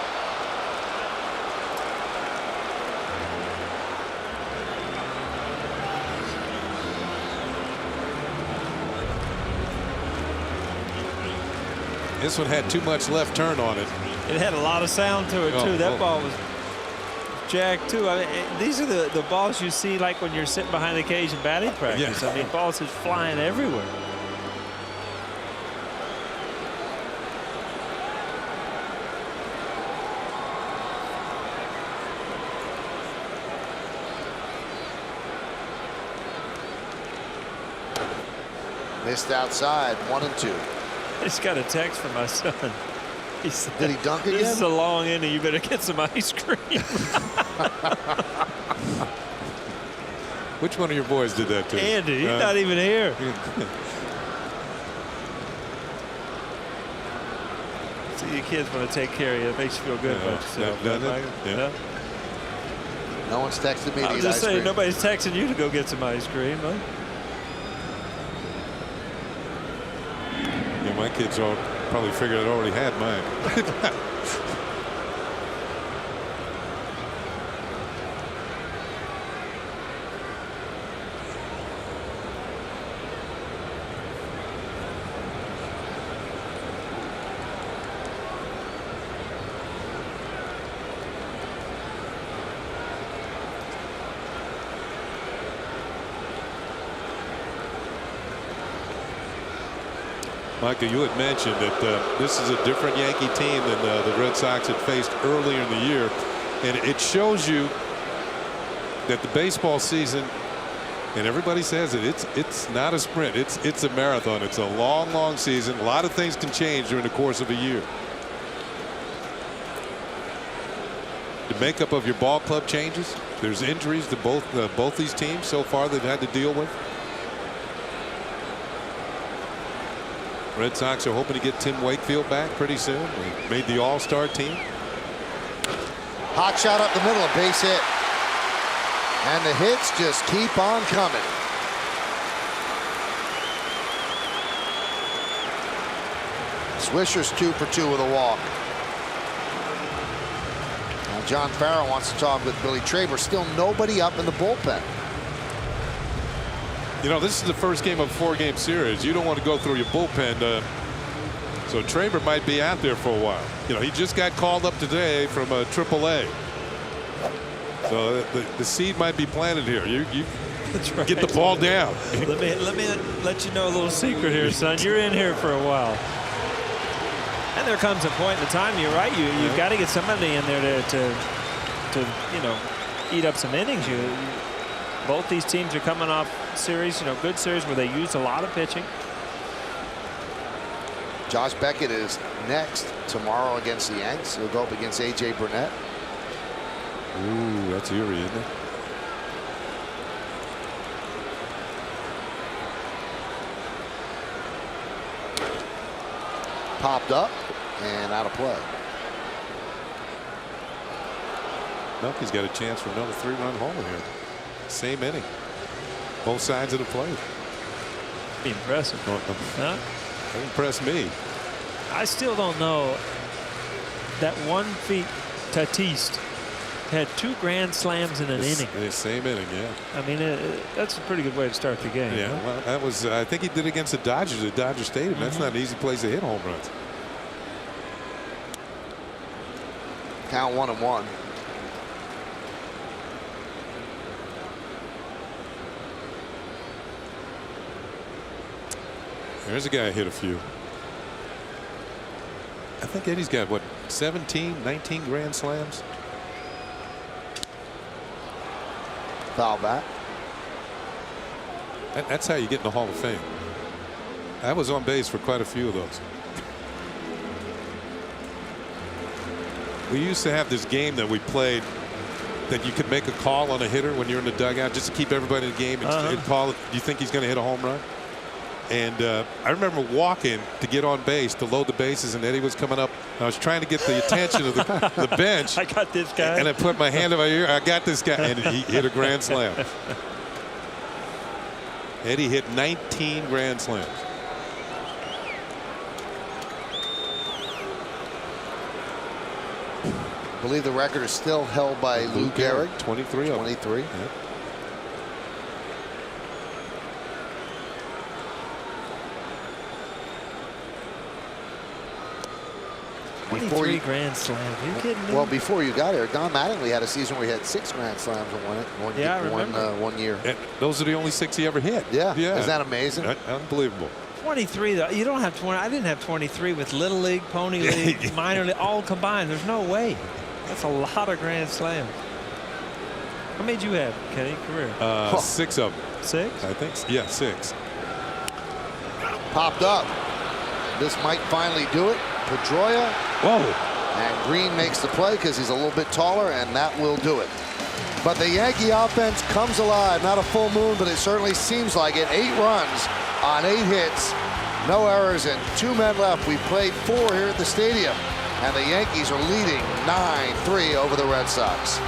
This one had too much left turn on it. It had a lot of sound to it, too. That ball was jacked, too. I mean, these are the balls you see like when you're sitting behind the cage in batting practice. Yeah. I mean, balls just flying everywhere. Missed outside, 1-2. I just got a text from my son. He said, did he dunk again? This is a long inning. You better get some ice cream. Which one of your boys did that to you? Andy, he's not even here. See, your kids want to take care of you. It makes you feel good about yourself. Doesn't it? Yeah. No one's texted me to I'm eat just ice saying, cream. nobody's texting you to go get some ice cream, huh? Yeah, my kids all probably figured I already had mine. Michael, you had mentioned that this is a different Yankee team than the Red Sox had faced earlier in the year. And it shows you that the baseball season, and everybody says it, it's not a sprint. It's a marathon. It's a long, long season. A lot of things can change during the course of a year. The makeup of your ball club changes. There's injuries to both these teams so far they've had to deal with. Red Sox are hoping to get Tim Wakefield back pretty soon. They made the All-Star team. Hot shot up the middle, a base hit. And the hits just keep on coming. Swisher's 2 for 2 with a walk. Now John Farrell wants to talk with Billy Traber. Still nobody up in the bullpen. You know, this is the first game of a 4-game series. You don't want to go through your bullpen. So Traber might be out there for a while. You know, he just got called up today from AAA. So the seed might be planted here. You right. Get the ball down. Let me let you know a little secret here, son. You're in here for a while. And there comes a point in the time, you're right, you've got to get somebody in there to you know, eat up some innings. Both these teams are coming off series, you know, good series where they used a lot of pitching. Josh Beckett is next tomorrow against the Yanks. He'll go up against A.J. Burnett. Ooh, that's eerie, isn't it? Popped up and out of play. Nope, he's got a chance for another 3-run homer here. Same inning. Both sides of the plate. Be impressive. Huh? That impressed me. I still don't know that 1 feet Tatis had 2 grand slams in an inning. The same inning, yeah. I mean, that's a pretty good way to start the game. Yeah, huh? well, that was, I think he did against the Dodgers at Dodger Stadium. That's not an easy place to hit home runs. Count 1-1. There's a guy who hit a few. I think Eddie's got, what, 17, 19 grand slams? Foul back. That's how you get in the Hall of Fame. I was on base for quite a few of those. We used to have this game that we played that you could make a call on a hitter when you're in the dugout just to keep everybody in the game and call it. Do you think he's going to hit a home run? And I remember walking to get on base to load the bases, and Eddie was coming up. I was trying to get the attention of the bench. I got this guy. And I put my hand on my ear. I got this guy, and he hit a grand slam. Eddie hit 19 grand slams. I believe the record is still held by Lou Gehrig. 23 of them. 23. Yep. 23 grand slams. Are you kidding me? Well, before you got here, Don Mattingly had a season where he had 6 grand slams in one year. And those are the only 6 he ever hit. Yeah. Isn't that amazing? Unbelievable. 23 though. You don't have 20. I didn't have 23 with Little League, Pony League, Minor League, all combined. There's no way. That's a lot of grand slams. How many did you have, Kenny, career? 6 of them. 6? I think. Yeah, 6. Popped up. This might finally do it. Pedroia. Whoa. And Green makes the play because he's a little bit taller, and that will do it. But the Yankee offense comes alive. Not a full moon, but it certainly seems like it. 8 runs on 8 hits. No errors and 2 men left. We played 4 here at the stadium. And the Yankees are leading 9-3 over the Red Sox.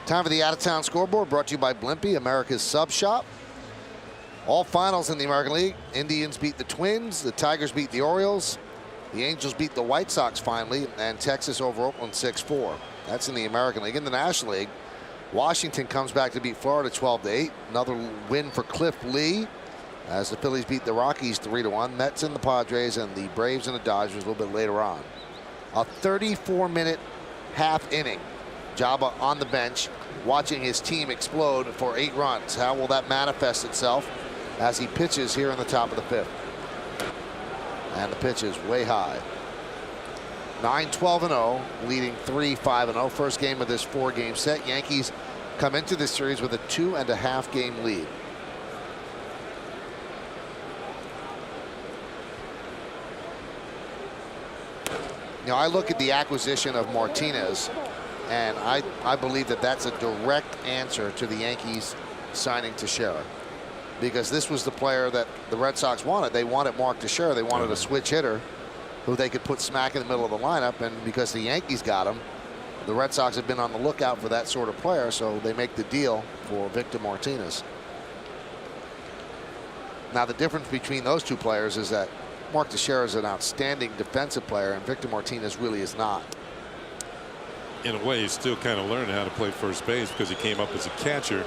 Time for the out-of-town scoreboard, brought to you by Blimpie, America's sub shop. All finals in the American League. Indians beat the Twins. The Tigers beat the Orioles. The Angels beat the White Sox finally. And Texas over Oakland 6-4. That's in the American League. In the National League, Washington comes back to beat Florida 12-8. Another win for Cliff Lee as the Phillies beat the Rockies 3-1. Mets and the Padres and the Braves and the Dodgers a little bit later on. A 34-minute half inning. Jabba on the bench, watching his team explode for 8 runs. How will that manifest itself as he pitches here in the top of the 5th? And the pitch is way high. 9-12-0, leading 3-5-0. First game of this 4-game set. Yankees come into this series with a 2.5 game lead. You know, I look at the acquisition of Martinez, and I believe that that's a direct answer to the Yankees signing Teixeira, because this was the player that the Red Sox wanted. They wanted Mark Teixeira. They wanted a switch hitter who they could put smack in the middle of the lineup, and because the Yankees got him, the Red Sox have been on the lookout for that sort of player, so they make the deal for Victor Martinez. Now, the difference between those two players is that Mark Teixeira is an outstanding defensive player, and Victor Martinez really is not. In a way, he's still kind of learning how to play first base because he came up as a catcher,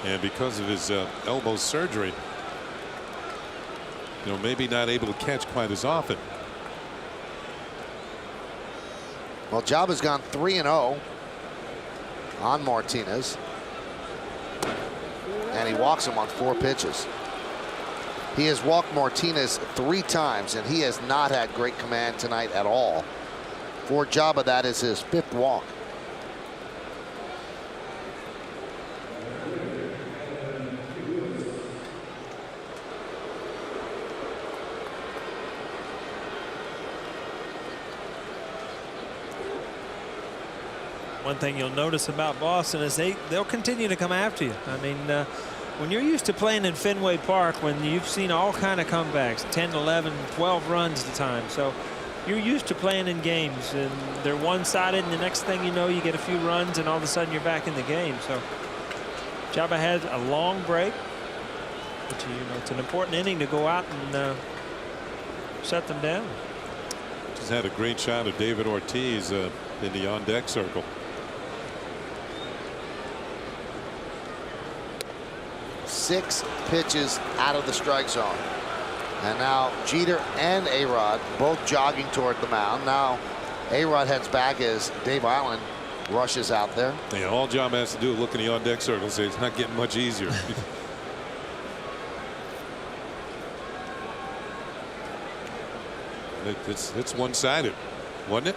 and because of his elbow surgery, you know, maybe not able to catch quite as often. Well, Job has gone 3-0 on Martinez, and he walks him on 4 pitches. He has walked Martinez 3 times, and he has not had great command tonight at all. For Jabba, that is his 5th walk. One thing you'll notice about Boston is they'll continue to come after you. I mean, when you're used to playing in Fenway Park, when you've seen all kind of comebacks, 10, 11, 12 runs at a time. So you're used to playing in games, and they're one-sided, and the next thing you know, you get a few runs, and all of a sudden you're back in the game. So Jabba had a long break, but you know, it's an important inning to go out and shut them down. Just had a great shot of David Ortiz in the on-deck circle. 6 pitches out of the strike zone. And now Jeter and A-Rod both jogging toward the mound. Now A-Rod heads back as Dave Island rushes out there. Yeah, all John has to do is look in the on-deck circle and say it's not getting much easier. It's one-sided, wasn't it?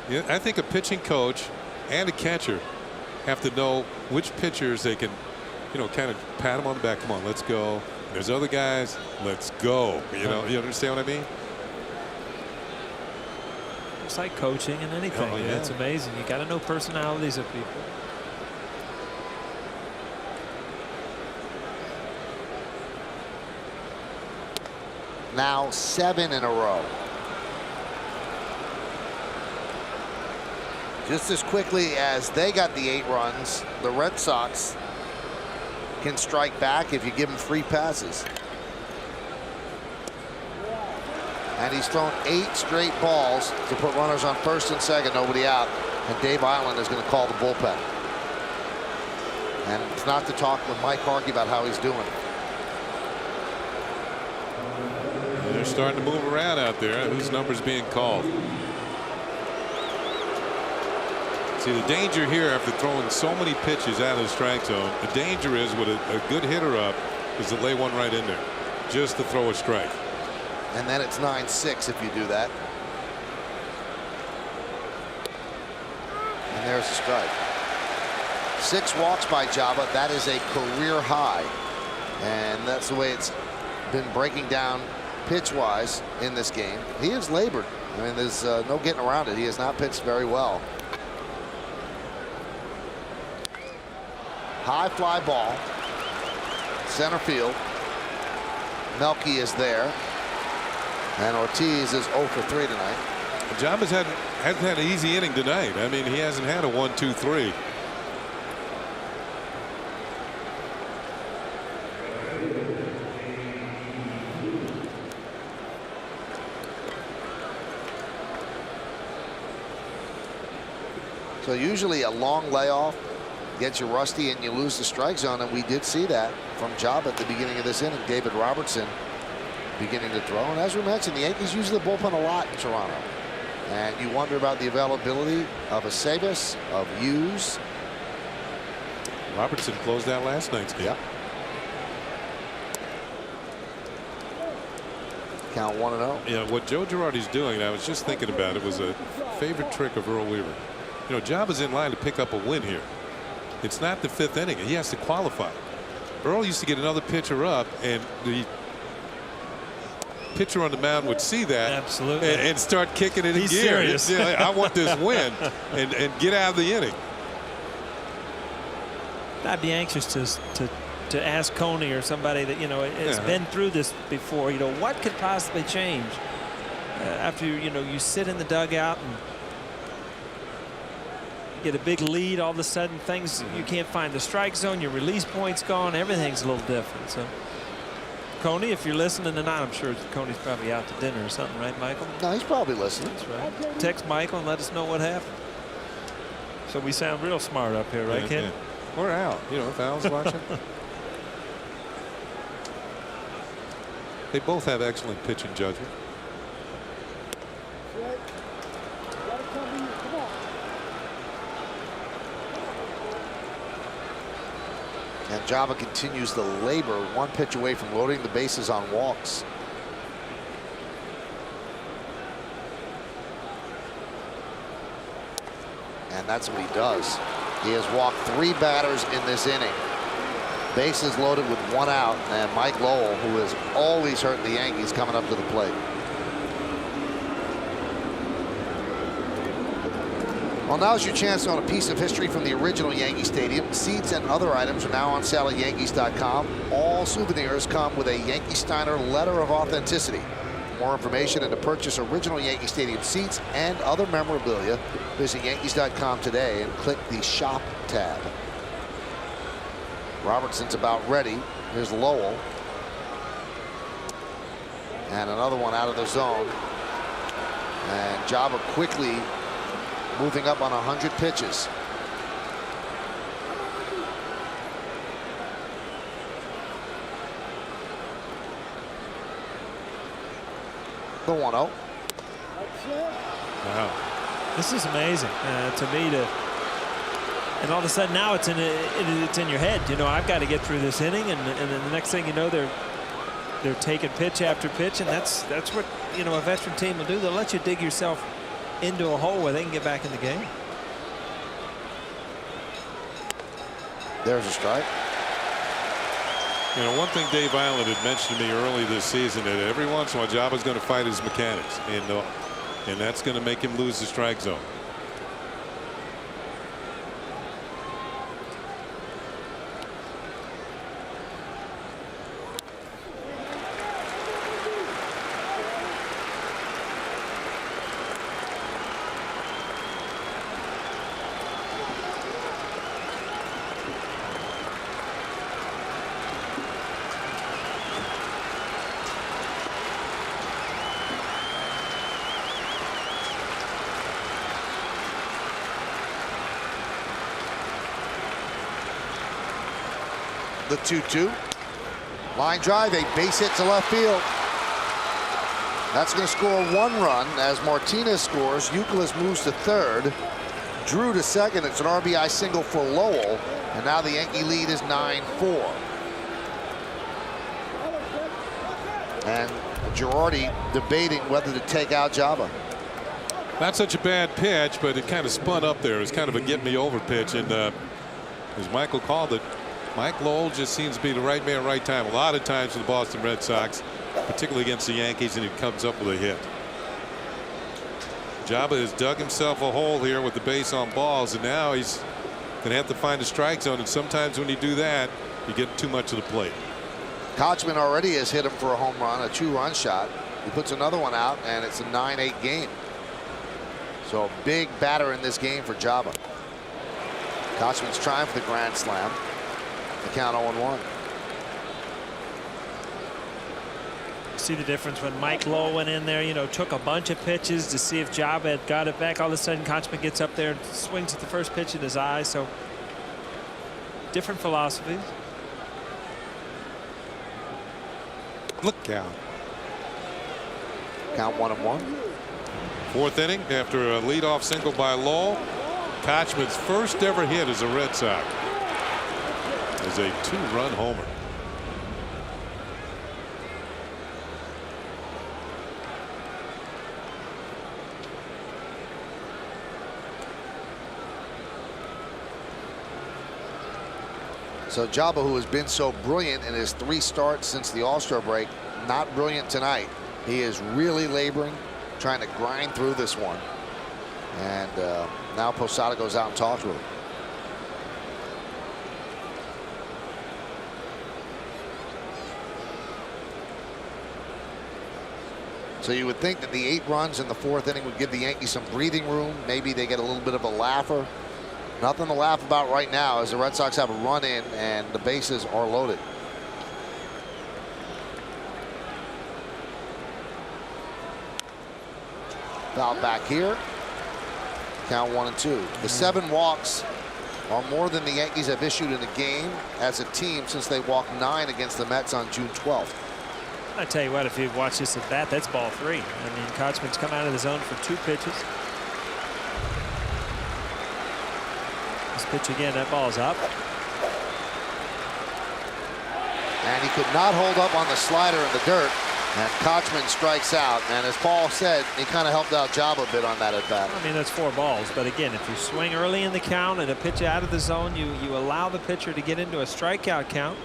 Yeah, I think a pitching coach and a catcher have to know which pitchers they can, you know, kind of pat them on the back. Come on, let's go. There's other guys. Let's go. You know, you understand what I mean? It's like coaching and anything. Oh, yeah. It's amazing. You got to know personalities of people. Now 7 in a row. Just as quickly as they got the 8 runs, the Red Sox can strike back if you give them free passes. And he's thrown 8 straight balls to put runners on first and second, nobody out. And Dave Island is going to call the bullpen. And it's not to talk with Mike Harkey about how he's doing. They're starting to move around out there. Whose number's being called? See, the danger here after throwing so many pitches out of the strike zone, the danger is with a good hitter up is to lay one right in there just to throw a strike. And then it's 9-6 if you do that. And there's the strike. 6 walks by Jabba. That is a career high. And that's the way it's been breaking down pitch-wise in this game. He has labored. I mean, there's no getting around it. He has not pitched very well. High fly ball. Center field. Melky is there. And Ortiz is 0 for 3 tonight. Job hasn't had an easy inning tonight. I mean, he hasn't had a 1-2-3. So usually a long layoff gets you rusty and you lose the strike zone, and we did see that from Job at the beginning of this inning. David Robertson beginning to throw, and as we mentioned, the Yankees use the bullpen a lot in Toronto, and you wonder about the availability of Aceves, of Hughes. Robertson closed out last night's game. Yep. Count 1-0. Yeah, what Joe Girardi's doing, I was just thinking about it, was a favorite trick of Earl Weaver. You know, Job is in line to pick up a win here. It's not the 5th inning. He has to qualify. Earl used to get another pitcher up, and pitcher on the mound would see that absolutely and start kicking it in He's gear. serious. I want this win and get out of the inning. I'd be anxious to ask Coney or somebody that has been through this before. What could possibly change after you sit in the dugout and get a big lead. All of a sudden, you can't find the strike zone. Your release point's gone. Everything's a little different. So, Coney, if you're listening tonight, I'm sure Coney's probably out to dinner or something, right, Michael? No, he's probably listening. That's right. Text Michael and let us know what happened. So we sound real smart up here, right, Ken? Yeah. Or Al. If Al's watching. They both have excellent pitching judgment. And Java continues the labor, one pitch away from loading the bases on walks. And that's what he does. He has walked 3 batters in this inning. Bases loaded with 1 out, and Mike Lowell, who has always hurt the Yankees, coming up to the plate. Well, now's your chance on a piece of history from the original Yankee Stadium. Seats and other items are now on sale at Yankees.com. All souvenirs come with a Yankee Steiner letter of authenticity. For more information and to purchase original Yankee Stadium seats and other memorabilia, visit Yankees.com today and click the Shop tab. Robertson's about ready. Here's Lowell. And another one out of the zone. And Java quickly moving up on 100 pitches. The 1-0. Wow. This is amazing to me and all of a sudden now it's in your head. I've got to get through this inning, and then the next thing you know, they're taking pitch after pitch, and that's what a veteran team will do. They'll let you dig yourself into a hole where they can get back in the game. There's a strike. One thing Dave Island had mentioned to me early this season, that every once in a while Java's going to fight his mechanics, and that's going to make him lose the strike zone. The 2-2. Line drive, a base hit to left field. That's going to score 1 run as Martinez scores. Euclid moves to third. Drew to second. It's an RBI single for Lowell. And now the Yankee lead is 9-4. And Girardi debating whether to take out Java. Not such a bad pitch, but it kind of spun up there. It was kind of a get-me-over pitch. And as Michael called it, Mike Lowell just seems to be the right man, right time. A lot of times for the Boston Red Sox, particularly against the Yankees, and he comes up with a hit. Java has dug himself a hole here with the base on balls, and now he's going to have to find a strike zone. And sometimes when you do that, you get too much of the plate. Kochman already has hit him for a home run, a 2-run shot. He puts another one out, and it's a 9-8 game. So a big batter in this game for Java. Kochman's trying for the grand slam. The count 0-1. See the difference when Mike Lowell went in there, took a bunch of pitches to see if Java had got it back. All of a sudden, Kochman gets up there and swings at the first pitch in his eye. So different philosophies. Look out. Count 1-1. 4th inning after a leadoff single by Lowell. Kochman's first ever hit as a Red Sox is a 2-run homer. So Java, who has been so brilliant in his 3 starts since the All-Star break, not brilliant tonight. He is really laboring, trying to grind through this one. And now Posada goes out and talks with him. So you would think that the 8 runs in the 4th inning would give the Yankees some breathing room. Maybe they get a little bit of a laugher. Nothing to laugh about right now as the Red Sox have a run in and the bases are loaded. Foul back here. Count 1-2. The 7 walks are more than the Yankees have issued in a game as a team since they walked 9 against the Mets on June 12th. I tell you what, if you watch this at bat, that's ball 3. I mean, Kotchman's come out of the zone for 2 pitches. This pitch again, that ball's up. And he could not hold up on the slider in the dirt. And Kotchman strikes out. And as Paul said, he kind of helped out Job a bit on that at bat. I mean, that's 4 balls. But again, if you swing early in the count and a pitch out of the zone, you allow the pitcher to get into a strikeout count.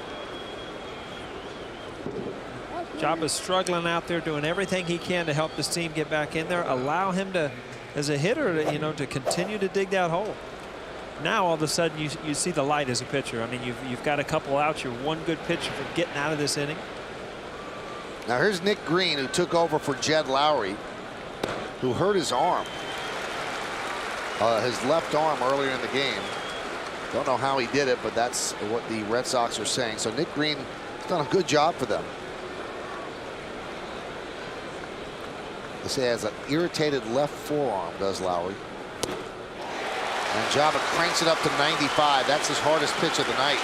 Job is struggling out there, doing everything he can to help this team get back in there. Allow him to, as a hitter, to continue to dig that hole. Now all of a sudden you see the light as a pitcher. I mean, you've got a couple outs. You're one good pitch for getting out of this inning. Now here's Nick Green, who took over for Jed Lowry, who hurt his arm, his left arm earlier in the game. Don't know how he did it, but that's what the Red Sox are saying. So Nick Green has done a good job for them. They say he has an irritated left forearm, does Lowry. And Jabba cranks it up to 95. That's his hardest pitch of the night.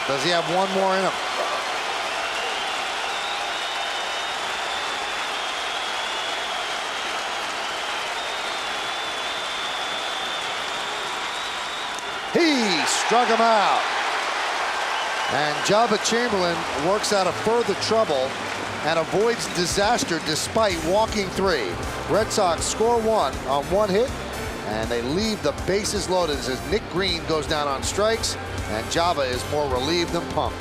Does he have one more in him? He struck him out. And Jabba Chamberlain works out of further trouble and avoids disaster despite walking 3. Red Sox score 1 on 1 hit, and they leave the bases loaded as Nick Green goes down on strikes, and Jabba is more relieved than pumped.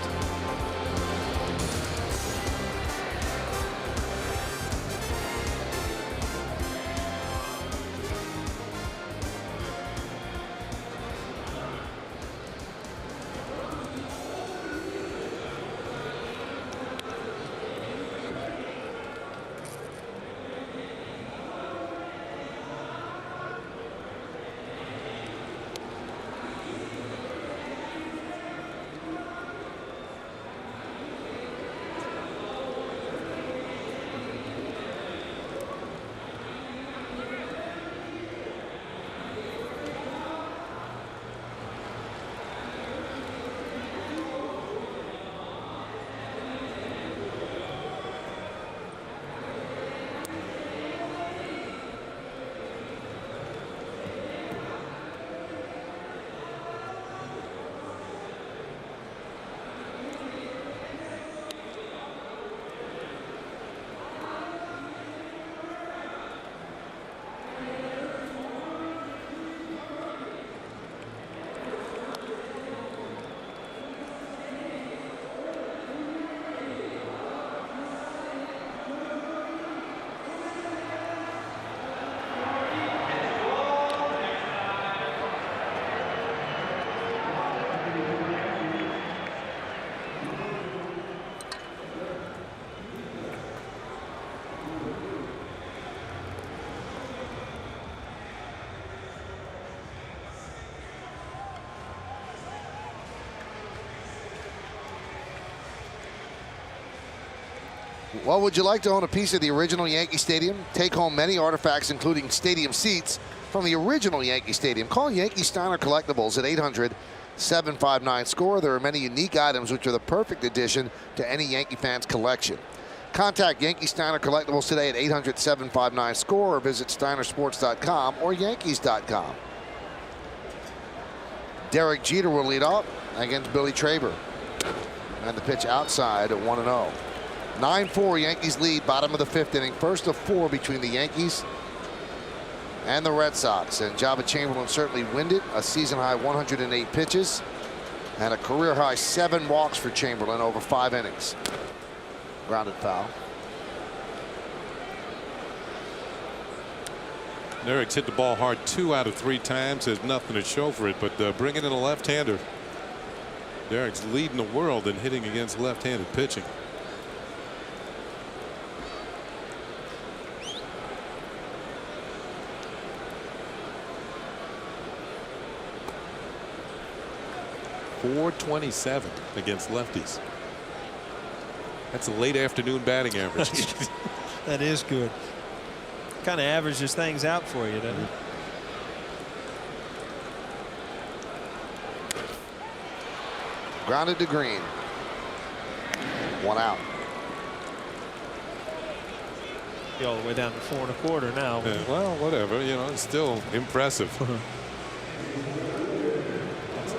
Well, would you like to own a piece of the original Yankee Stadium? Take home many artifacts, including stadium seats from the original Yankee Stadium. Call Yankee Steiner Collectibles at 800-759-SCORE. There are many unique items which are the perfect addition to any Yankee fan's collection. Contact Yankee Steiner Collectibles today at 800-759-SCORE or visit steinersports.com or yankees.com. Derek Jeter will lead off against Billy Traber. And the pitch outside at 1-0. 9-4 Yankees lead, bottom of the 5th inning. First of 4 between the Yankees and the Red Sox. And Jabba Chamberlain certainly winded. A season high 108 pitches. And a career high 7 walks for Chamberlain over 5 innings. Grounded foul. Derrick's hit the ball hard 2 out of 3 times. There's nothing to show for it, but bringing in a left-hander. Derrick's leading the world in hitting against left-handed pitching. .427 against lefties. That's a late afternoon batting average. That is good. Kind of averages things out for you, doesn't it? Grounded to Green. 1 out. Be all the way down to 4 1/4 now. Yeah, well, whatever. You know, it's still impressive.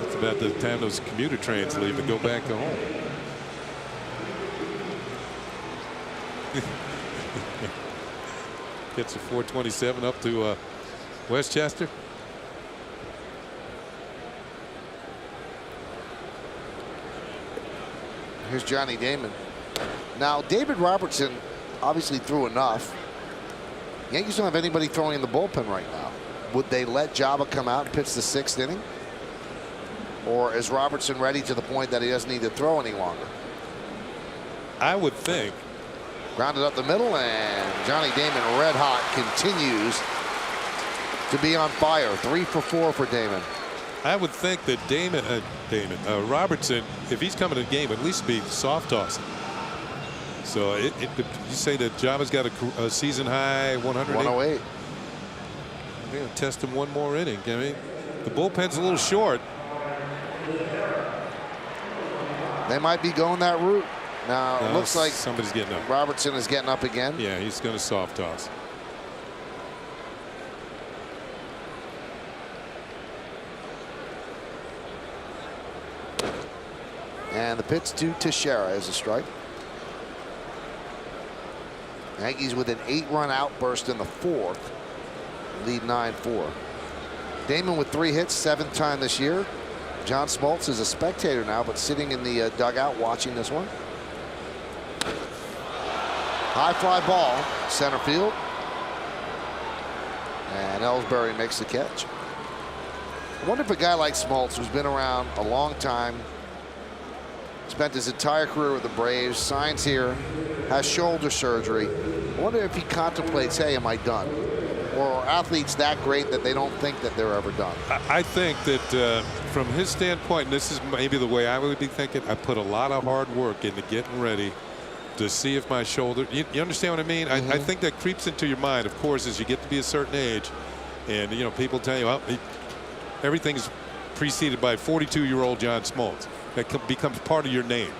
It's about the time those commuter trains leave and go back to home. Gets a 427 up to Westchester. Here's Johnny Damon. Now, David Robertson obviously threw enough. Yankees don't have anybody throwing in the bullpen right now. Would they let Jabba come out and pitch the 6th inning? Or is Robertson ready to the point that he doesn't need to throw any longer? I would think. Grounded up the middle, and Johnny Damon, red hot, continues to be on fire. 3 for 4 for Damon. I would think that Robertson, if he's coming to the game, at least be soft tossing. So you say that Jabba's got a season high 108. I'm going to test him one more inning. I mean, the bullpen's a little short. They might be going that route. Now, it looks like somebody's getting up. Robertson is getting up again. Yeah, he's going to soft toss. And the pitch to Teixeira is a strike. Yankees with an 8-run outburst in the 4th. Lead 9-4. Damon with 3 hits, 7th time this year. John Smoltz is a spectator now, but sitting in the dugout watching this one. High fly ball, center field. And Ellsbury makes the catch. I wonder if a guy like Smoltz, who's been around a long time, spent his entire career with the Braves, signs here, has shoulder surgery. I wonder if he contemplates, hey, am I done? Or are athletes that great that they don't think that they're ever done? I think that from his standpoint, and this is maybe the way I would be thinking, I put a lot of hard work into getting ready to see if my shoulder, you understand what I mean? I think that creeps into your mind, of course, as you get to be a certain age. And, you know, people tell you, well, everything's preceded by 42-year-old John Smoltz. That becomes part of your name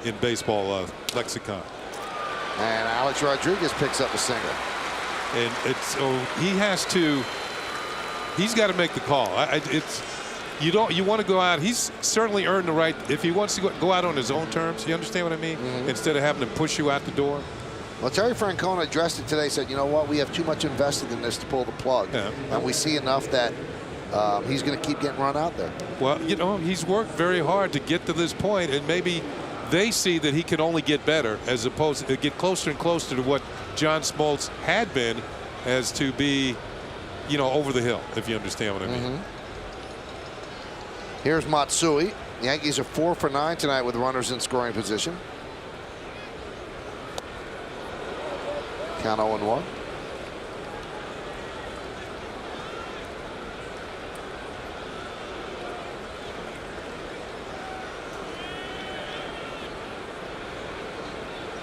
in baseball lexicon. And Alex Rodriguez picks up a single. And so he's got to make the call. You want to go out. He's certainly earned the right. If he wants to go out on his own terms, you understand what I mean? Instead of having to push you out the door. Well, Terry Francona addressed it today, said, you know what, we have too much invested in this to pull the plug. Yeah. And we see enough that he's going to keep getting run out there. Well, you know, he's worked very hard to get to this point, and maybe they see that he can only get better as opposed to get closer and closer to what John Smoltz had been, as to be, you know, over the hill, if you understand what I mean. Here's Matsui. The Yankees are 4 for 9 tonight with runners in scoring position. Count 0-1.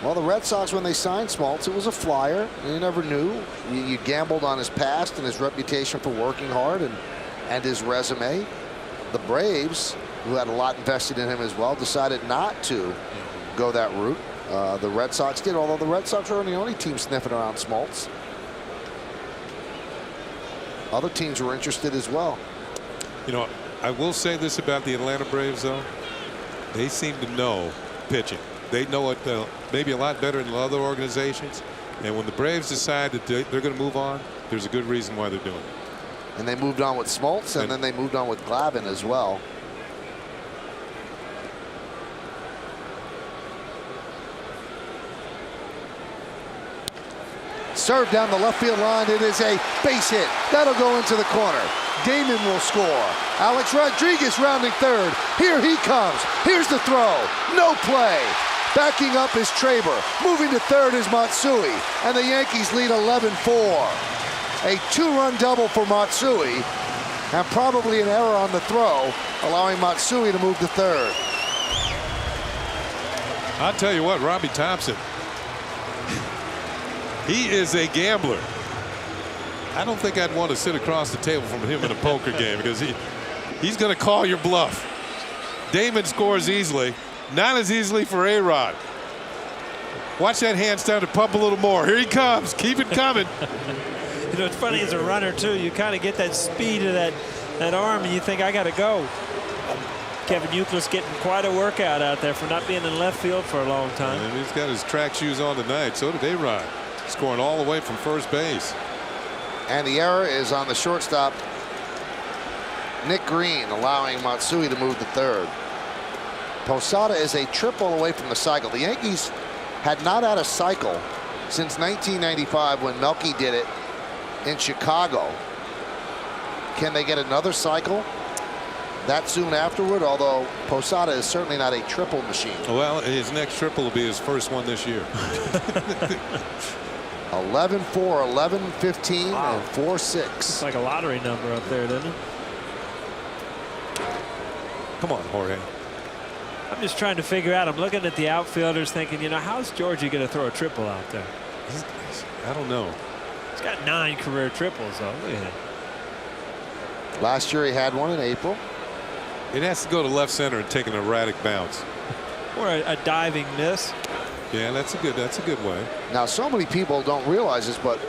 Well, the Red Sox, when they signed Smoltz, it was a flyer. You never knew. You gambled on his past and his reputation for working hard and his resume. The Braves, who had a lot invested in him as well, decided not to go that route. The Red Sox did, although the Red Sox were the only team sniffing around Smoltz. Other teams were interested as well. You know, I will say this about the Atlanta Braves, though. They seem to know pitching. They know it maybe a lot better than other organizations. And when the Braves decide that they're going to move on, there's a good reason why they're doing it. And they moved on with Smoltz, and then they moved on with Glavine as well. Serve down the left field line. It is a base hit. That'll go into the corner. Damon will score. Alex Rodriguez rounding third. Here he comes. Here's the throw. No play. Backing up is Traber. Moving to third is Matsui. And the Yankees lead 11-4. A 2-run double for Matsui. And probably an error on the throw, allowing Matsui to move to third. I'll tell you what, Robbie Thompson, he is a gambler. I don't think I'd want to sit across the table from him in a poker game because he's going to call your bluff. Damon scores easily. Not as easily for A-Rod. Watch that hand start to pump a little more. Here he comes. Keep it coming. You know, it's funny as a runner, too. You kind of get that speed of that arm, and you think, I got to go. Kevin Youkilis getting quite a workout out there for not being in left field for a long time. And he's got his track shoes on tonight. So did A-Rod. Scoring all the way from first base. And the error is on the shortstop, Nick Green, allowing Matsui to move to third. Posada is a triple away from the cycle. The Yankees had not had a cycle since 1995 when Melky did it in Chicago. Can they get another cycle that soon afterward? Although Posada is certainly not a triple machine. Well, his next triple will be his first one this year. 11-4, 11-15, wow. and 4-6. It's like a lottery number up there, doesn't it? Come on, Jorge. I'm just trying to figure out. I'm looking at the outfielders thinking, you know, how's Georgie going to throw a triple out there? I don't know. He's got 9 career triples, though. Look at him. Last year he had one in April. It has to go to left center and take an erratic bounce. Or a diving miss. Yeah, that's a good way. Now, so many people don't realize this, but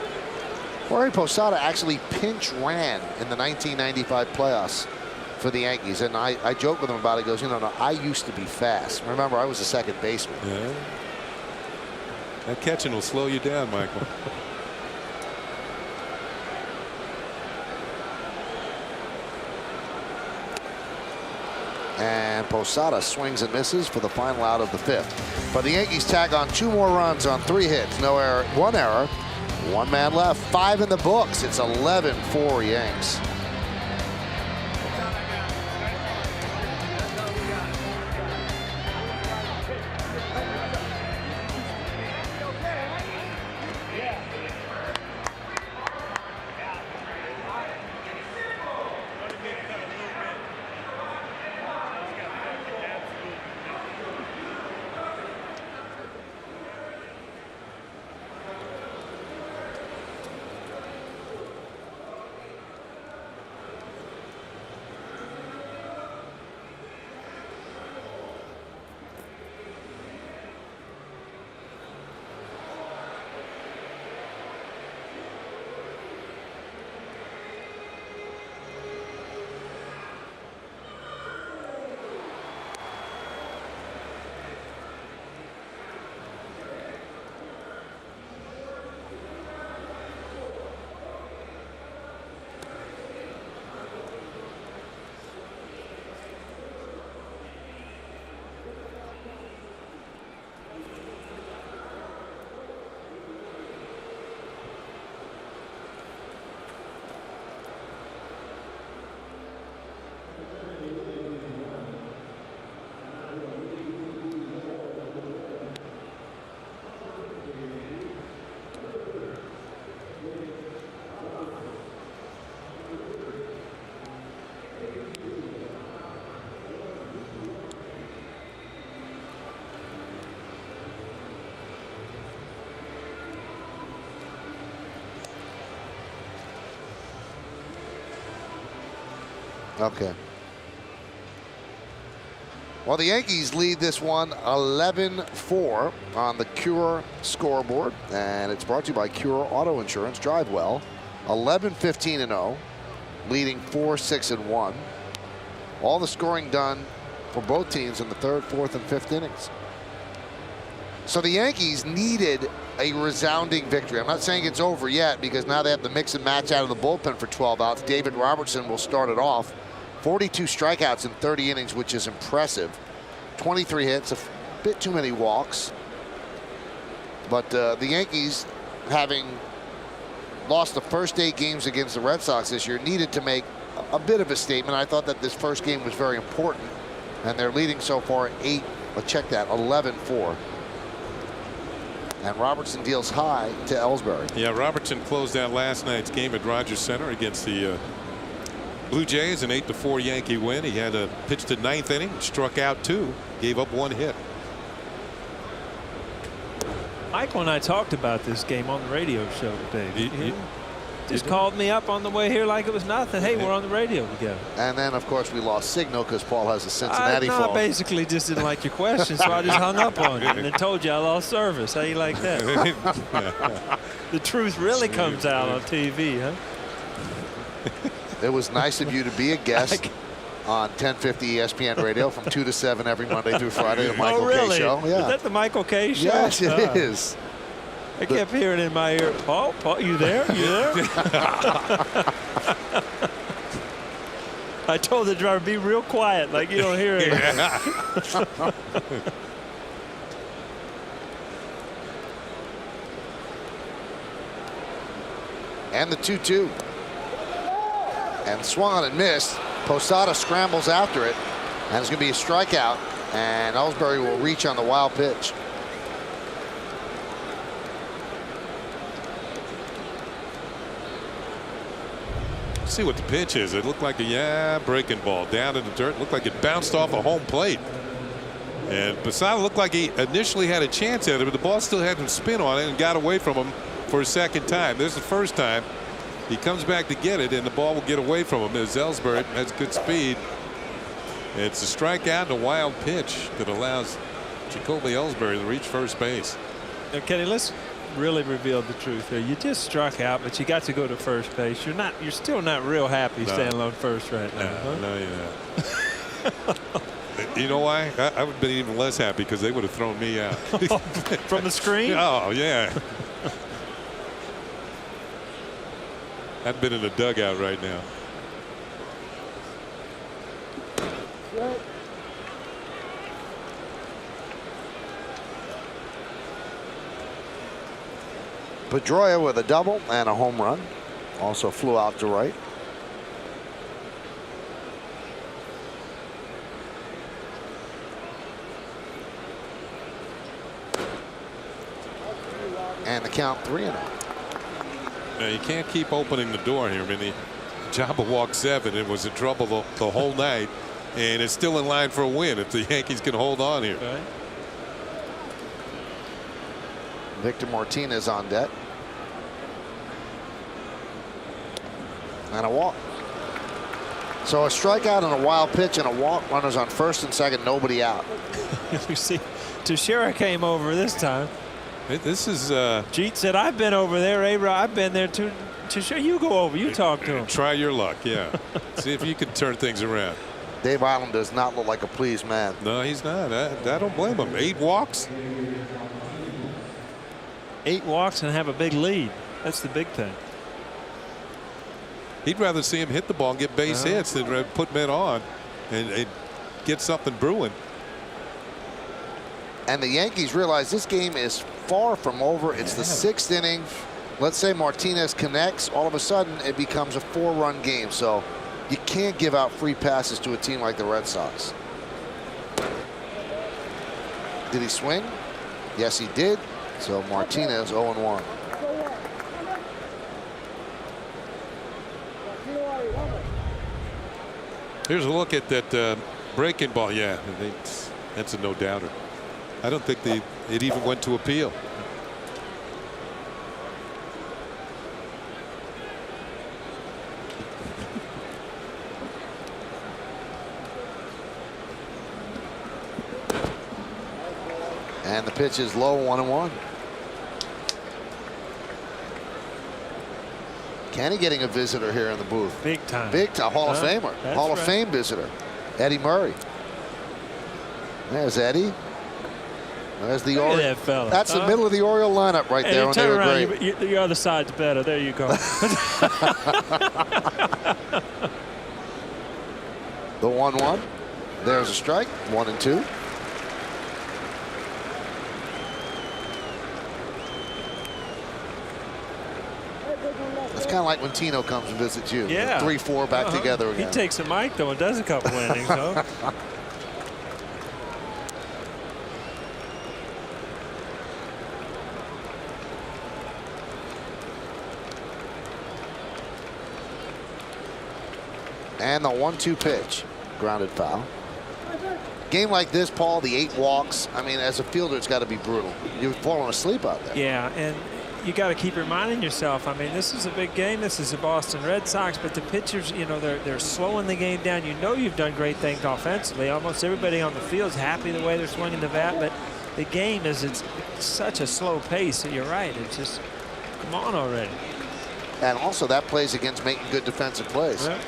Jorge Posada actually pinch ran in the 1995 playoffs for the Yankees. And I joke with him about it. He goes, you know, no, I used to be fast. Remember, I was a second baseman. Yeah. That catching will slow you down, Michael. And Posada swings and misses for the final out of the 5th. But the Yankees tag on 2 more runs on 3 hits. No error, 1 error. 1 man left, 5 in the books. It's 11-4 Yanks. Okay. Well, the Yankees lead this one 11-4 on the Cure scoreboard, and it's brought to you by Cure Auto Insurance. Drive well. 11-15-0, leading 4-6-1. All the scoring done for both teams in the 3rd, 4th, and 5th innings. So the Yankees needed a resounding victory. I'm not saying it's over yet because now they have to mix and match out of the bullpen for 12 outs. David Robertson will start it off. 42 strikeouts in 30 innings, which is impressive. 23 hits, a bit too many walks. But the Yankees, having lost the first 8 games against the Red Sox this year, needed to make a bit of a statement. I thought that this first game was very important, and they're leading so far 8. Well, check that, 11-4. And Robertson deals high to Ellsbury. Yeah, Robertson closed out last night's game at Rogers Center against the Blue Jays, an 8-4 Yankee win. He had a pitch to 9th inning, struck out 2, gave up 1 hit. Michael and I talked about this game on the radio show today. He just called me up on the way here like it was nothing. Hey, we're on the radio together. And then, of course, we lost signal because Paul has a Cincinnati phone. I basically just didn't like your question, so I just hung up on you and then told you I lost service. How you like that? The truth really comes out on TV, huh? It was nice of you to be a guest on 1050 ESPN Radio from 2 to 7 every Monday through Friday. The Michael K. Show. Yeah. Is that the Michael K. Show? Yes, it is. I kept hearing in my ear, Paul, you there? You there? I told the driver, be real quiet, like you don't hear it. And the 2-2. And swung and missed. Posada scrambles after it. And it's going to be a strikeout. And Ellsbury will reach on the wild pitch. See what the pitch is. It looked like a breaking ball down in the dirt. It looked like it bounced off a home plate. And Posada looked like he initially had a chance at it, but the ball still had some spin on it and got away from him for a second time. There's the first time. He comes back to get it, and the ball will get away from him. As Ellsbury has good speed. It's a strikeout and a wild pitch that allows Jacoby Ellsbury to reach first base. Now, Kenny, let's really reveal the truth here. You just struck out, but you got to go to first base. You're still not real happy standing on first right now. No, you're not. You know why? I would have been even less happy because they would have thrown me out. From the screen? Oh, yeah. I'd been in a dugout right now. Pedroia with a double and a home run. Also flew out to right. And the count 3-0. Now, you can't keep opening the door here. I mean, Jabba walked 7 and was in trouble the whole night, and it's still in line for a win if the Yankees can hold on here. Right. Victor Martinez on deck. And a walk. So a strikeout and a wild pitch and a walk. Runners on first and second, nobody out. You see, Teixeira came over this time. This is Jeet said, I've been over there, A-Rod. I've been there too. Teixeira, you go over. You talk to him. Try your luck, yeah. See if you can turn things around. Dave Island does not look like a pleased man. No, he's not. I don't blame him. 8 walks. 8 walks and have a big lead. That's the big thing. He'd rather see him hit the ball and get base hits than put men on and get something brewing. And the Yankees realize this game is far from over. It's the 6th inning. Let's say Martinez connects. All of a sudden, it becomes a 4-run game. So you can't give out free passes to a team like the Red Sox. Did he swing? Yes, he did. So Martinez 0-1. Here's a look at that breaking ball. Yeah, that's a no-doubter. I don't think it even went to appeal. And the pitch is low, 1-1. Kenny getting a visitor here in the booth. Big time. Big time. Hall of Famer. That's Hall of right. Fame visitor. Eddie Murray. There's Eddie. There's the Oriole. That fella. That's the middle of the Oriole lineup right there. When they turn were around. great. Your other side's better. There you go. The 1-1. There's a strike. 1-2. It's kind of like when Tino comes and visits you. Yeah. 3-4 back together again. He takes a mic, though, and does a couple innings, though. And the 1-2 pitch. Grounded foul. Game like this, Paul, the 8 walks. I mean, as a fielder, it's got to be brutal. You're falling asleep out there. Yeah, and you got to keep reminding yourself. I mean, this is a big game. This is the Boston Red Sox, but the pitchers, you know, they're slowing the game down. You know, you've done great things offensively. Almost everybody on the field is happy the way they're swinging the bat, but the game is it's such a slow pace. You're right. It's just come on already. And also, that plays against making good defensive plays. Yeah.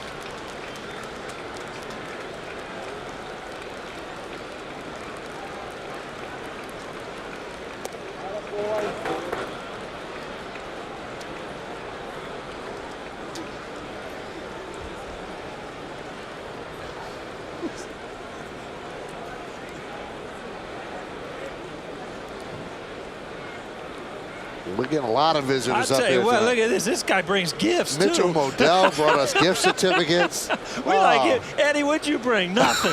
We're getting a lot of visitors I'll up tell here you what, tonight. look at this. This guy brings gifts, Mitchell too. Modell brought us gift certificates. We like it. Eddie, what'd you bring? Nothing.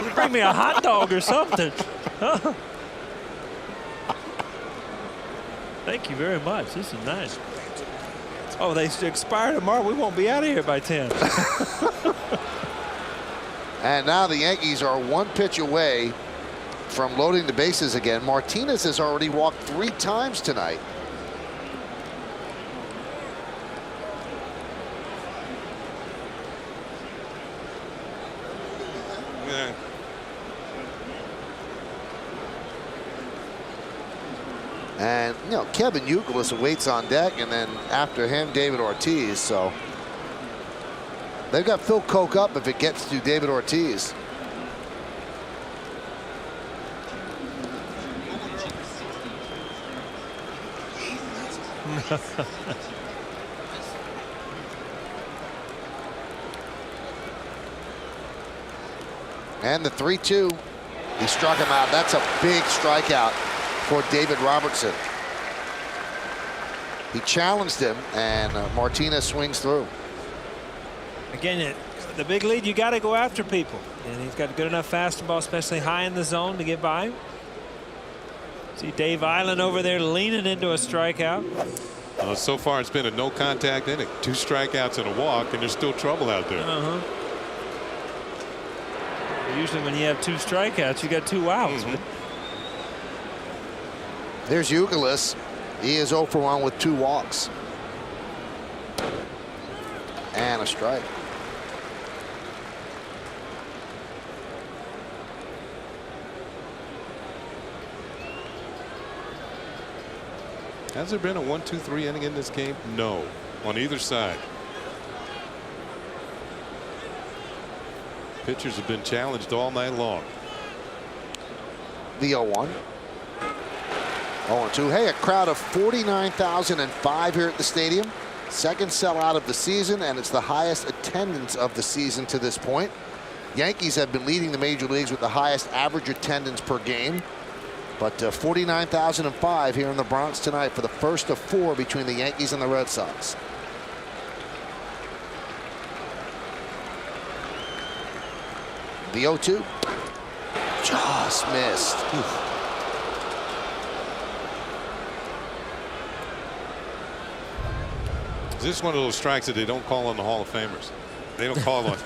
You bring me a hot dog or something. Thank you very much. This is nice. Oh, they expire tomorrow. We won't be out of here by 10. And now the Yankees are 1 pitch away from loading the bases again. Martinez has already walked 3 times tonight. Yeah. And, you know, Kevin Youkilis waits on deck, and then after him, David Ortiz. So they've got Phil Koch up if it gets to David Ortiz. And the 3-2. He struck him out. That's a big strikeout for David Robertson. He challenged him, and Martinez swings through. Again, the big lead, you got to go after people. And he's got good enough fastball, especially high in the zone, to get by him. See Dave Island over there leaning into a strikeout. So far, it's been a no contact inning. 2 strikeouts and a walk, and there's still trouble out there. Usually when you have 2 strikeouts, you got 2 outs. There's Youkilis. He is 0 for 1 with 2 walks. And a strike. Has there been a 1-2-3 inning in this game? No, on either side. Pitchers have been challenged all night long. The 0-1. 0-2. Hey, a crowd of 49,005 here at the stadium. Second sellout of the season, and it's the highest attendance of the season to this point. Yankees have been leading the major leagues with the highest average attendance per game. But 49,005 here in the Bronx tonight for the first of 4 between the Yankees and the Red Sox. The 0-2. Just missed. Is this one of those strikes that they don't call on the Hall of Famers? They don't call on.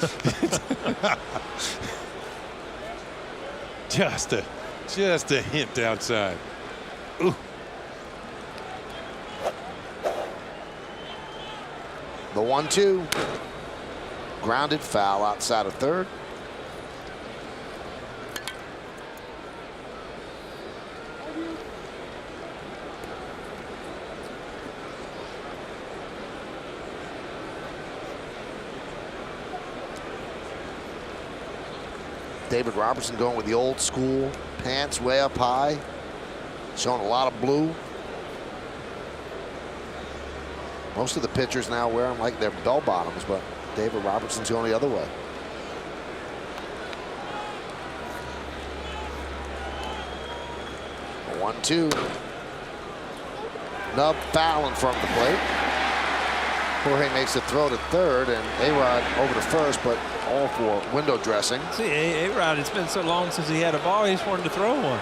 Just a hint outside. Ooh. The 1-2. Grounded foul outside of third. David Robertson going with the old school pants way up high, showing a lot of blue. Most of the pitchers now wear them like they're bell bottoms, but David Robertson's going the other way. A 1-2. Nub foul in front of the plate. Jorge makes the throw to third, and A-Rod over to first, but all for window dressing. See, A-Rod, it's been so long since he had a ball, he just wanted to throw one.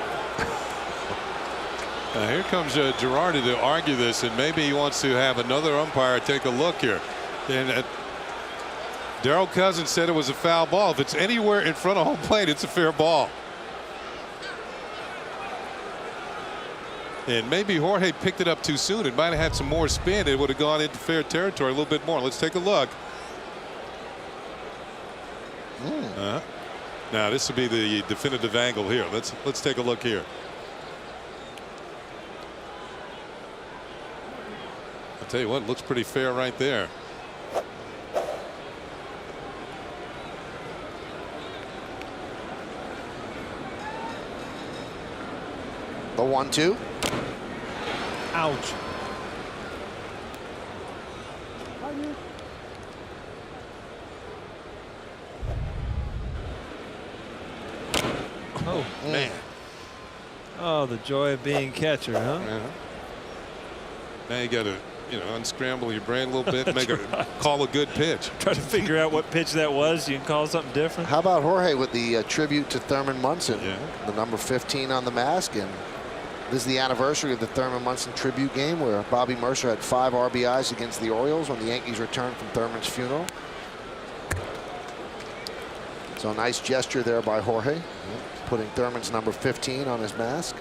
Now here comes Girardi to argue this, and maybe he wants to have another umpire take a look here. And Darrell Cousins said it was a foul ball. If it's anywhere in front of home plate, it's a fair ball. And maybe Jorge picked it up too soon. It might have had some more spin. It would have gone into fair territory a little bit more. Let's take a look. Now this would be the definitive angle here. Let's take a look here. I'll tell you what, it looks pretty fair right there. The 1-2. Ouch. Oh, man. Oh, the joy of being catcher, huh? Now you got to, unscramble your brain a little bit, make call a good pitch. Try to figure out what pitch that was. You can call something different. How about Jorge with the tribute to Thurman Munson? The number 15 on the mask, and this is the anniversary of the Thurman Munson tribute game where Bobby Mercer had 5 RBIs against the Orioles when the Yankees returned from Thurman's funeral. So a nice gesture there by Jorge, putting Thurman's number 15 on his mask,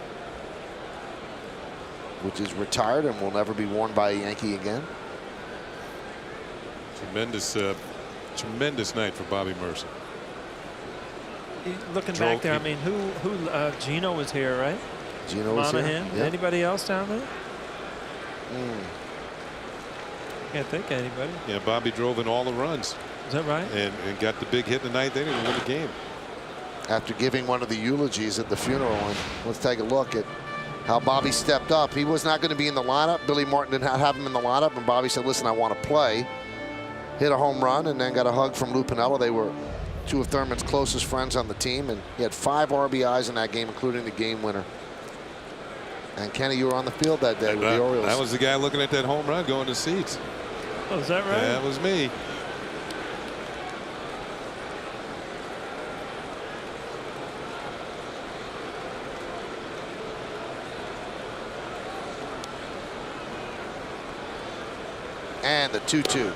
which is retired and will never be worn by a Yankee again. Tremendous night for Bobby Mercer. Looking back there, I mean, Gino was here, right? Gino was here. Monahan. Yep. Anybody else down there? Can't think of anybody. Yeah, Bobby drove in all the runs. Is that right? And got the big hit in the ninth inning to win the game. After giving one of the eulogies at the funeral, and let's take a look at how Bobby stepped up. He was not going to be in the lineup. Billy Martin did not have him in the lineup, and Bobby said, listen, I want to play. Hit a home run and then got a hug from Lou Piniella. They were 2 of Thurman's closest friends on the team, and he had 5 RBIs in that game, including the game winner. And Kenny, you were on the field that day with the Orioles. That was the guy looking at that home run going to seats. Oh, is that right? That was me. And the 2-2.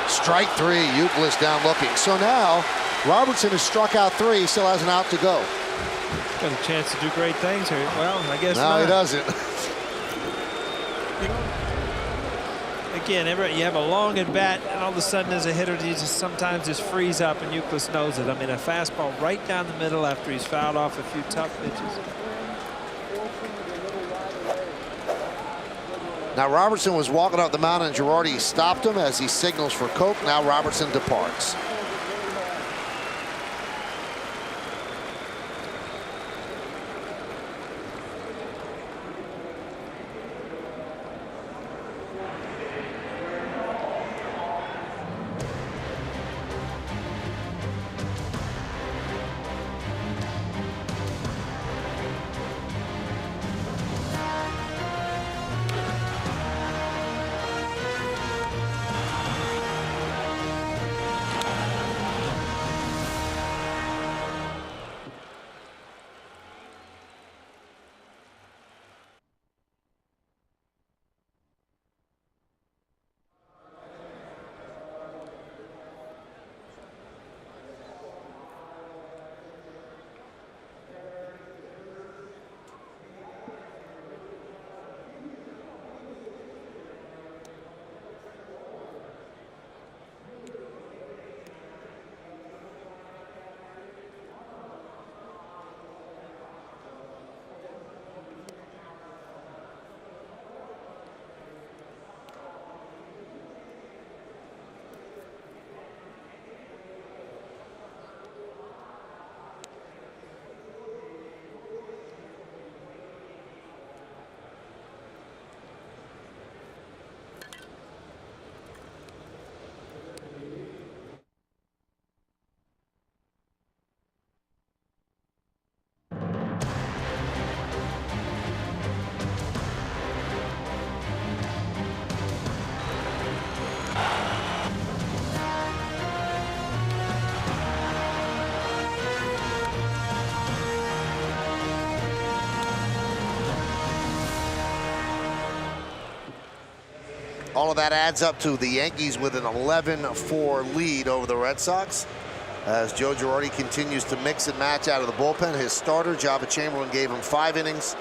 Strike 3. Euclid down looking. So now Robertson has struck out 3. He still has an out to go. Got a chance to do great things here. Well, I guess no, not. he doesn't. Again, you have a long at bat, and all of a sudden, as a hitter, you just sometimes just freeze up, and Euclid knows it. I mean, a fastball right down the middle after he's fouled off a few tough pitches. Now Robertson was walking up the mound, and Girardi stopped him as he signals for Coke. Now Robertson departs. All of that adds up to the Yankees with an 11-4 lead over the Red Sox, as Joe Girardi continues to mix and match out of the bullpen. His starter, Java Chamberlain, gave him 5 innings.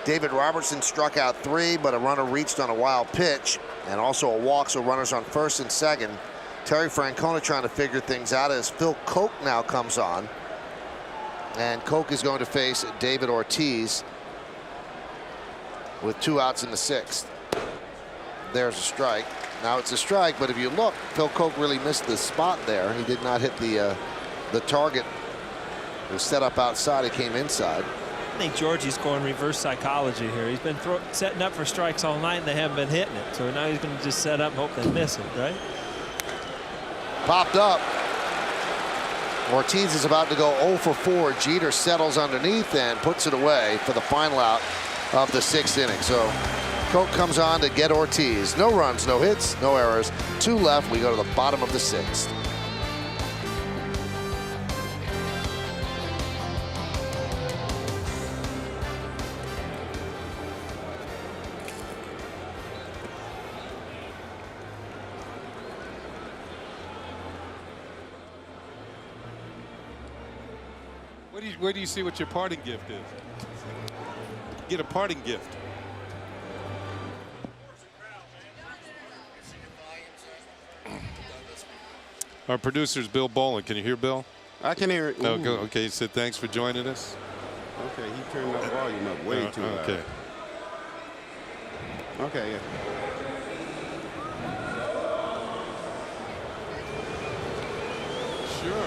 David Robertson struck out 3, but a runner reached on a wild pitch, and also a walk, so runners on first and second. Terry Francona trying to figure things out as Phil Koch now comes on. And Koch is going to face David Ortiz with 2 outs in the 6th. There's a strike. Now it's a strike, but if you look, Phil Koch really missed the spot there. He did not hit the target. It was set up outside. It came inside. I think Georgie's going reverse psychology here. He's been setting up for strikes all night, and they haven't been hitting it. So now he's going to just set up and hope they miss it, right? Popped up. Ortiz is about to go 0 for 4. Jeter settles underneath and puts it away for the final out of the 6th inning. So Koch comes on to get Ortiz. No runs, no hits, no errors. 2 left. We go to the bottom of the 6th. Where do you see what your parting gift is? Get a parting gift. Our producer's Bill Boland. Can you hear Bill? I can hear it. No, okay, he said thanks for joining us. Okay, he turned the volume up way too loud. Okay. Okay, yeah. Sure.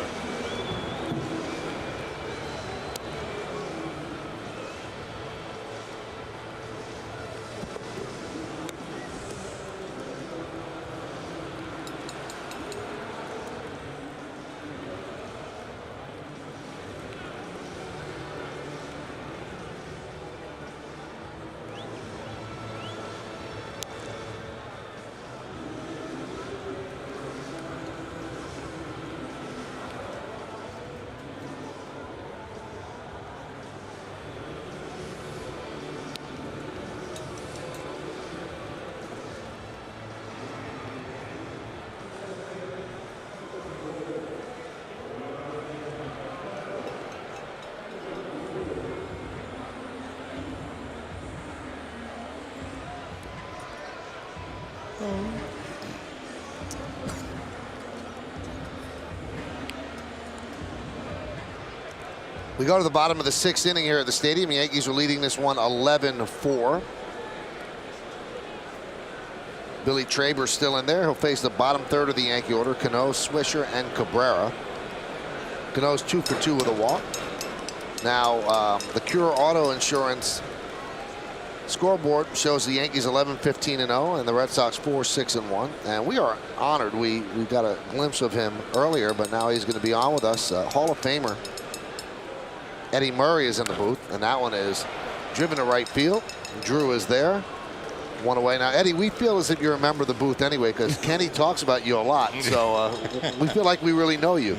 We go to the bottom of the 6th inning here at the stadium. The Yankees are leading this one 11-4. Billy Traber's still in there. He'll face the bottom third of the Yankee order: Cano, Swisher, and Cabrera. Cano's 2 for 2 with a walk. Now, the Cure Auto Insurance scoreboard shows the Yankees 11-15-0 and the Red Sox 4-6-1. And we are honored. We got a glimpse of him earlier, but now he's going to be on with us. Hall of Famer Eddie Murray is in the booth, and that one is driven to right field. Drew is there. 1 away. Now, Eddie, we feel as if you're a member of the booth anyway, because Kenny talks about you a lot. So we feel like we really know you.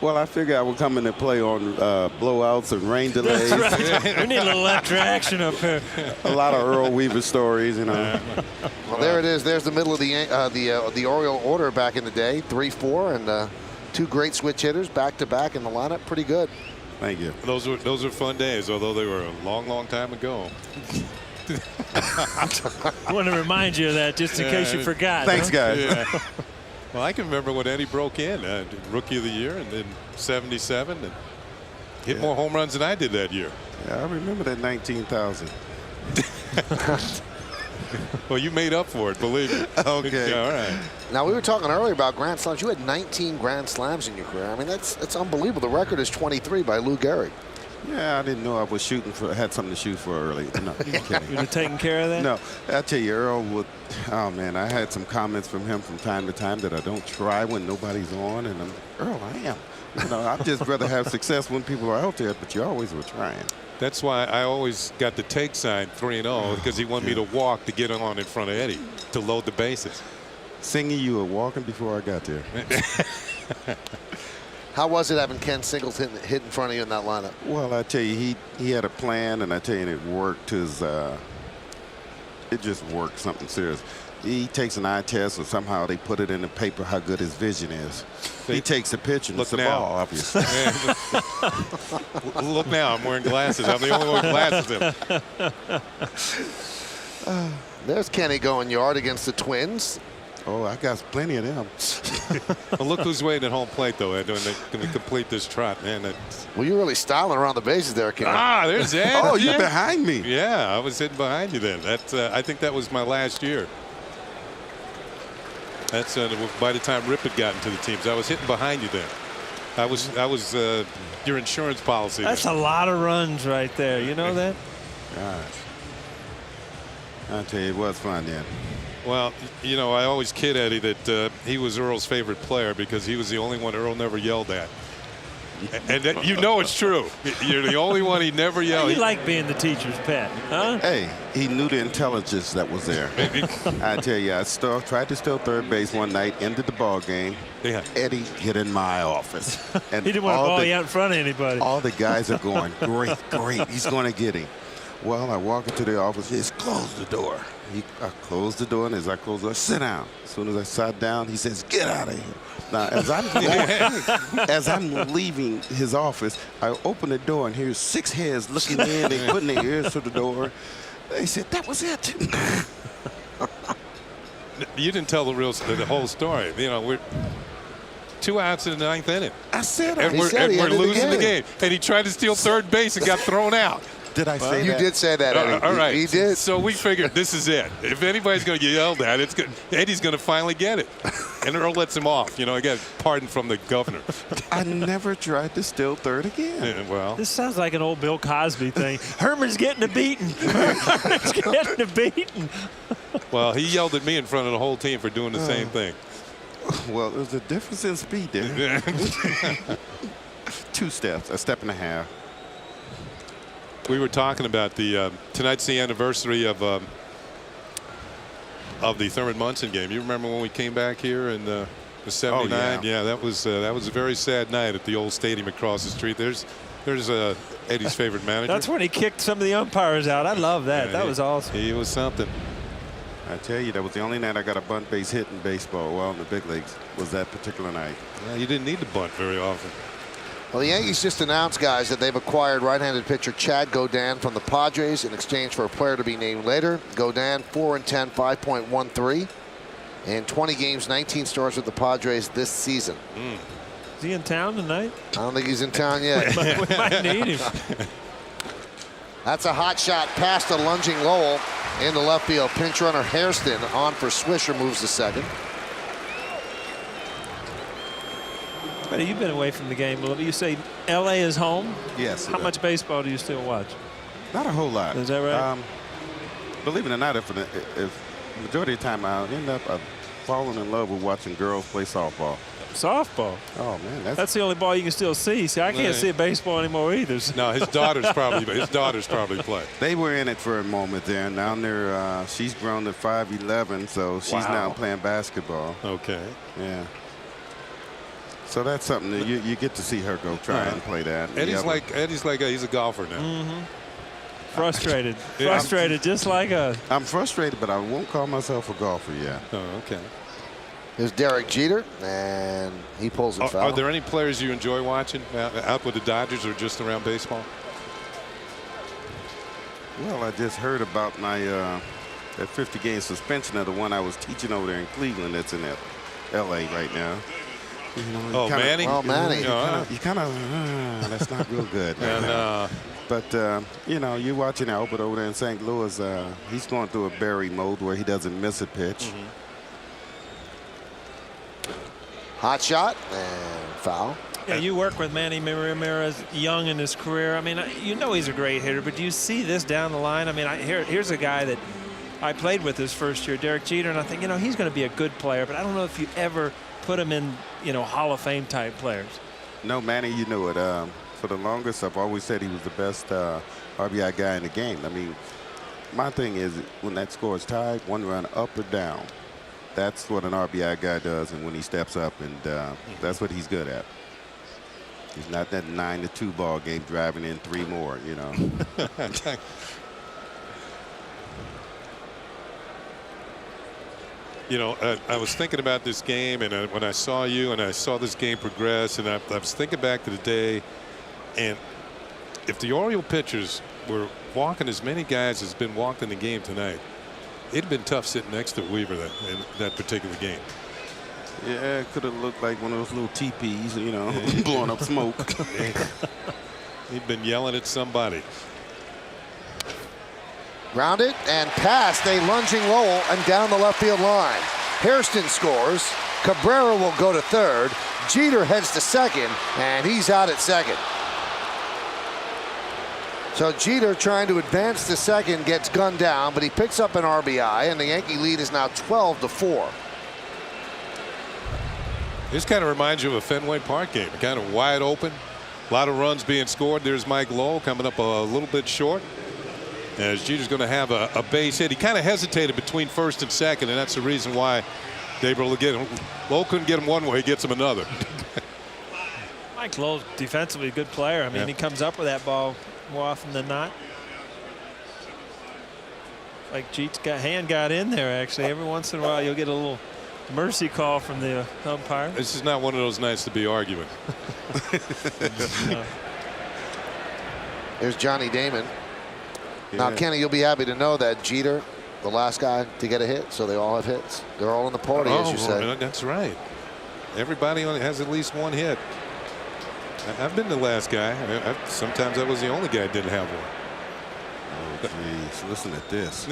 Well, I figure I would come into play on blowouts and rain delays. That's right. We need a little extra action up here. A lot of Earl Weaver stories, you know. Well, there it is. There's the middle of the Oriole order back in the day. 3-4 and 2 great switch hitters back-to-back in the lineup. Pretty good. Thank you. Those were fun days, although they were a long, long time ago. I want to remind you of that just in case you forgot. Thanks, guys. Yeah. Well, I can remember when Eddie broke in, Rookie of the Year, and then '77, and hit more home runs than I did that year. Yeah, I remember that 19,000. Well, you made up for it, believe me. Okay. All right. Now, we were talking earlier about Grand Slams. You had 19 Grand Slams in your career. I mean, that's unbelievable. The record is 23 by Lou Gehrig. Yeah, I didn't know I was had something to shoot for early. No, I'm kidding. You were taking care of that? No, I tell you, Earl would. Oh man, I had some comments from him from time to time that I don't try when nobody's on, and Earl, I am. You know, I'd just rather have success when people are out there, but you always were trying. That's why I always got the take sign 3-0, because he wanted me to walk to get on in front of Eddie to load the bases. Singing, you were walking before I got there. How was it having Ken Singleton hit in front of you in that lineup? Well, I tell you, he had a plan, and I tell you, it worked. It just worked something serious. he takes an eye test, or somehow they put it in the paper how good his vision is. He takes a picture and it's a ball, obviously. Look now, I'm wearing glasses. I'm the only one with glasses. There's Kenny going yard against the Twins. Oh, I got plenty of them. Well, look who's waiting at home plate, though, Ed, when they're going to complete this trot, man. Well, you're really styling around the bases there, Kenny. Ah, there's Ed. Oh, you're behind me. Yeah, I was hitting behind you then. That's I think that was my last year. That's by the time Rip had gotten to the teams. I was hitting behind you then. I was your insurance policy. That's a lot of runs right there. You know that? Gosh. I'll tell you, it was fun then. Well, you know, I always kid Eddie that he was Earl's favorite player because he was the only one Earl never yelled at. And that, you know it's true. You're the only one he never yelled. You like being the teacher's pet, huh? Hey, he knew the intelligence that was there. I tell you, I tried to steal third base one night, ended the ball game. Yeah. Eddie, get in my office. And He didn't want to ball you out in front of anybody. All the guys are going, great, great. He's going to get him. Well, I walk into the office. He says, close the door. I closed the door, and as I closed the door, sit down. As soon as I sat down, he says, get out of here. Now, as I'm leaving his office, I open the door, and here's 6 heads looking in. They putting their ears to the door. They said, that was it. You didn't tell the whole story. You know, we're 2 outs in the 9th inning. I said, and we're losing the game. And he tried to steal third base and got thrown out. Did I say that? You did say that, Eddie. All right. He did. So we figured this is it. If anybody's going to get yelled at, it's good. Eddie's going to finally get it. And Earl lets him off. You know, I got pardon from the governor. I never tried to steal third again. Yeah, well, This sounds like an old Bill Cosby thing. Herman's getting a beating. Herman's getting a beating. well, he yelled at me in front of the whole team for doing the same thing. Well, there's a difference in speed there. 2 steps, a step and a half. We were talking about the tonight's the anniversary of the Thurman Munson game. You remember when we came back here in the '79? Oh, yeah, that was a very sad night at the old stadium across the street. There's Eddie's favorite manager. That's when he kicked some of the umpires out. I love that. Yeah, that was awesome. He was something. I tell you, that was the only night I got a bunt base hit in baseball. Well, in the big leagues, was that particular night. Well, you didn't need to bunt very often. Well, the Yankees just announced, guys, that they've acquired right-handed pitcher Chad Godin from the Padres in exchange for a player to be named later. Godin, 4-10, 5.13. In 20 games, 19 starts with the Padres this season. Is he in town tonight? I don't think he's in town yet. We might need him. That's a hot shot past a lunging Lowell into left field. Pinch runner Hairston on for Swisher, moves to second. Buddy, you've been away from the game a little bit. You say L.A. is home? Yes. How much baseball do you still watch? Not a whole lot. Is that right? Believe it or not, if majority of the time I end up falling in love with watching girls play softball. Softball? Oh, man. That's the only ball you can still see. See, I can't see baseball anymore either. No, his daughters probably play. They were in it for a moment there. Now they're she's grown to 5'11", so she's now playing basketball. Okay. Yeah. So that's something that you get to see her go try and play that. Eddie's like he's a golfer now. Mm-hmm. Frustrated. Frustrated, just like us. I'm frustrated, but I won't call myself a golfer yet. Oh, okay. There's Derek Jeter, and he pulls it foul. Are there any players you enjoy watching out with the Dodgers or just around baseball? Well, I just heard about my that 50-game suspension of the one I was teaching over there in Cleveland that's in L.A. right now. You know, Manny? Oh, Manny. You kind of that's not real good. But, you know, you're watching Albert over there in St. Louis. He's going through a Barry mode where he doesn't miss a pitch. Hot shot and foul. Yeah, you work with Manny Ramirez young in his career. I mean, you know he's a great hitter, but do you see this down the line? I mean, here's a guy that I played with his first year, Derek Jeter, and I think, you know, he's going to be a good player, but I don't know if you ever put him in, you know, Hall of Fame type players. No, Manny, you know it. For the longest, I've always said he was the best RBI guy in the game. I mean, my thing is when that score is tied, 1 run up or down, that's what an RBI guy does, and when he steps up, and that's what he's good at. He's not that 9-2 ball game driving in 3 more, you know. You know, I was thinking about this game, and when I saw you and I saw this game progress, and I was thinking back to the day, and if the Oriole pitchers were walking as many guys as been walked in the game tonight, it'd been tough sitting next to Weaver in that particular game. Yeah, it could have looked like one of those little teepees, you know, blowing up smoke. He'd been yelling at somebody. Grounded and past a lunging Lowell and down the left field line. Hairston scores. Cabrera will go to third. Jeter heads to second, and he's out at second. So Jeter, trying to advance to second, gets gunned down, but he picks up an RBI, and the Yankee lead is now 12-4. This kind of reminds you of a Fenway Park game, kind of wide open, a lot of runs being scored. There's Mike Lowell coming up a little bit short, as Jeter's going to have a base hit. He kind of hesitated between first and second, and that's the reason why they were able to get him. Lowell couldn't get him one way, he gets him another. Mike Lowell's defensively a good player. I mean, he comes up with that ball more often than not. Like Jeet's hand got in there, actually. Every once in a while, you'll get a little mercy call from the umpire. This is not one of those nights to be arguing. There's Johnny Damon. Now, Kenny, you'll be happy to know that Jeter, the last guy to get a hit, so they all have hits. They're all in the party, as you said. That's right. Everybody has at least one hit. I've been the last guy. Sometimes I was the only guy that didn't have one. Oh, jeez. Listen at this.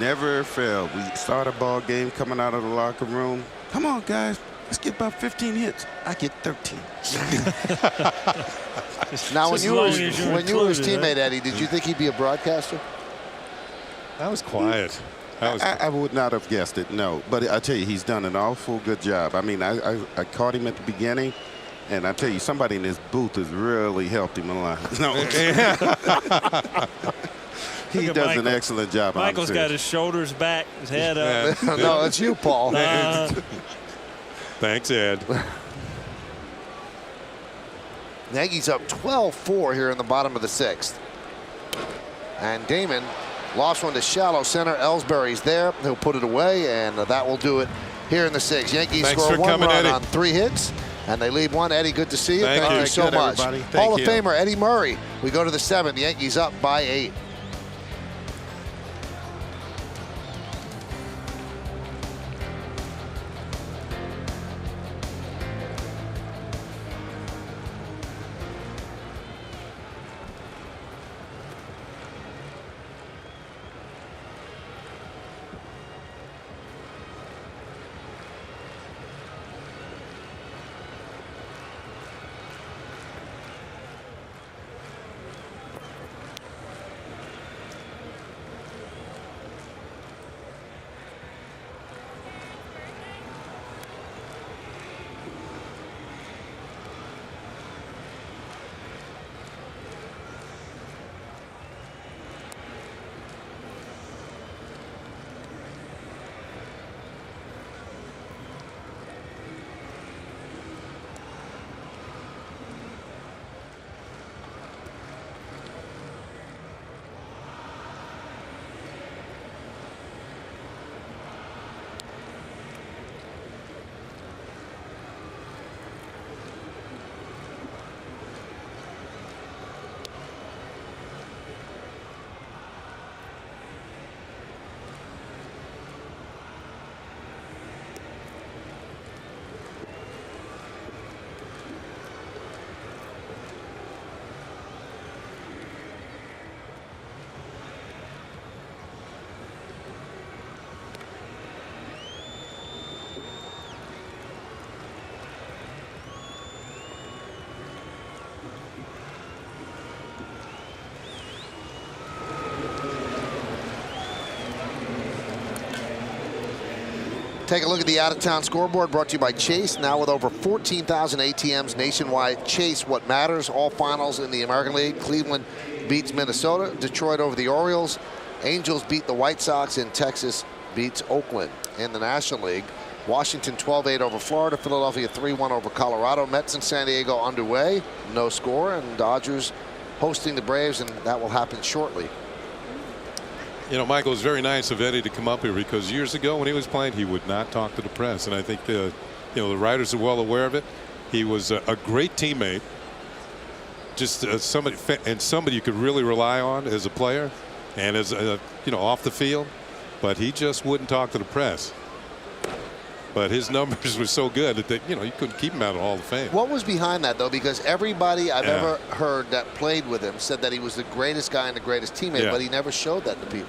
Never failed. We start a ball game coming out of the locker room. Come on, guys. Let's get about 15 hits. I get 13. Now, when you were his teammate, Eddie, did you think he'd be a broadcaster? I was quiet. I would not have guessed it, no. But I tell you, he's done an awful good job. I mean, I caught him at the beginning, and I tell you, somebody in his booth has really helped him a lot. No. He does an excellent job. Michael's got his shoulders back, his head up. No, it's you, Paul. Thanks, Ed. Nagy's up 12-4 here in the bottom of the sixth. And Damon lost one to shallow center. Ellsbury's there. He'll put it away, and that will do it here in the sixth. Yankees score one run Eddie. on 3 hits, and they lead one. Eddie, good to see you. Thank you so much. Hall of Famer Eddie Murray. We go to the 7th. Yankees up by 8. Take a look at the out-of-town scoreboard brought to you by Chase. Now with over 14,000 ATMs nationwide. Chase, what matters. All finals in the American League. Cleveland beats Minnesota. Detroit over the Orioles. Angels beat the White Sox. And Texas beats Oakland. In the National League, Washington 12-8 over Florida. Philadelphia 3-1 over Colorado. Mets and San Diego underway. No score. And Dodgers hosting the Braves, and that will happen shortly. You know, Michael, it was very nice of Eddie to come up here because years ago when he was playing, he would not talk to the press. And I think, you know, the writers are well aware of it. He was a great teammate, just somebody you could really rely on as a player and as, you know, off the field. But he just wouldn't talk to the press. But his numbers were so good that, you know, you couldn't keep him out of Hall of Fame. What was behind that, though? Because everybody I've ever heard that played with him said that he was the greatest guy and the greatest teammate, but he never showed that to people.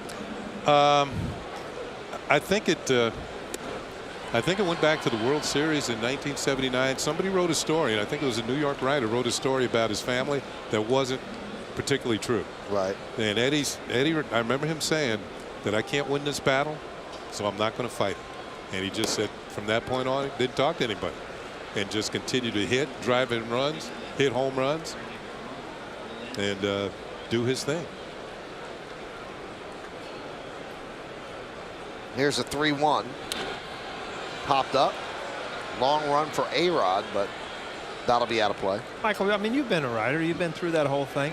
I think it went back to the World Series in 1979. Somebody wrote a story, and I think it was a New York writer wrote a story about his family that wasn't particularly true. Right. And Eddie, I remember him saying that I can't win this battle, so I'm not going to fight. And he just said from that point on, he didn't talk to anybody and just continued to hit, drive in runs, hit home runs, and do his thing. Here's a 3-1. Popped up. Long run for A-Rod, but that'll be out of play. Michael, I mean, you've been a writer. You've been through that whole thing.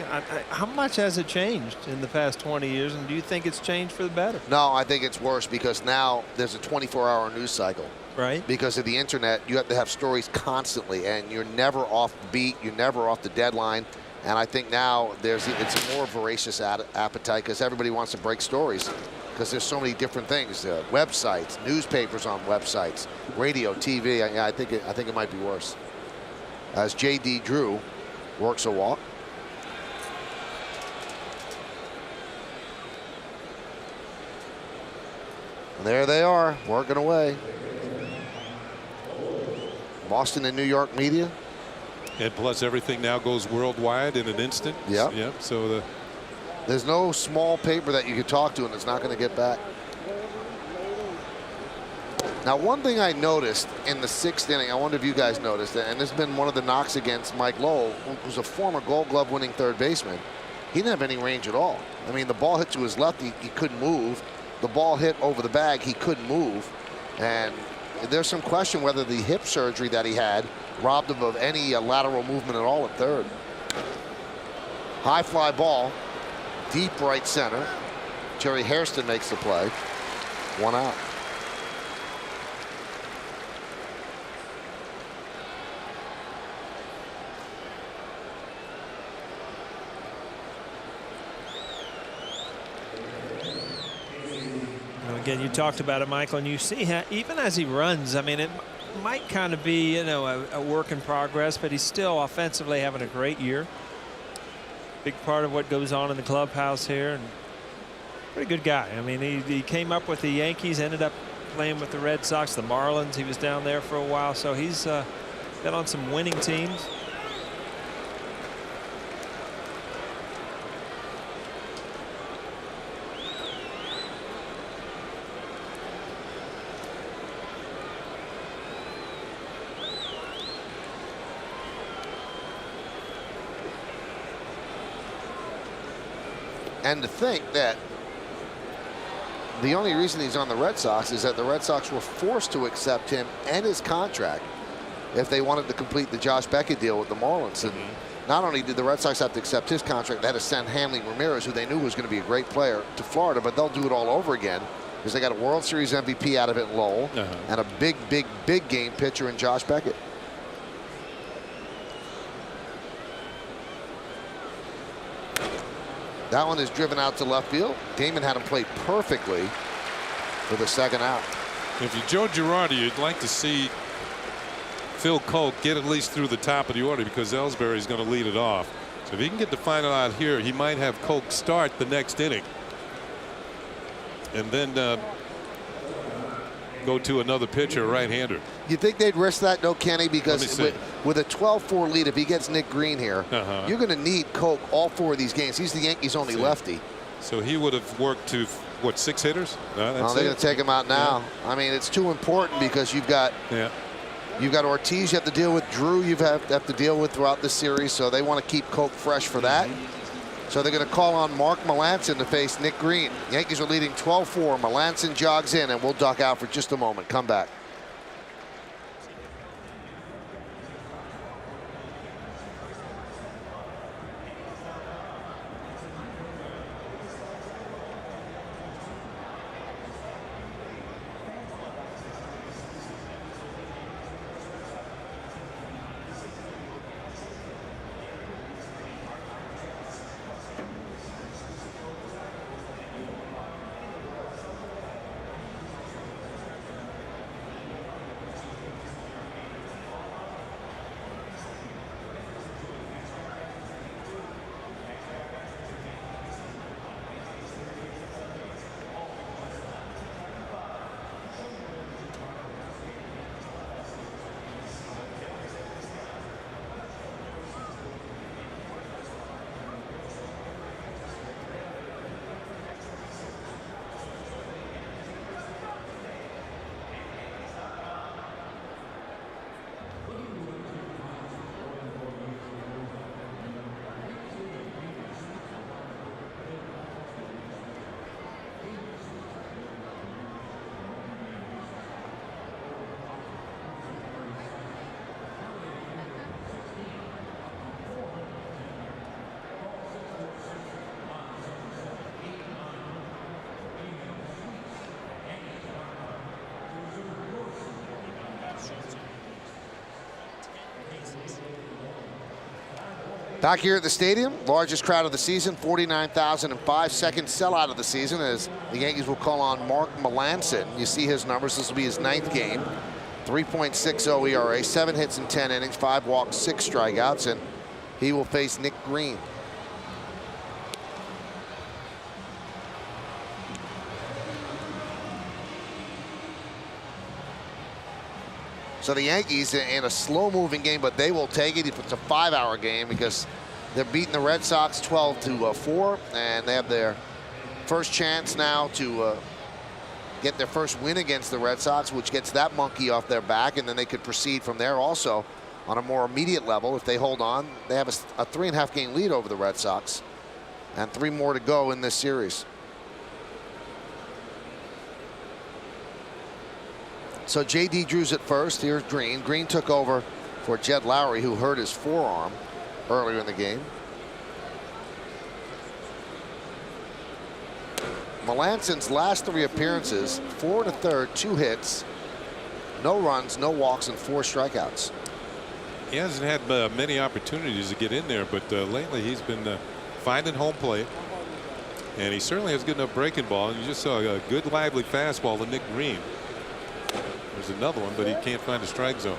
How much has it changed in the past 20 years, and do you think it's changed for the better? No, I think it's worse because now there's a 24-hour news cycle. Right. Because of the internet, you have to have stories constantly, and you're never off the beat. You're never off the deadline. And I think now it's a more voracious appetite because everybody wants to break stories because there's so many different things. Websites, newspapers on websites, radio, TV. I think it might be worse. As J.D. Drew works a walk. And there they are, working away. Boston and New York media. And plus everything now goes worldwide in an instant. Yep. Yep. So there's no small paper that you could talk to and it's not going to get back. Now, one thing I noticed in the 6th inning, I wonder if you guys noticed it, and this has been one of the knocks against Mike Lowell, who's a former Gold Glove winning third baseman. He didn't have any range at all. I mean, the ball hit to his left, he couldn't move. The ball hit over the bag, he couldn't move. And there's some question whether the hip surgery that he had robbed him of any lateral movement at all at third. High fly ball, deep right center. Jerry Hairston makes the play. 1 out. Again, you talked about it, Michael, and you see how, even as he runs, I mean, it might kind of be, you know, a work in progress, but he's still offensively having a great year. Big part of what goes on in the clubhouse here, and pretty good guy. I mean, he came up with the Yankees, ended up playing with the Red Sox, the Marlins. He was down there for a while, so he's been on some winning teams. And to think that the only reason he's on the Red Sox is that the Red Sox were forced to accept him and his contract if they wanted to complete the Josh Beckett deal with the Marlins. And not only did the Red Sox have to accept his contract, they had to send Hanley Ramirez, who they knew was going to be a great player, to Florida, but they'll do it all over again because they got a World Series MVP out of it in Lowell and a big, big, big game pitcher in Josh Beckett. That one is driven out to left field. Damon had him play perfectly for the 2nd out. If you're Joe Girardi, you'd like to see Phil Koch get at least through the top of the order because Ellsbury's going to lead it off. So if he can get the final out here, he might have Koch start the next inning. And then go to another pitcher, a right-hander. You think they'd risk that, though, Kenny? Because with a 12-4 lead, if he gets Nick Green here, you're going to need Koch all 4 of these games. He's the Yankees' only lefty. So he would have worked to, what, 6 hitters? They're going to take him out now. I mean, it's too important because you've got Ortiz you have to deal with, Drew you have to deal with throughout this series, so they want to keep Koch fresh for that. So they're going to call on Mark Melancon to face Nick Green. Yankees are leading 12-4. Melancon jogs in, and we'll duck out for just a moment. Come back. Back here at the stadium, largest crowd of the season, 49,005. Second sellout of the season as the Yankees will call on Mark Melanson. You see his numbers. This will be his 9th game. 3.60 ERA, 7 hits in 10 innings, 5 walks, 6 strikeouts, and he will face Nick Green. So the Yankees in a slow-moving game, but they will take it. It's a 5-hour game because they're beating the Red Sox 12-4, and they have their first chance now to get their first win against the Red Sox, which gets that monkey off their back, and then they could proceed from there also on a more immediate level. If they hold on, they have a 3.5 game lead over the Red Sox, and 3 more to go in this series. So J.D. Drew's at first. Here's Green. Green took over for Jed Lowry, who hurt his forearm earlier in the game. Melanson's last 3 appearances, 4 1/3, 2 hits, no runs, no walks, and 4 strikeouts. He hasn't had many opportunities to get in there, but lately he's been finding home plate. And he certainly has good enough breaking ball. And you just saw a good lively fastball to Nick Green. There's another one, but he can't find a strike zone.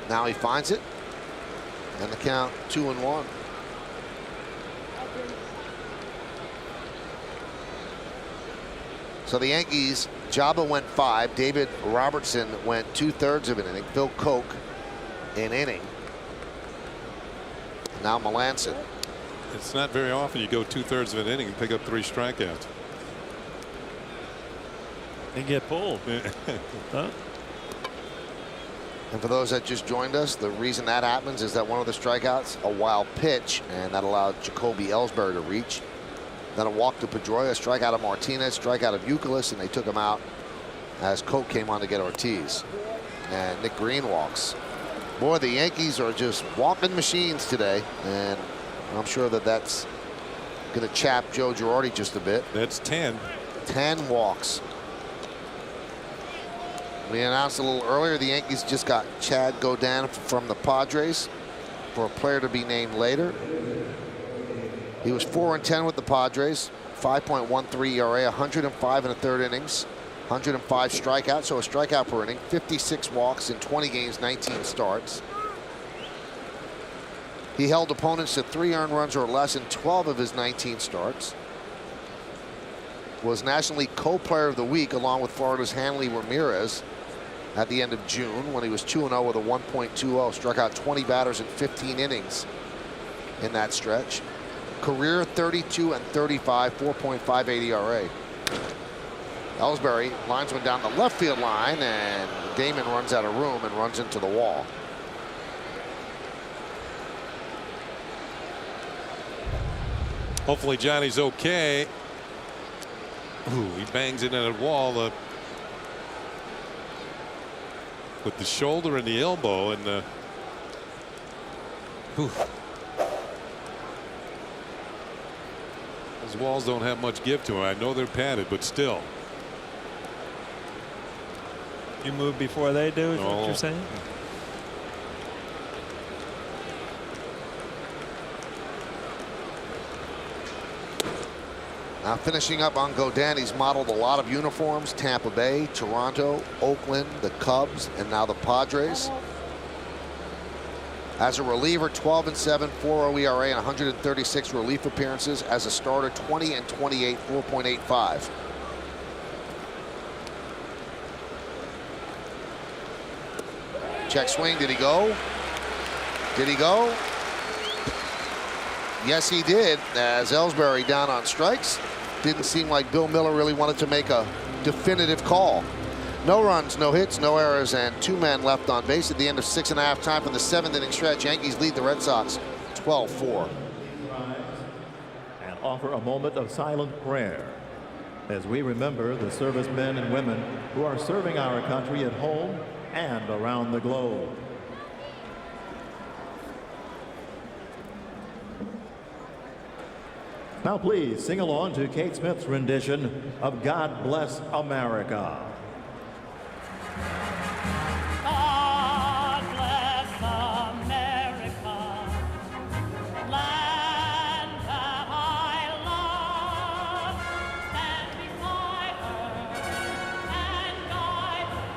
Now he finds it, and the count 2-1. So the Yankees, Jabba went 5. David Robertson went 2/3 of an inning. Phil Koch an inning. Now Melanson. It's not very often you go 2/3 of an inning and pick up 3 strikeouts. And get pulled. Huh? And for those that just joined us, the reason that happens is that one of the strikeouts, a wild pitch, and that allowed Jacoby Ellsbury to reach. Then a walk to Pedroia, strikeout of Martinez, strikeout of Youkilis, and they took him out as Koch came on to get Ortiz. And Nick Green walks. Boy, the Yankees are just walking machines today, and I'm sure that that's going to chap Joe Girardi just a bit. That's 10. 10 walks. We announced a little earlier the Yankees just got Chad Godin from the Padres for a player to be named later. He was 4-10 with the Padres, 5.13 ERA, 105 1/3 innings, 105 strikeouts, so a strikeout per inning, 56 walks in 20 games, 19 starts. He held opponents to 3 earned runs or less in 12 of his 19 starts. Was National League Co-Player of the Week along with Florida's Hanley Ramirez at the end of June when he was 2-0 with a 1.20, struck out 20 batters in 15 innings in that stretch. Career 32 and 35, 4.58 ERA. Ellsbury lines one down the left field line, and Damon runs out of room and runs into the wall. Hopefully Johnny's okay. Ooh, he bangs it in a wall with the shoulder and the elbow, and those walls don't have much give to them. I know they're padded, but still. You move before they do, is what you're saying? Now finishing up on Godin, he's modeled a lot of uniforms: Tampa Bay, Toronto, Oakland, the Cubs, and now the Padres. As a reliever, 12-7, 4.0 ERA, and 136 relief appearances. As a starter, 20-28, 4.85. Check swing. Did he go? Did he go? Yes, he did. As Ellsbury down on strikes. Didn't seem like Bill Miller really wanted to make a definitive call. No runs, no hits, no errors, and 2 men left on base at the end of 6.5 time for the 7th inning stretch. Yankees lead the Red Sox 12-4. And offer a moment of silent prayer as we remember the servicemen and women who are serving our country at home and around the globe. Now please sing along to Kate Smith's rendition of God Bless America. God bless America, land that I love. Stand beside her and guide her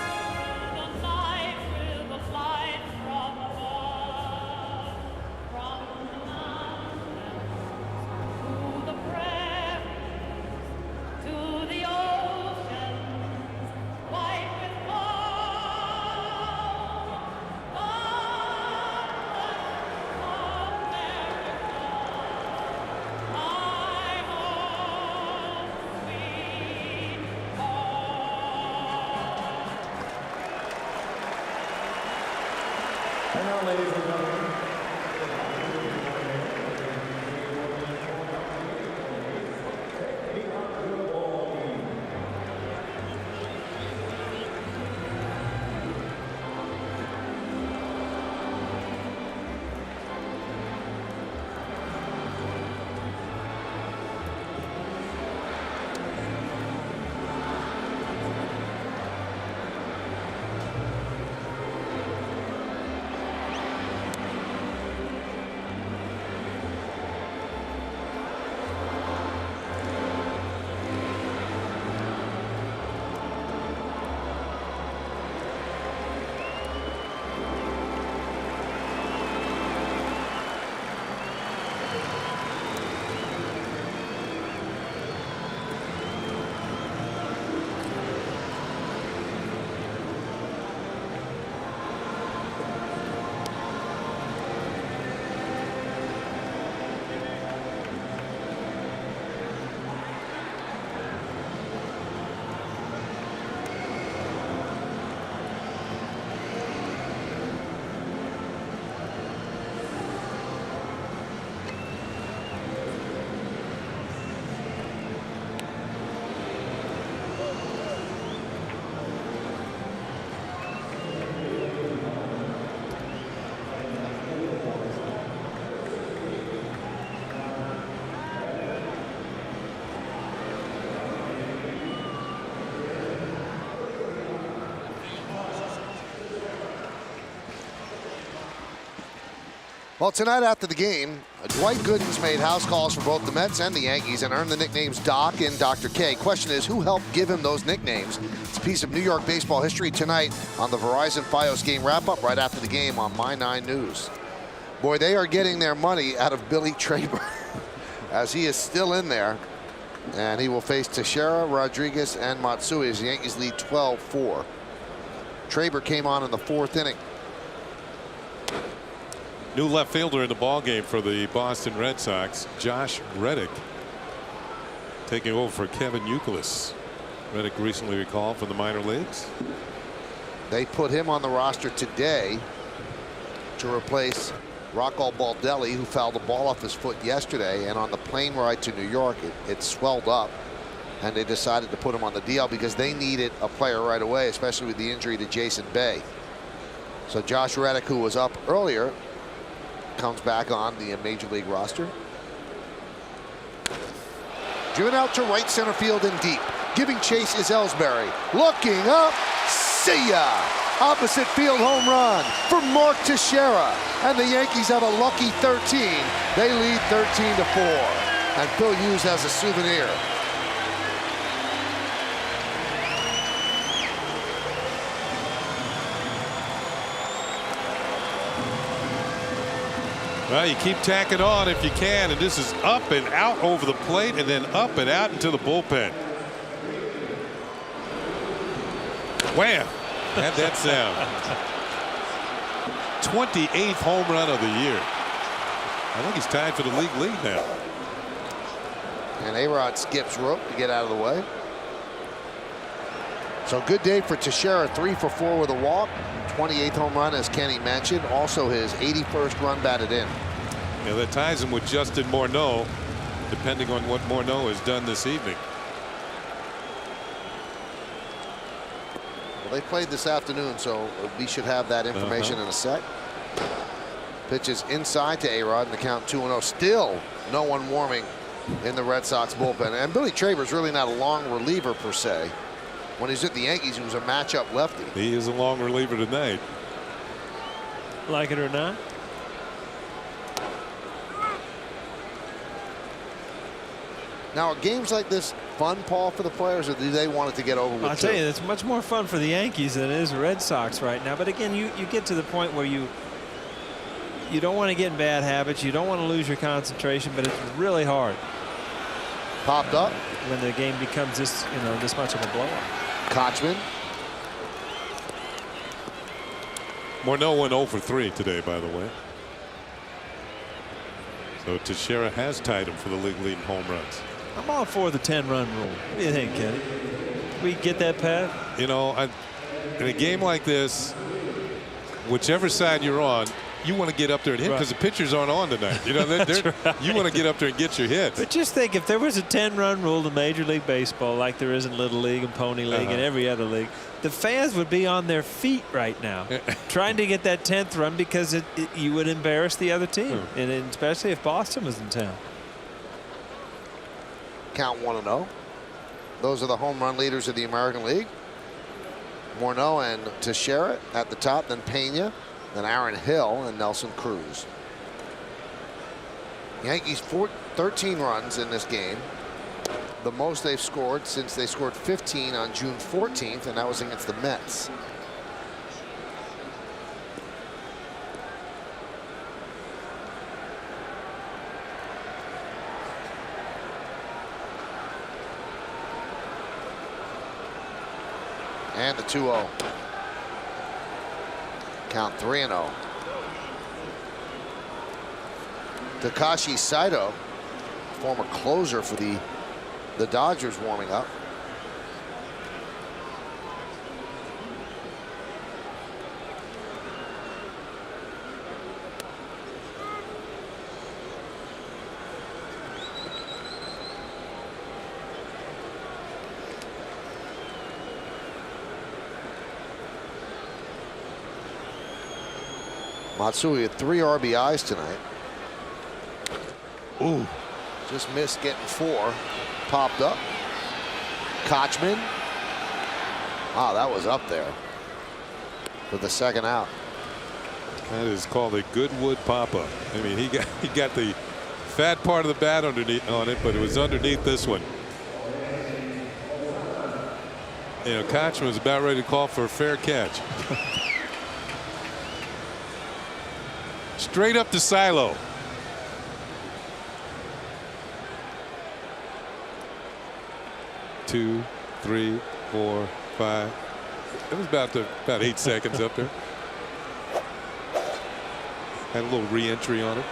through the night with the light from above. From the mountains to the prairies to the oceans, white with gold. God bless America, my home, sweet home. And now, ladies and gentlemen, Well, tonight after the game, Dwight Gooden's made house calls for both the Mets and the Yankees and earned the nicknames Doc and Dr. K. Question is, who helped give him those nicknames? It's a piece of New York baseball history tonight on the Verizon Fios game wrap-up right after the game on My 9 News. Boy, they are getting their money out of Billy Traber as he is still in there. And he will face Teixeira, Rodriguez, and Matsui as the Yankees lead 12-4. Traber came on in the 4th inning. New left fielder in the ballgame for the Boston Red Sox, Josh Reddick, taking over for Kevin Youkilis. Reddick recently recalled from the minor leagues. They put him on the roster today to replace Rocco Baldelli, who fouled the ball off his foot yesterday, and on the plane ride to New York it swelled up, and they decided to put him on the DL because they needed a player right away, especially with the injury to Jason Bay. So Josh Reddick, who was up earlier, comes back on the major league roster. Driven out to right center field and deep. Giving chase is Ellsbury. Looking up, see ya! Opposite field home run for Mark Teixeira. And the Yankees have a lucky 13. They lead 13-4. And Phil Hughes has a souvenir. Well, you keep tacking on if you can, and this is up and out over the plate and then up and out into the bullpen. Wham! Had that sound. 28th home run of the year. I think he's tied for the league lead now. And A-Rod skips rope to get out of the way. So good day for Teixeira, 3 for 4 with a walk. 28th home run, as Kenny mentioned. Also his 81st run batted in. Yeah, that ties him with Justin Morneau, depending on what Morneau has done this evening. Well, they played this afternoon, so we should have that information in a sec. Pitches inside to A-Rod in the count 2-0. Still no one warming in the Red Sox bullpen. And Billy Traber's really not a long reliever per se. When he's at the Yankees, he was a matchup lefty. He is a long reliever tonight. Like it or not. Now, are games like this fun, Paul, for the players, or do they want it to get over with? I'll tell you, it's much more fun for the Yankees than it is the Red Sox right now. But again, you get to the point where you don't want to get in bad habits. You don't want to lose your concentration, but it's really hard. Popped up when the game becomes this, this much of a blowout. Kochman. Morneau went 0 for 3 today, by the way. So Teixeira has tied him for the league leading home runs. I'm all for the 10-run rule. What do you think, Kenny? We get that, Pat? You know, in a game like this, whichever side you're on, you want to get up there and hit because the pitchers aren't on tonight. You know, right. You want to get up there and get your hits. But just think, if there was a 10-run rule in Major League Baseball, like there is in Little League and Pony League and every other league, the fans would be on their feet right now, trying to get that 10th run because you would embarrass the other team, and especially if Boston was in town. Count 1-0. Those are the home run leaders of the American League. Morneau and Teixeira at the top, then Pena, then Aaron Hill and Nelson Cruz. Yankees 13 runs in this game. The most they've scored since they scored 15 on June 14th, and that was against the Mets. And the 2-0. Count 3-0. Takashi Saito, former closer for the Dodgers, warming up. Matsui had 3 RBIs tonight. Ooh, just missed getting 4. Popped up. Kochman. Wow, that was up there for the second out. That is called a Goodwood pop-up. I mean, he got the fat part of the bat underneath on it, but it was underneath this one. You know, Kochman was about ready to call for a fair catch. Straight up to Silo. Two, 3, 4, 5. It was about 8 seconds up there. Had a little re-entry on it.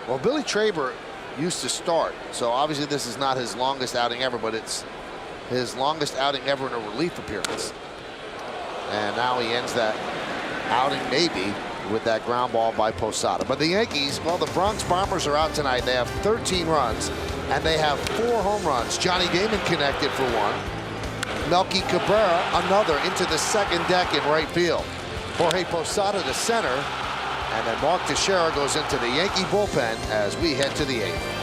Well, Billy Traber used to start, so obviously this is not his longest outing ever, but it's his longest outing ever in a relief appearance. And now he ends that outing maybe with that ground ball by Posada. But the Yankees, well, the Bronx Bombers are out tonight. They have 13 runs, and they have 4 home runs. Johnny Damon connected for 1. Melky Cabrera, another, into the second deck in right field. Jorge Posada to center, and then Mark Teixeira goes into the Yankee bullpen as we head to the 8th.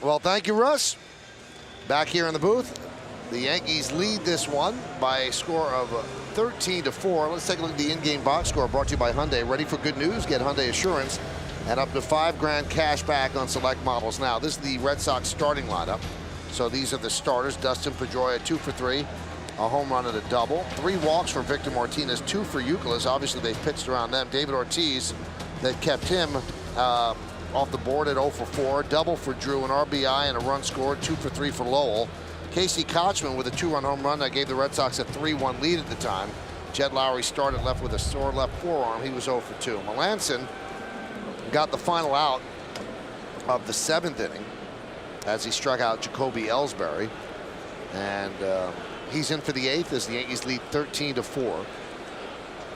Well, thank you, Russ. Back here in the booth, the Yankees lead this one by a score of 13-4. Let's take a look at the in-game box score brought to you by Hyundai. Ready for good news? Get Hyundai Assurance and up to $5,000 cash back on select models. Now, this is the Red Sox starting lineup. So these are the starters. Dustin Pedroia, 2 for 3, a home run and a double. 3 walks for Victor Martinez, 2 for Youkilis. Obviously, they pitched around them. David Ortiz, that kept him off the board at 0 for 4. Double for Drew, an RBI and a run scored. 2 for 3 for Lowell. Casey Kochman with a 2-run home run that gave the Red Sox a 3-1 lead at the time. Jed Lowry started left with a sore left forearm. He was 0 for 2. Melanson got the final out of the 7th inning as he struck out Jacoby Ellsbury. And he's in for the 8th as the Yankees lead 13-4.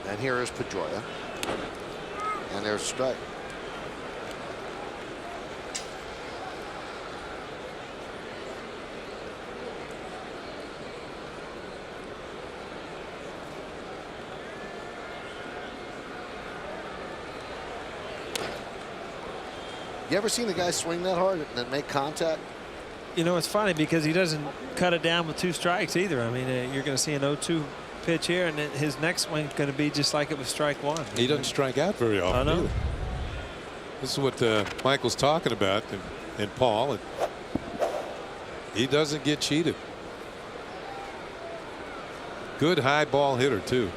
And here is Pedroia. And there's a strike. You ever seen the guy swing that hard and then make contact? You know, it's funny because he doesn't cut it down with 2 strikes either. I mean, you're going to see an 0-2 pitch here, and then his next swing is going to be just like it was strike 1. He doesn't strike out very often either. This is what Michael's talking about, and Paul. And he doesn't get cheated. Good high ball hitter, too.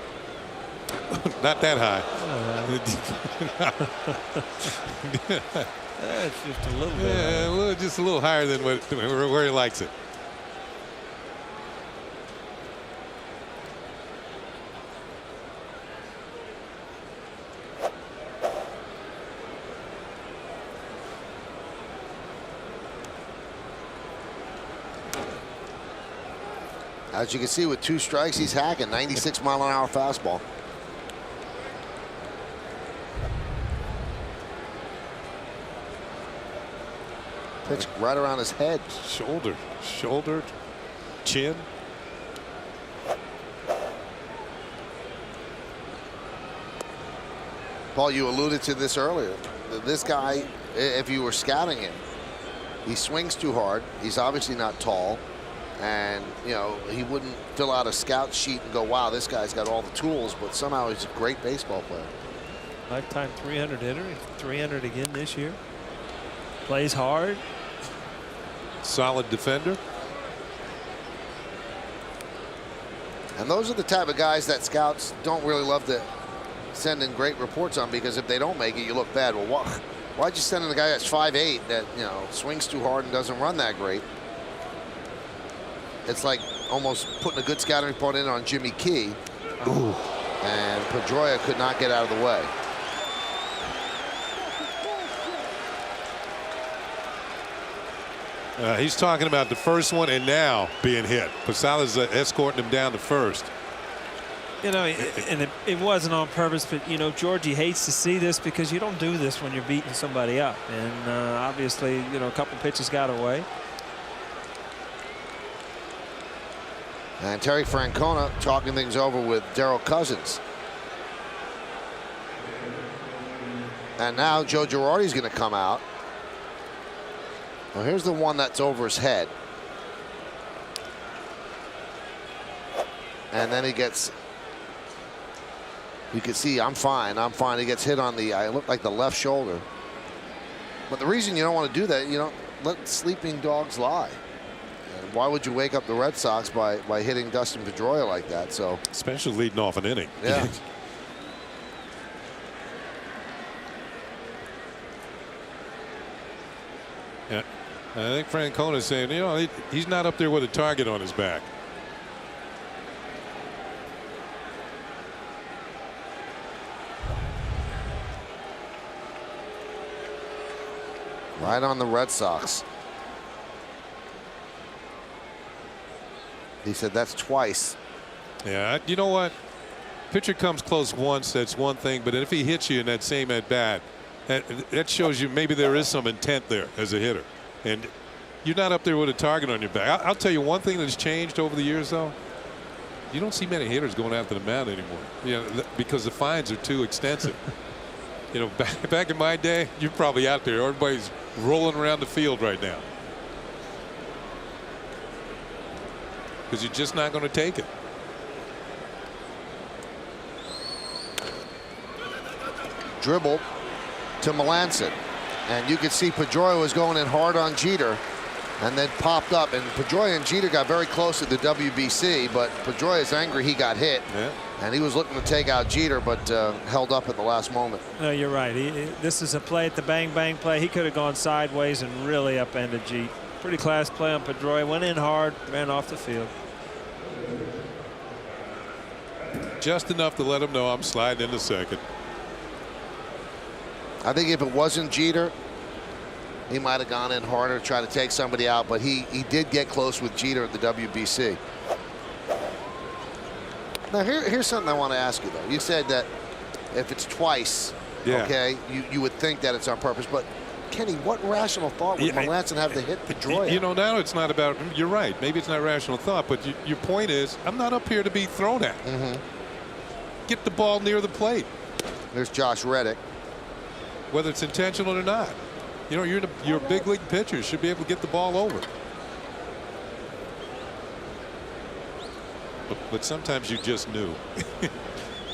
Not that high. It's just a little bit. Yeah, just a little higher than where he likes it. As you can see, with 2 strikes, he's hacking 96-mile-an-hour fastball. Pitch right around his head. Shoulder, chin. Paul, you alluded to this earlier. This guy, if you were scouting him, he swings too hard. He's obviously not tall. And, you know, he wouldn't fill out a scout sheet and go, wow, this guy's got all the tools. But somehow he's a great baseball player. Lifetime 300 hitter. 300 again this year. Plays hard. Solid defender. And those are the type of guys that scouts don't really love to send in great reports on, because if they don't make it, you look bad. Well, why'd you send in a guy that's 5'8" that, you know, swings too hard and doesn't run that great? It's like almost putting a good scouting report in on Jimmy Key. Ooh. And Pedroia could not get out of the way. He's talking about the first one and now being hit. Posada's escorting him down to first. You know, and it wasn't on purpose, but, you know, Georgie hates to see this because you don't do this when you're beating somebody up. And obviously, you know, a couple pitches got away. And Terry Francona talking things over with Darryl Cousins. And now Joe Girardi's going to come out. Well, here's the one that's over his head. And then he gets, you can see, I'm fine. He gets hit on the, I look like the left shoulder. But the reason you don't want to do that, you don't let sleeping dogs lie. And why would you wake up the Red Sox by hitting Dustin Pedroia like that? So, especially leading off an inning. Yeah. Yeah. I think Francona's saying, you know, he's not up there with a target on his back. Right on the Red Sox. He said that's twice. Yeah, you know what? Pitcher comes close once, that's one thing, but if he hits you in that same at bat, that shows you maybe there is some intent there as a hitter. And you're not up there with a target on your back. I'll tell you one thing that's changed over the years, though. You don't see many hitters going after the mound anymore, you know, because the fines are too extensive. You know, back in my day, you're probably out there. Everybody's rolling around the field right now. because you're just not going to take it. Dribbled to Melanson. And you could see Pedroia was going in hard on Jeter and then popped up. And Pedroia and Jeter got very close at the WBC, but Pedroia is angry he got hit. Yeah. And he was looking to take out Jeter, but held up at the last moment. No, you're right. This is a play at the bang-bang play. He could have gone sideways and really upended Jeter. Pretty class play on Pedroia. Went in hard, ran off the field. Just enough to let him know I'm sliding into second. I think if it wasn't Jeter, he might have gone in harder to try to take somebody out, but he did get close with Jeter at the WBC. Now here's something I want to ask you though. You said that if it's twice, okay, you would think that it's on purpose, but Kenny, what rational thought would Melanson have to hit Pedroia? You know, now it's not about. You're right. Maybe it's not rational thought, but your point is, I'm not up here to be thrown at. Get the ball near the plate. There's Josh Reddick. Whether it's intentional or not, you know, you're a big league pitcher. You should be able to get the ball over. But sometimes you just knew.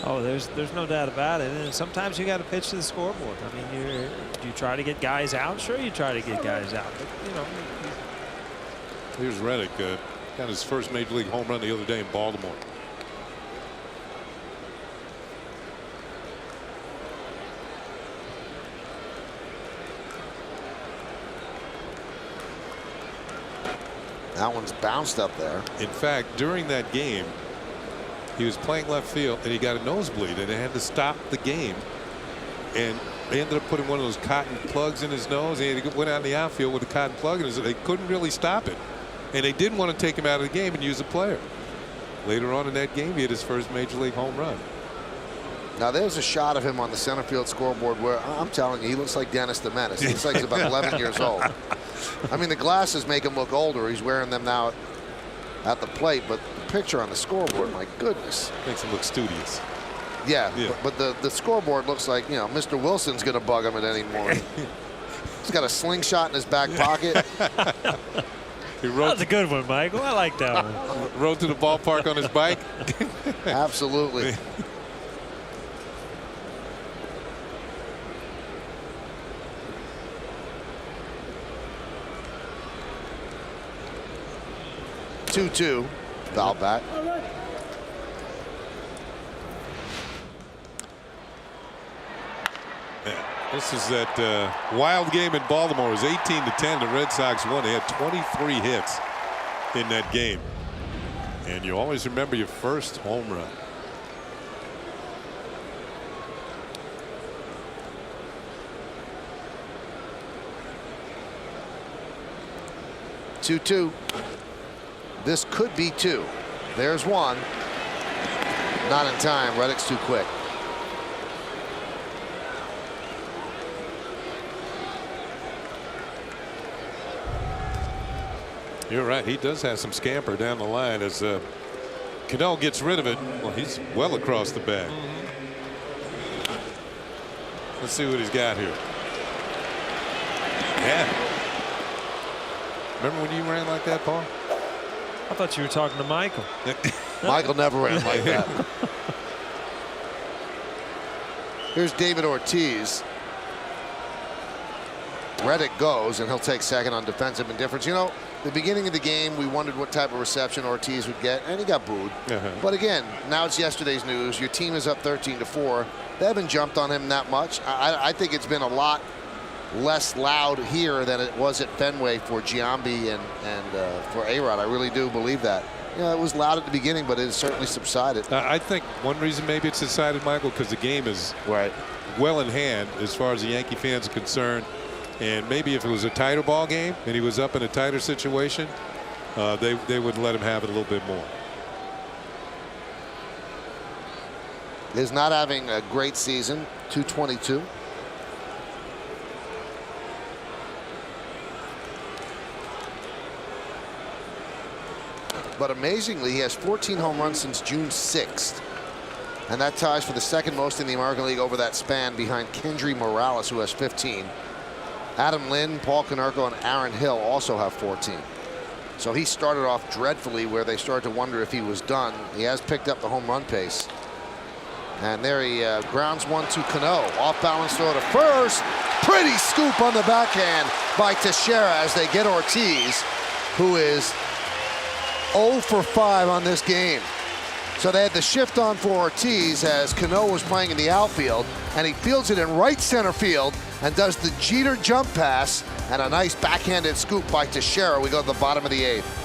Oh, there's no doubt about it. And sometimes you got to pitch to the scoreboard. I mean, do you try to get guys out? Sure, you try to get guys out. But, you know. Here's Reddick. Got his first major league home run the other day in Baltimore. That one's bounced up there. In fact, during that game, he was playing left field and he got a nosebleed and they had to stop the game. And they ended up putting one of those cotton plugs in his nose. And he went out in the outfield with a cotton plug in his nose. They couldn't really stop it. And they didn't want to take him out of the game and use a player. Later on in that game, he hit his first major league home run. Now there's a shot of him on the center field scoreboard where I'm telling you, he looks like Dennis the Menace. He looks like he's about 11 years old. I mean, the glasses make him look older. He's wearing them now at the plate, but the picture on the scoreboard, my goodness. Makes him look studious. Yeah. But the scoreboard looks like, you know, Mr. Wilson's going to bug him at any moment. He's got a slingshot in his back pocket. That's a good one, Michael. I like that one. Rode to the ballpark on his bike. Absolutely. Two, foul back. This is that wild game in Baltimore. It was 18-10. The Red Sox won. They had 23 hits in that game. And you always remember your first home run. Two. This could be two. There's one. Not in time. Reddick's too quick. You're right. He does have some scamper down the line as Cano gets rid of it. Well, he's well across the bag. Let's see what he's got here. Yeah. Remember when you ran like that, Paul? I thought you were talking to Michael. Michael never ran like that. Here's David Ortiz. Reddick goes, and he'll take second on defensive indifference. You know, the beginning of the game, we wondered what type of reception Ortiz would get, and he got booed. But again, now it's yesterday's news. Your team is up 13-4. They haven't jumped on him that much. I think it's been a lot less loud here than it was at Fenway for Giambi and for A-Rod. I really do believe that. You know, it was loud at the beginning, but it has certainly subsided. I think one reason maybe it's subsided, Michael, because the game is well in hand as far as the Yankee fans are concerned. And maybe if it was a tighter ball game and he was up in a tighter situation, they would let him have it a little bit more. Is not having a great season. 222. But amazingly, he has 14 home runs since June 6th. And that ties for the second most in the American League over that span, behind Kendry Morales, who has 15. Adam Lynn, Paul Konerko, and Aaron Hill also have 14. So he started off dreadfully where they started to wonder if he was done. He has picked up the home run pace. And there he grounds one to Cano. Off balance throw to first. Pretty scoop on the backhand by Teixeira as they get Ortiz, who is 0 for 5 on this game. So they had the shift on for Ortiz as Cano was playing in the outfield, and he fields it in right center field and does the Jeter jump pass and a nice backhanded scoop by Teixeira. We go to the bottom of the 8th.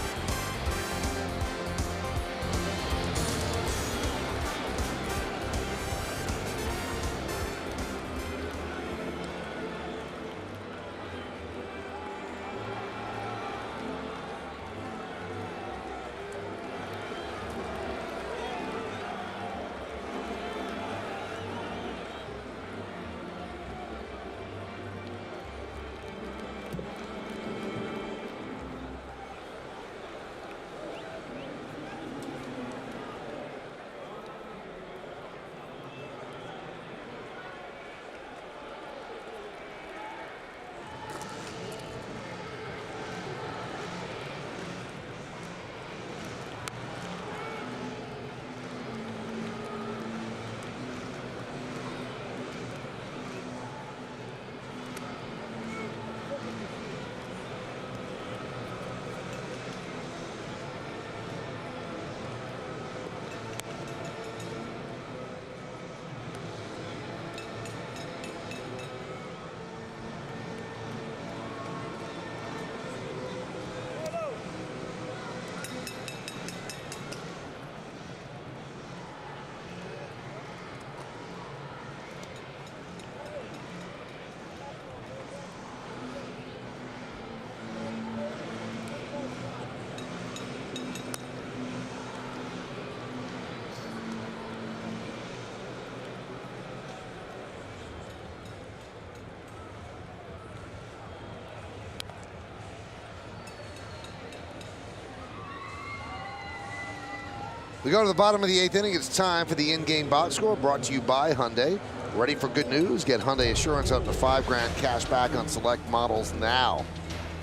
We go to the bottom of the 8th inning. It's time for the in-game box score, brought to you by Hyundai. Ready for good news? Get Hyundai Assurance up to $5 grand cash back on select models now.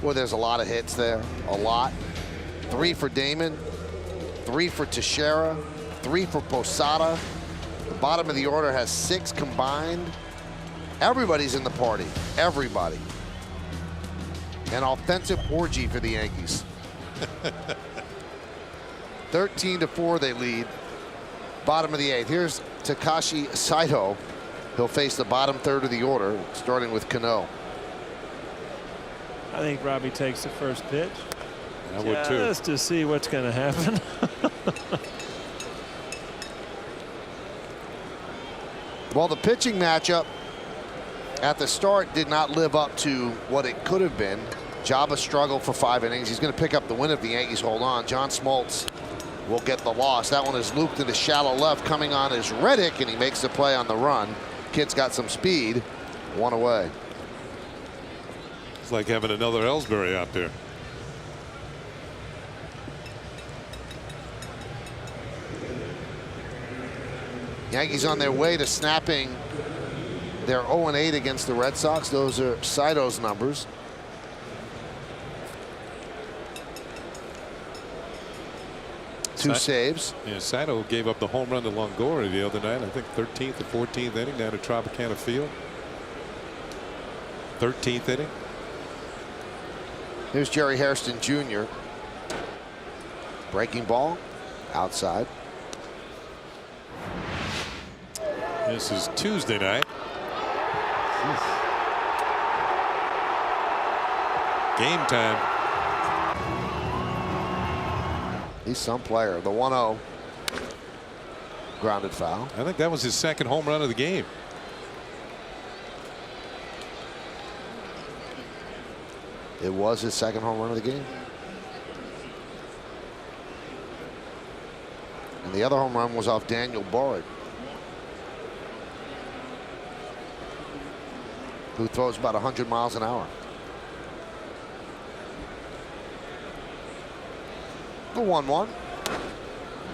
Boy, there's a lot of hits there, a lot. 3 for Damon, 3 for Teixeira, 3 for Posada. The bottom of the order has 6 combined. Everybody's in the party, everybody. An offensive orgy for the Yankees. 13-4 they lead. Bottom of the 8th. Here's Takashi Saito. He'll face the bottom third of the order, starting with Cano. I think Robbie takes the first pitch. I would too. Just to see what's going to happen. Well, the pitching matchup at the start did not live up to what it could have been. Jabba struggled for 5 innings. He's going to pick up the win if the Yankees hold on. John Smoltz will get the loss. That one is looped to the shallow left. Coming on is Reddick, and he makes the play on the run. Kid's got some speed. 1 away. It's like having another Ellsbury out there. Yankees on their way to snapping their 0-8 against the Red Sox. Those are Saito's numbers. Two saves. Yeah, Saito gave up the home run to Longoria the other night. I think 13th or 14th inning down at Tropicana Field. 13th inning. Here's Jerry Hairston Jr. Breaking ball outside. This is Tuesday night. Game time. He's some player. The 1-0. Grounded foul. I think that was his second home run of the game. It was his second home run of the game. And the other home run was off Daniel Borg, who throws about 100 miles an hour. The 1-1.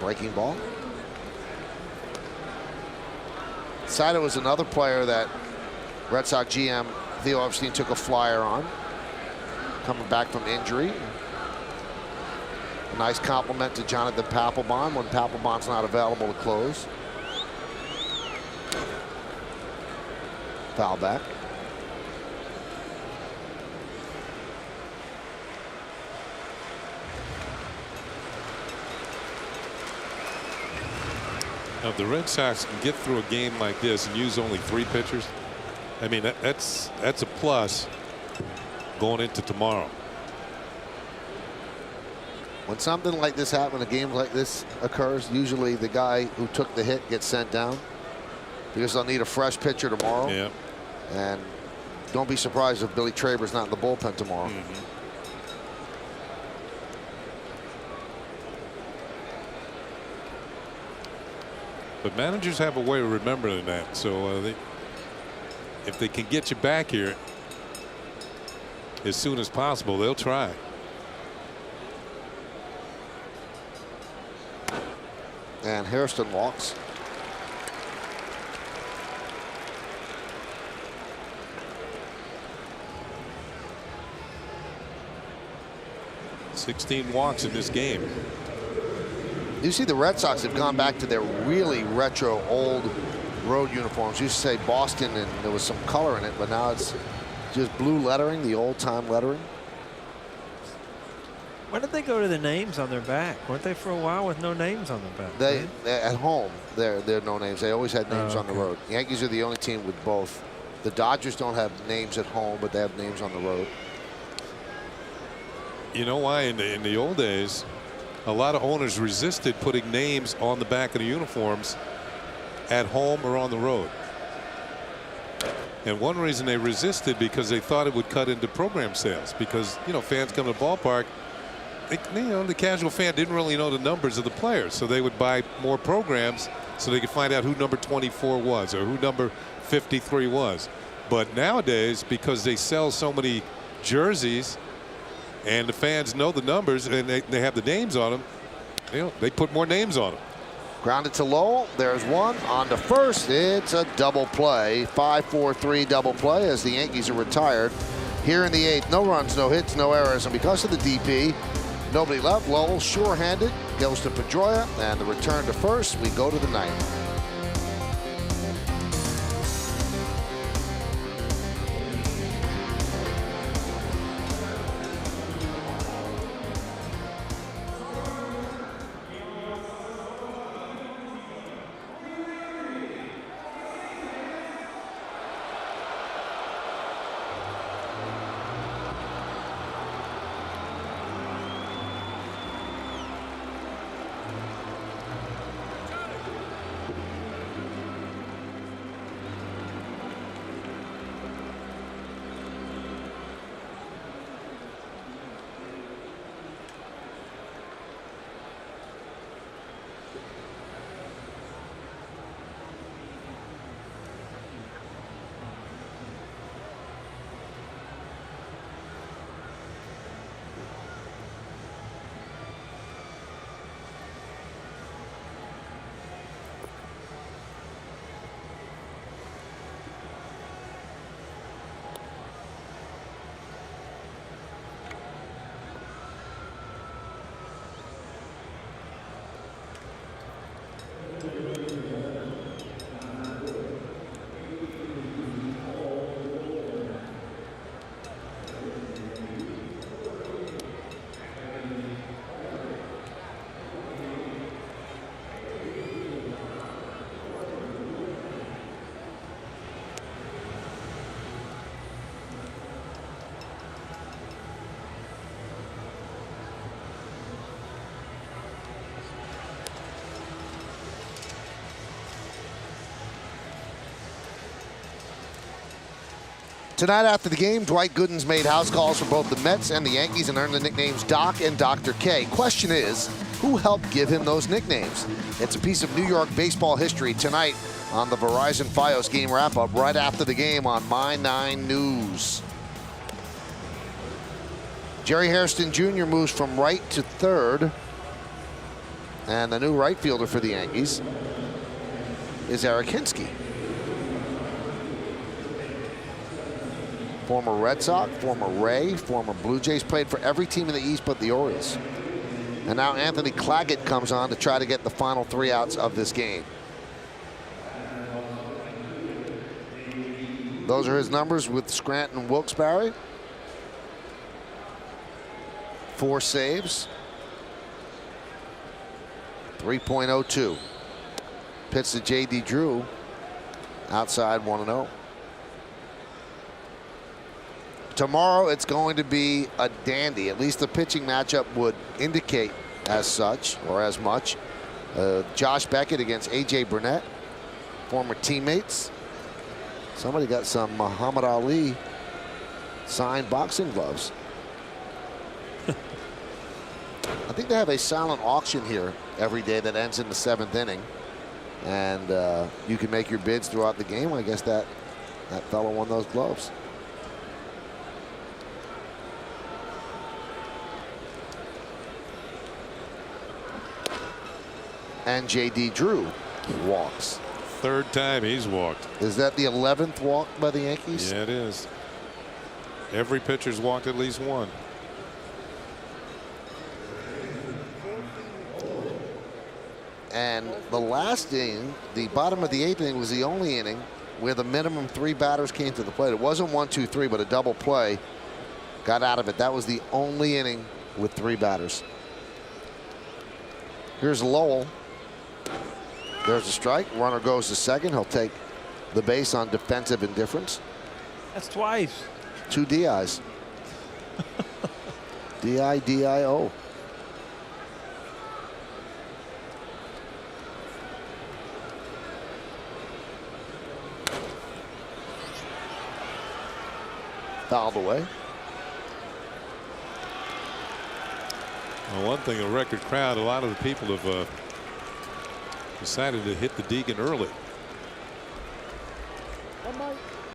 Breaking ball. Saito was another player that Red Sox GM Theo Epstein took a flyer on, coming back from injury. A nice compliment to Jonathan Papelbon when Papelbon's not available to close. Foul back. Now, if the Red Sox can get through a game like this and use only 3 pitchers, I mean, that's a plus going into tomorrow. When something like this happens, a game like this occurs, usually the guy who took the hit gets sent down because they'll need a fresh pitcher tomorrow. Yeah. And don't be surprised if Billy Traber's not in the bullpen tomorrow. But managers have a way of remembering that. So if they can get you back here as soon as possible, they'll try. And Hairston walks. $16 walks in this game. You see the Red Sox have gone back to their really retro old road uniforms. Used to say Boston and there was some color in it, but now it's just blue lettering, the old time lettering. Why did they go to the names on their back? Weren't they for a while with no names on their back? They at home, they're no names. They always had names on the okay. road. Yankees are the only team with both. The Dodgers don't have names at home, but they have names on the road. You know why? In the old days, a lot of owners resisted putting names on the back of the uniforms at home or on the road. And one reason they resisted because they thought it would cut into program sales, because fans come to the ballpark. The casual fan didn't really know the numbers of the players, so they would buy more programs so they could find out who number 24 was or who number 53 was. But nowadays, because they sell so many jerseys and the fans know the numbers and they have the names on them, they put more names on them. Grounded to Lowell. There's one on to first. It's a double play. 5-4-3 double play as the Yankees are retired here in the 8th. No runs, no hits, no errors, and because of the DP, nobody left. Lowell sure-handed goes to Pedroia, and the return to first. We go to the 9th. Tonight after the game, Dwight Gooden's made house calls for both the Mets and the Yankees and earned the nicknames Doc and Dr. K. Question is, who helped give him those nicknames? It's a piece of New York baseball history tonight on the Verizon Fios game wrap-up right after the game on My 9 News. Jerry Hairston Jr. moves from right to third. And the new right fielder for the Yankees is Eric Hinsky. Former Red Sox, former Ray, former Blue Jays, played for every team in the East but the Orioles. And now Anthony Claggett comes on to try to get the final 3 outs of this game. Those are his numbers with Scranton and Wilkes-Barre. 4 saves. 3.02. Pitch to J.D. Drew. Outside 1-0. Tomorrow it's going to be a dandy. At least the pitching matchup would indicate as such or as much. Josh Beckett against A.J. Burnett, former teammates. Somebody got some Muhammad Ali signed boxing gloves. I think they have a silent auction here every day that ends in the 7th inning. And you can make your bids throughout the game. I guess that fellow won those gloves. And J.D. Drew walks. 3rd time he's walked. Is that the 11th walk by the Yankees? Yeah, it is. Every pitcher's walked at least one. And the last inning, the bottom of the 8th inning, was the only inning where the minimum 3 batters came to the plate. It wasn't 1, 2, 3, but a double play got out of it. That was the only inning with 3 batters. Here's Lowell. There's a strike. Runner goes to second. He'll take the base on defensive indifference. That's twice. 2 DIs. D-I-D-I-O. Fouled away. Well, one thing, a record crowd, a lot of the people have decided to hit the Deacon early.